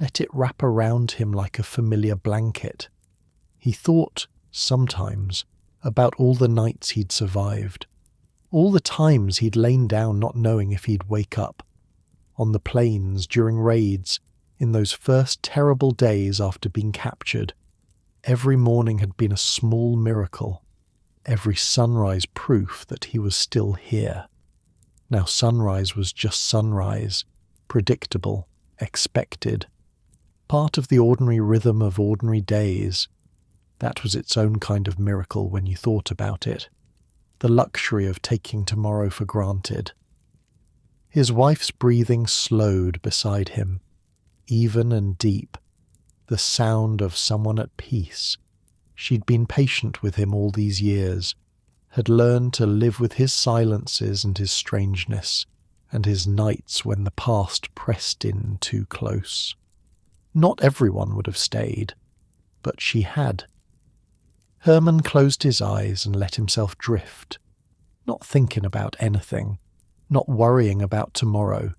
Let it wrap around him like a familiar blanket. He thought, sometimes, about all the nights he'd survived. All the times he'd lain down not knowing if he'd wake up. On the plains, during raids, in those first terrible days after being captured. Every morning had been a small miracle. Every sunrise proof that he was still here. Now sunrise was just sunrise, predictable, expected. Part of the ordinary rhythm of ordinary days. That was its own kind of miracle when you thought about it. The luxury of taking tomorrow for granted. His wife's breathing slowed beside him, even and deep, the sound of someone at peace. She'd been patient with him all these years, had learned to live with his silences and his strangeness, and his nights when the past pressed in too close. Not everyone would have stayed, but she had. Herman closed his eyes and let himself drift, not thinking about anything, not worrying about tomorrow,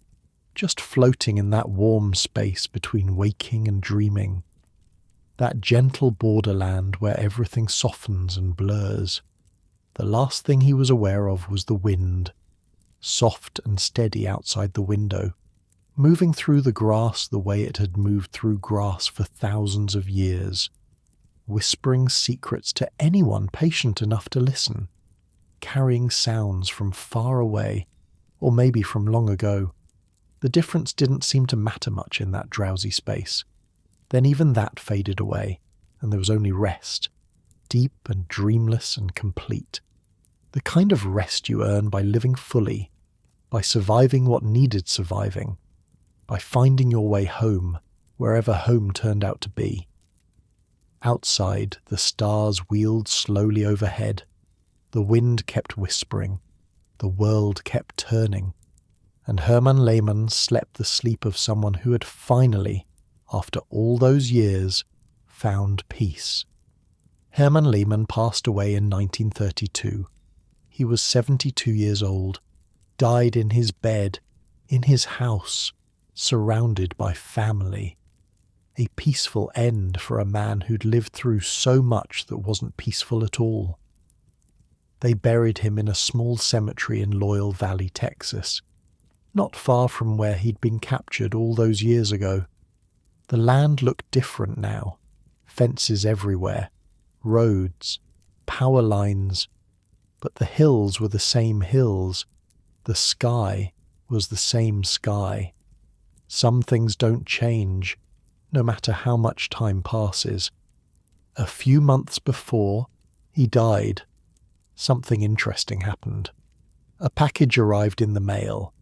just floating in that warm space between waking and dreaming. That gentle borderland where everything softens and blurs. The last thing he was aware of was the wind, soft and steady outside the window, moving through the grass the way it had moved through grass for thousands of years, whispering secrets to anyone patient enough to listen, carrying sounds from far away, or maybe from long ago. The difference didn't seem to matter much in that drowsy space. Then even that faded away, and there was only rest. deep and dreamless and complete. The kind of rest you earn by living fully, by surviving what needed surviving, by finding your way home, wherever home turned out to be. Outside, the stars wheeled slowly overhead. The wind kept whispering. The world kept turning. And Herman Layman slept the sleep of someone who had finally, after all those years, found peace. Herman Layman passed away in 1932. He was 72 years old, died in his bed, in his house, surrounded by family. A peaceful end for a man who'd lived through so much that wasn't peaceful at all. They buried him in a small cemetery in Loyal Valley, Texas, not far from where he'd been captured all those years ago. The land looked different now. Fences everywhere, roads, power lines, but the hills were the same hills. The sky was the same sky. Some things don't change, no matter how much time passes. A few months before he died, something interesting happened. A package arrived in the mail.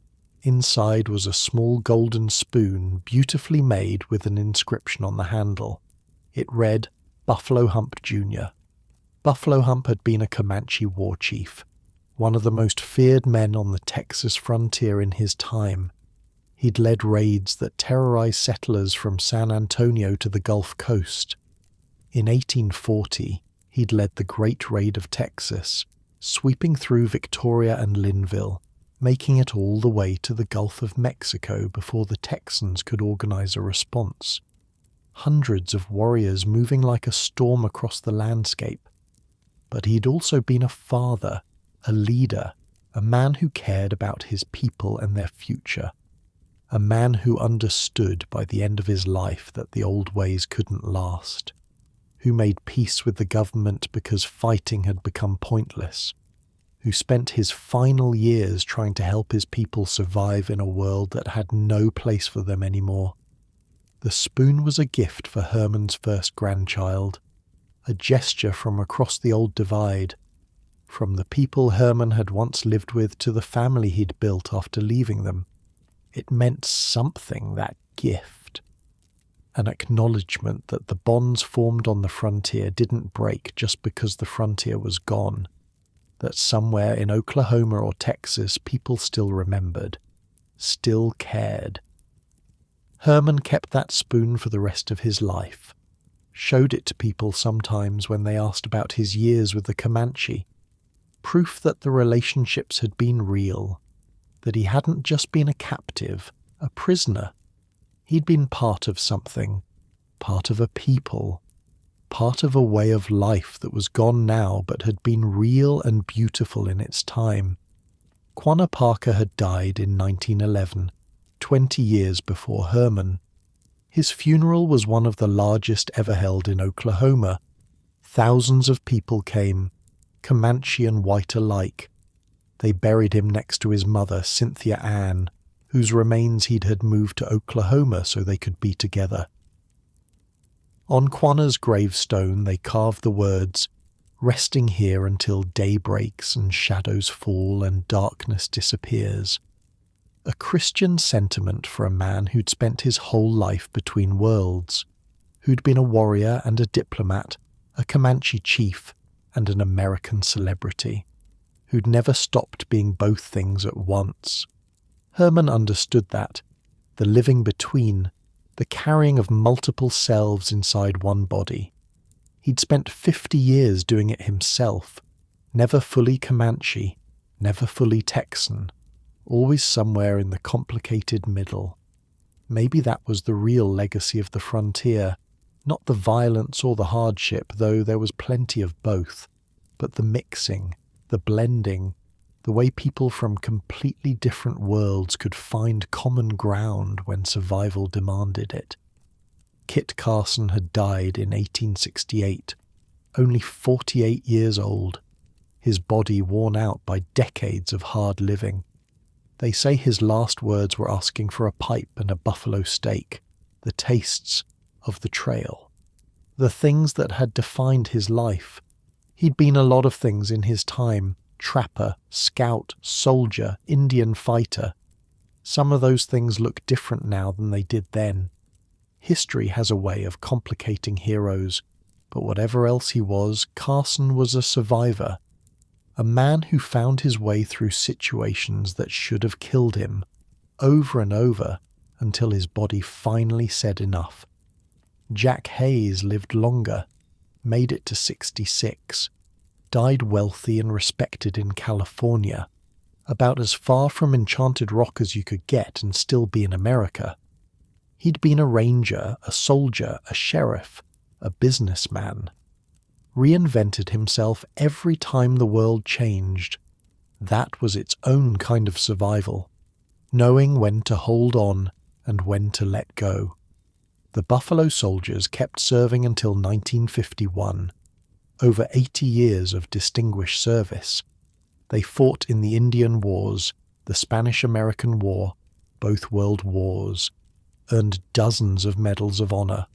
Inside was a small golden spoon beautifully made with an inscription on the handle. It read, Buffalo Hump Jr. Buffalo Hump had been a Comanche war chief, one of the most feared men on the Texas frontier in his time. He'd led raids that terrorized settlers from San Antonio to the Gulf Coast. In 1840, he'd led the Great Raid of Texas, sweeping through Victoria and Linville, making it all the way to the Gulf of Mexico before the Texans could organize a response. Hundreds of warriors moving like a storm across the landscape. But he'd also been a father, a leader, a man who cared about his people and their future. A man who understood by the end of his life that the old ways couldn't last. Who made peace with the government because fighting had become pointless. Who spent his final years trying to help his people survive in a world that had no place for them anymore. The spoon was a gift for Herman's first grandchild, a gesture from across the old divide, from the people Herman had once lived with to the family he'd built after leaving them. It meant something, that gift. An acknowledgement that the bonds formed on the frontier didn't break just because the frontier was gone. That somewhere in Oklahoma or Texas people still remembered, still cared. Herman kept that spoon for the rest of his life, showed it to people sometimes when they asked about his years with the Comanche, proof that the relationships had been real, that he hadn't just been a captive, a prisoner. He'd been part of something, part of a people, part of a way of life that was gone now but had been real and beautiful in its time. Quanah Parker had died in 1911, 20 years before Herman. His funeral was one of the largest ever held in Oklahoma. Thousands of people came, Comanche and white alike. They buried him next to his mother, Cynthia Ann, whose remains he'd had moved to Oklahoma so they could be together. On Quanah's gravestone they carved the words, "Resting here until day breaks and shadows fall and darkness disappears." A Christian sentiment for a man who'd spent his whole life between worlds, who'd been a warrior and a diplomat, a Comanche chief and an American celebrity, who'd never stopped being both things at once. Herman understood that, the living between, the carrying of multiple selves inside one body. He'd spent 50 years doing it himself, never fully Comanche, never fully Texan, always somewhere in the complicated middle. Maybe that was the real legacy of the frontier, not the violence or the hardship, though there was plenty of both, but the mixing, the blending, the way people from completely different worlds could find common ground when survival demanded it. Kit Carson had died in 1868, only 48 years old, his body worn out by decades of hard living. They say his last words were asking for a pipe and a buffalo steak, the tastes of the trail. The things that had defined his life, He'd been a lot of things in his time: trapper, scout, soldier, Indian fighter. Some of those things look different now than they did then. History has a way of complicating heroes, but whatever else he was, Carson was a survivor. A man who found his way through situations that should have killed him, over and over, until his body finally said enough. Jack Hayes lived longer, made it to 66, died wealthy and respected in California, about as far from Enchanted Rock as you could get and still be in America. He'd been a ranger, a soldier, a sheriff, a businessman. Reinvented himself every time the world changed. That was its own kind of survival, knowing when to hold on and when to let go. The Buffalo Soldiers kept serving until 1951, over 80 years of distinguished service. They fought in the Indian Wars, the Spanish-American War, both world wars, earned dozens of medals of honor,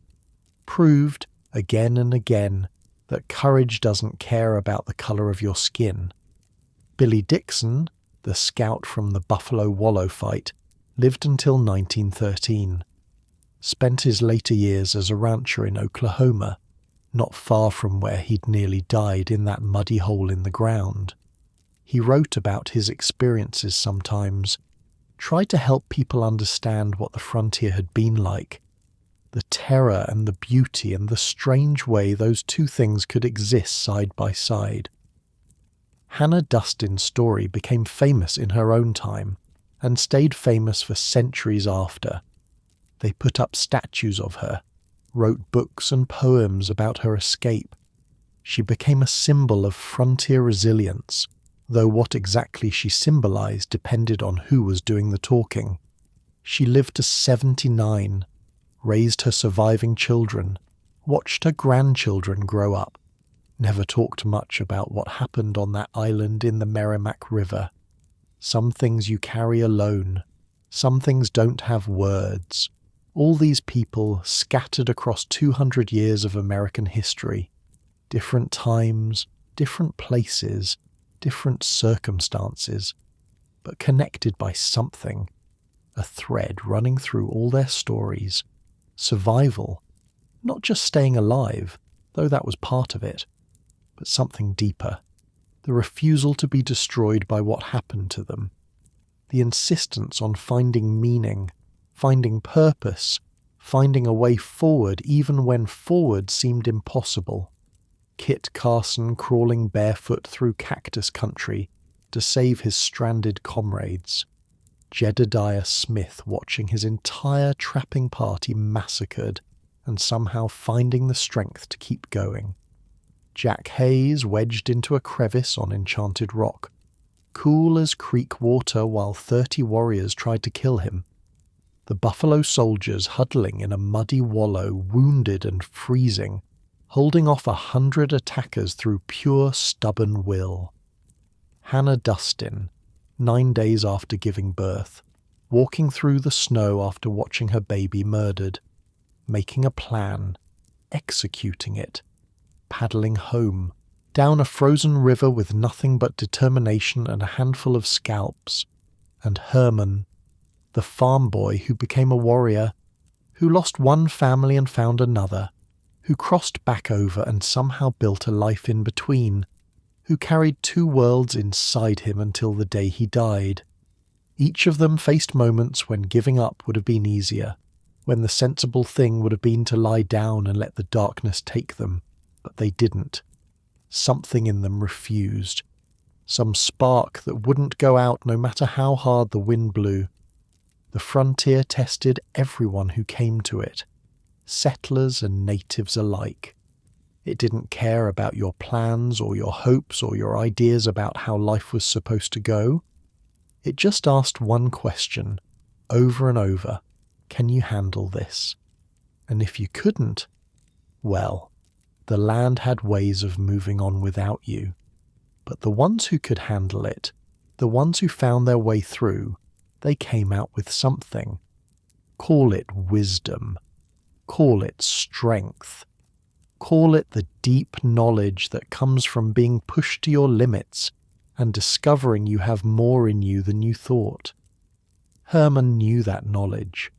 proved again and again that courage doesn't care about the color of your skin. Billy Dixon, the scout from the Buffalo Wallow fight, lived until 1913. Spent his later years as a rancher in Oklahoma, not far from where he'd nearly died in that muddy hole in the ground. He wrote about his experiences sometimes, tried to help people understand what the frontier had been like, the terror and the beauty and the strange way those two things could exist side by side. Hannah Dustin's story became famous in her own time and stayed famous for centuries after. They put up statues of her, wrote books and poems about her escape. She became a symbol of frontier resilience, though what exactly she symbolized depended on who was doing the talking. She lived to 79, raised her surviving children, watched her grandchildren grow up, never talked much about what happened on that island in the Merrimack River. Some things you carry alone, some things don't have words. All these people scattered across 200 years of American history, different times, different places, different circumstances, but connected by something, a thread running through all their stories. Survival, not just staying alive, though that was part of it, but something deeper, the refusal to be destroyed by what happened to them, the insistence on finding meaning, finding purpose, finding a way forward even when forward seemed impossible. Kit Carson crawling barefoot through cactus country to save his stranded comrades. Jedediah Smith watching his entire trapping party massacred and somehow finding the strength to keep going. Jack Hayes wedged into a crevice on Enchanted Rock, cool as creek water while 30 warriors tried to kill him. The Buffalo Soldiers huddling in a muddy wallow, wounded and freezing, holding off 100 attackers through pure stubborn will. Hannah Dustin, 9 days after giving birth, walking through the snow after watching her baby murdered, making a plan, executing it, paddling home, down a frozen river with nothing but determination and a handful of scalps, and Herman, the farm boy who became a warrior, who lost one family and found another, who crossed back over and somehow built a life in between, who carried 2 worlds inside him until the day he died. Each of them faced moments when giving up would have been easier, when the sensible thing would have been to lie down and let the darkness take them, but they didn't. Something in them refused. Some spark that wouldn't go out no matter how hard the wind blew. The frontier tested everyone who came to it, settlers and natives alike. It didn't care about your plans or your hopes or your ideas about how life was supposed to go. It just asked one question, over and over: can you handle this? And if you couldn't, well, the land had ways of moving on without you. But the ones who could handle it, the ones who found their way through, they came out with something. Call it wisdom. Call it strength. Call it the deep knowledge that comes from being pushed to your limits and discovering you have more in you than you thought. Herman knew that knowledge,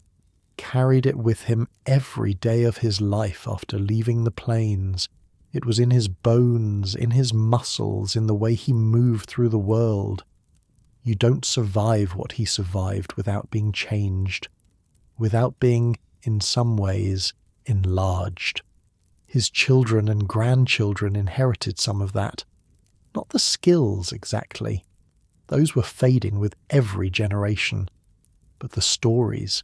carried it with him every day of his life after leaving the plains. It was in his bones, in his muscles, in the way he moved through the world. You don't survive what he survived without being changed, without being, in some ways, enlarged. His children and grandchildren inherited some of that. Not the skills, exactly. Those were fading with every generation. But the stories,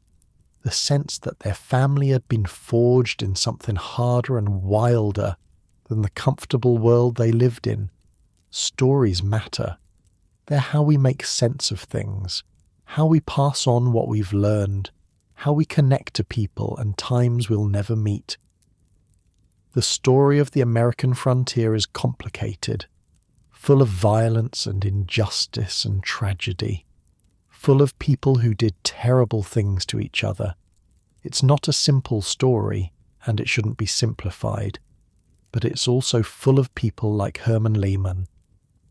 the sense that their family had been forged in something harder and wilder than the comfortable world they lived in. Stories matter. They're how we make sense of things, how we pass on what we've learned, how we connect to people and times we'll never meet. The story of the American frontier is complicated, full of violence and injustice and tragedy, full of people who did terrible things to each other. It's not a simple story, and it shouldn't be simplified, but it's also full of people like Herman Layman,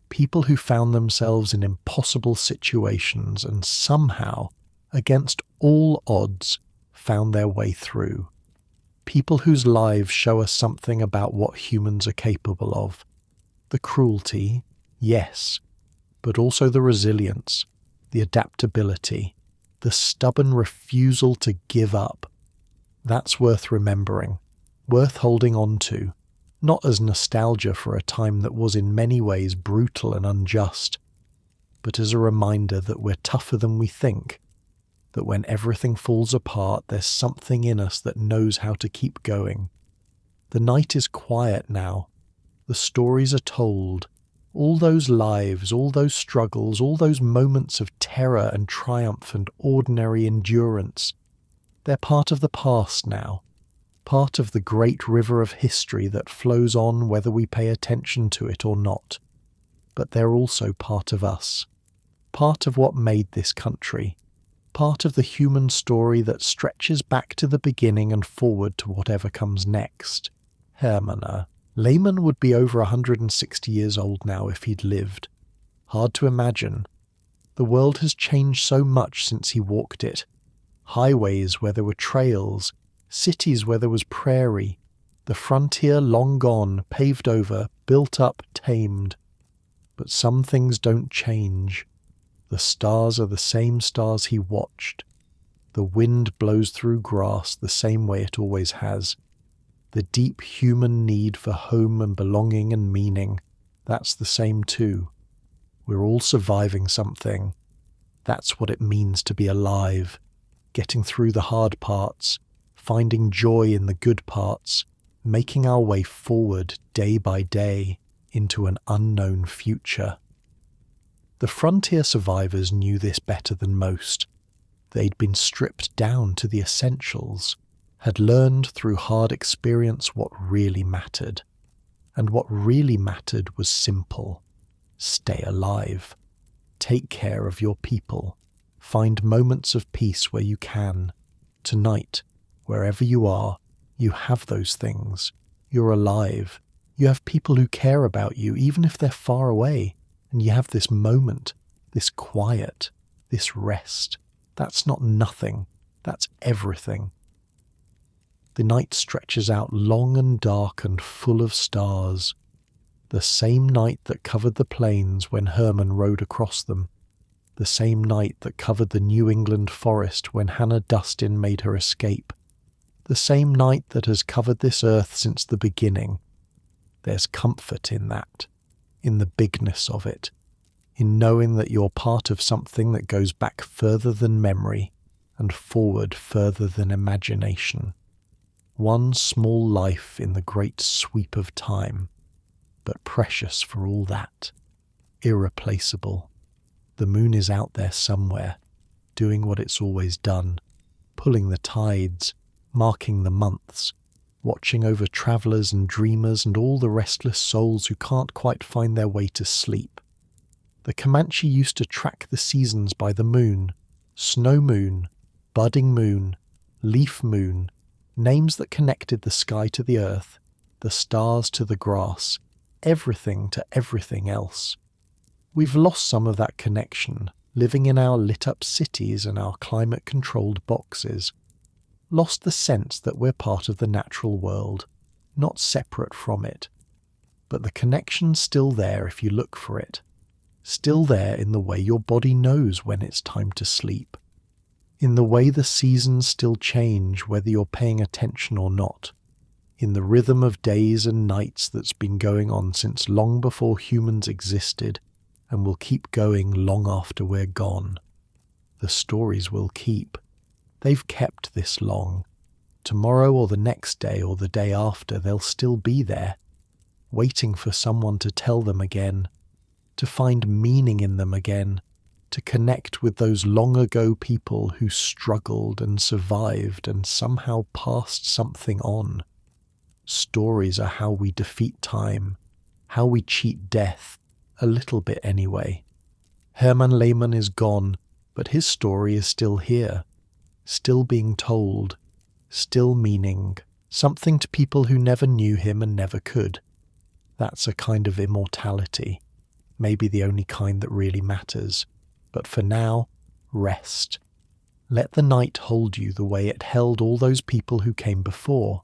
people who found themselves in impossible situations and somehow, against all odds, found their way through. People whose lives show us something about what humans are capable of. The cruelty, yes, but also the resilience, the adaptability, the stubborn refusal to give up. That's worth remembering, worth holding on to, not as nostalgia for a time that was in many ways brutal and unjust, but as a reminder that we're tougher than we think, that when everything falls apart, there's something in us that knows how to keep going. The night is quiet now. The stories are told. All those lives, all those struggles, all those moments of terror and triumph and ordinary endurance, they're part of the past now, part of the great river of history that flows on whether we pay attention to it or not. But they're also part of us, part of what made this country, part of the human story that stretches back to the beginning and forward to whatever comes next. Herman, Layman would be over 160 years old now if he'd lived. Hard to imagine. The world has changed so much since he walked it. Highways where there were trails, cities where there was prairie, the frontier long gone, paved over, built up, tamed. But some things don't change. The stars are the same stars he watched. The wind blows through grass the same way it always has. The deep human need for home and belonging and meaning, that's the same too. We're all surviving something. That's what it means to be alive. Getting through the hard parts, finding joy in the good parts, making our way forward day by day into an unknown future. The frontier survivors knew this better than most. They'd been stripped down to the essentials, had learned through hard experience what really mattered. And what really mattered was simple. Stay alive. Take care of your people. Find moments of peace where you can. Tonight, wherever you are, you have those things. You're alive. You have people who care about you, even if they're far away. And you have this moment, this quiet, this rest. That's not nothing. That's everything. The night stretches out long and dark and full of stars. The same night that covered the plains when Herman rode across them. The same night that covered the New England forest when Hannah Dustin made her escape. The same night that has covered this earth since the beginning. There's comfort in that. In the bigness of it, in knowing that you're part of something that goes back further than memory and forward further than imagination. One small life in the great sweep of time, but precious for all that, irreplaceable. The moon is out there somewhere, doing what it's always done, pulling the tides, marking the months, watching over travellers and dreamers and all the restless souls who can't quite find their way to sleep. The Comanche used to track the seasons by the moon, snow moon, budding moon, leaf moon, names that connected the sky to the earth, the stars to the grass, everything to everything else. We've lost some of that connection, living in our lit-up cities and our climate-controlled boxes. Lost the sense that we're part of the natural world, not separate from it. But the connection's still there if you look for it. Still there in the way your body knows when it's time to sleep. In the way the seasons still change whether you're paying attention or not. In the rhythm of days and nights that's been going on since long before humans existed and will keep going long after we're gone. The stories will keep. They've kept this long. Tomorrow or the next day or the day after, they'll still be there, waiting for someone to tell them again, to find meaning in them again, to connect with those long ago people who struggled and survived and somehow passed something on. Stories are how we defeat time, how we cheat death, a little bit anyway. Herman Layman is gone, but his story is still here, still being told, still meaning, something to people who never knew him and never could. That's a kind of immortality, maybe the only kind that really matters. But for now, rest. Let the night hold you the way it held all those people who came before.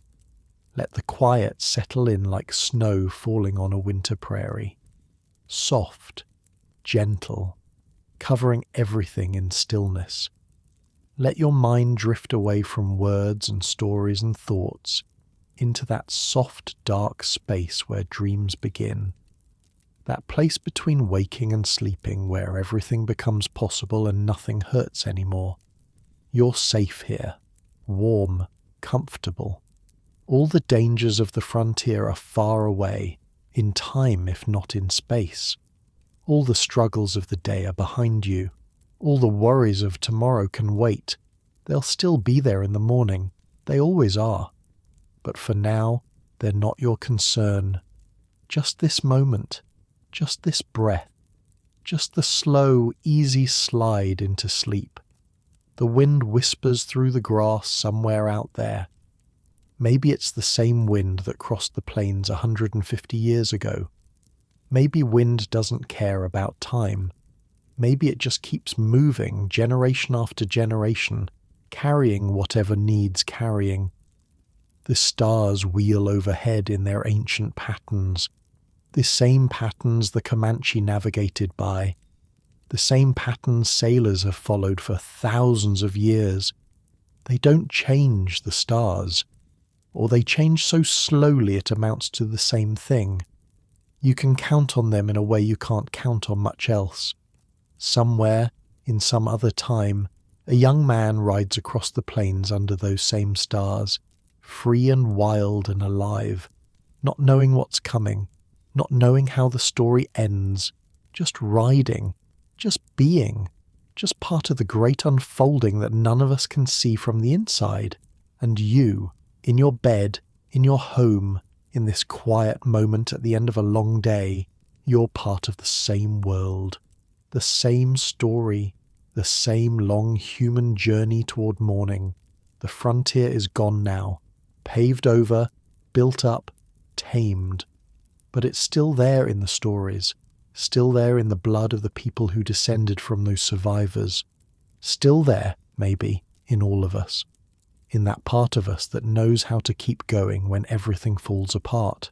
Let the quiet settle in like snow falling on a winter prairie. Soft, gentle, covering everything in stillness. Let your mind drift away from words and stories and thoughts into that soft, dark space where dreams begin. That place between waking and sleeping where everything becomes possible and nothing hurts anymore. You're safe here, warm, comfortable. All the dangers of the frontier are far away, in time if not in space. All the struggles of the day are behind you. All the worries of tomorrow can wait. They'll still be there in the morning. They always are. But for now, they're not your concern. Just this moment, just this breath, just the slow, easy slide into sleep. The wind whispers through the grass somewhere out there. Maybe it's the same wind that crossed the plains 150 years ago. Maybe wind doesn't care about time. Maybe it just keeps moving generation after generation, carrying whatever needs carrying. The stars wheel overhead in their ancient patterns, the same patterns the Comanche navigated by, the same patterns sailors have followed for thousands of years. They don't change, the stars, or they change so slowly it amounts to the same thing. You can count on them in a way you can't count on much else. Somewhere, in some other time, a young man rides across the plains under those same stars, free and wild and alive, not knowing what's coming, not knowing how the story ends, just riding, just being, just part of the great unfolding that none of us can see from the inside. And you, in your bed, in your home, in this quiet moment at the end of a long day, you're part of the same world, the same story, the same long human journey toward morning. The frontier is gone now, paved over, built up, tamed. But it's still there in the stories, still there in the blood of the people who descended from those survivors. Still there, maybe, in all of us. In that part of us that knows how to keep going when everything falls apart.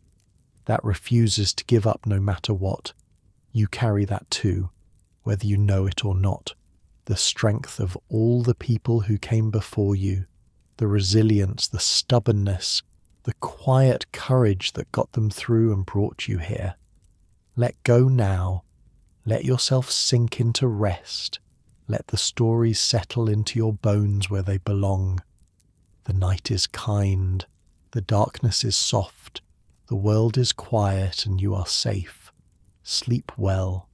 That refuses to give up no matter what. You carry that too, whether you know it or not. The strength of all the people who came before you, the resilience, the stubbornness, the quiet courage that got them through and brought you here. Let go now. Let yourself sink into rest. Let the stories settle into your bones where they belong. The night is kind. The darkness is soft. The world is quiet and you are safe. Sleep well.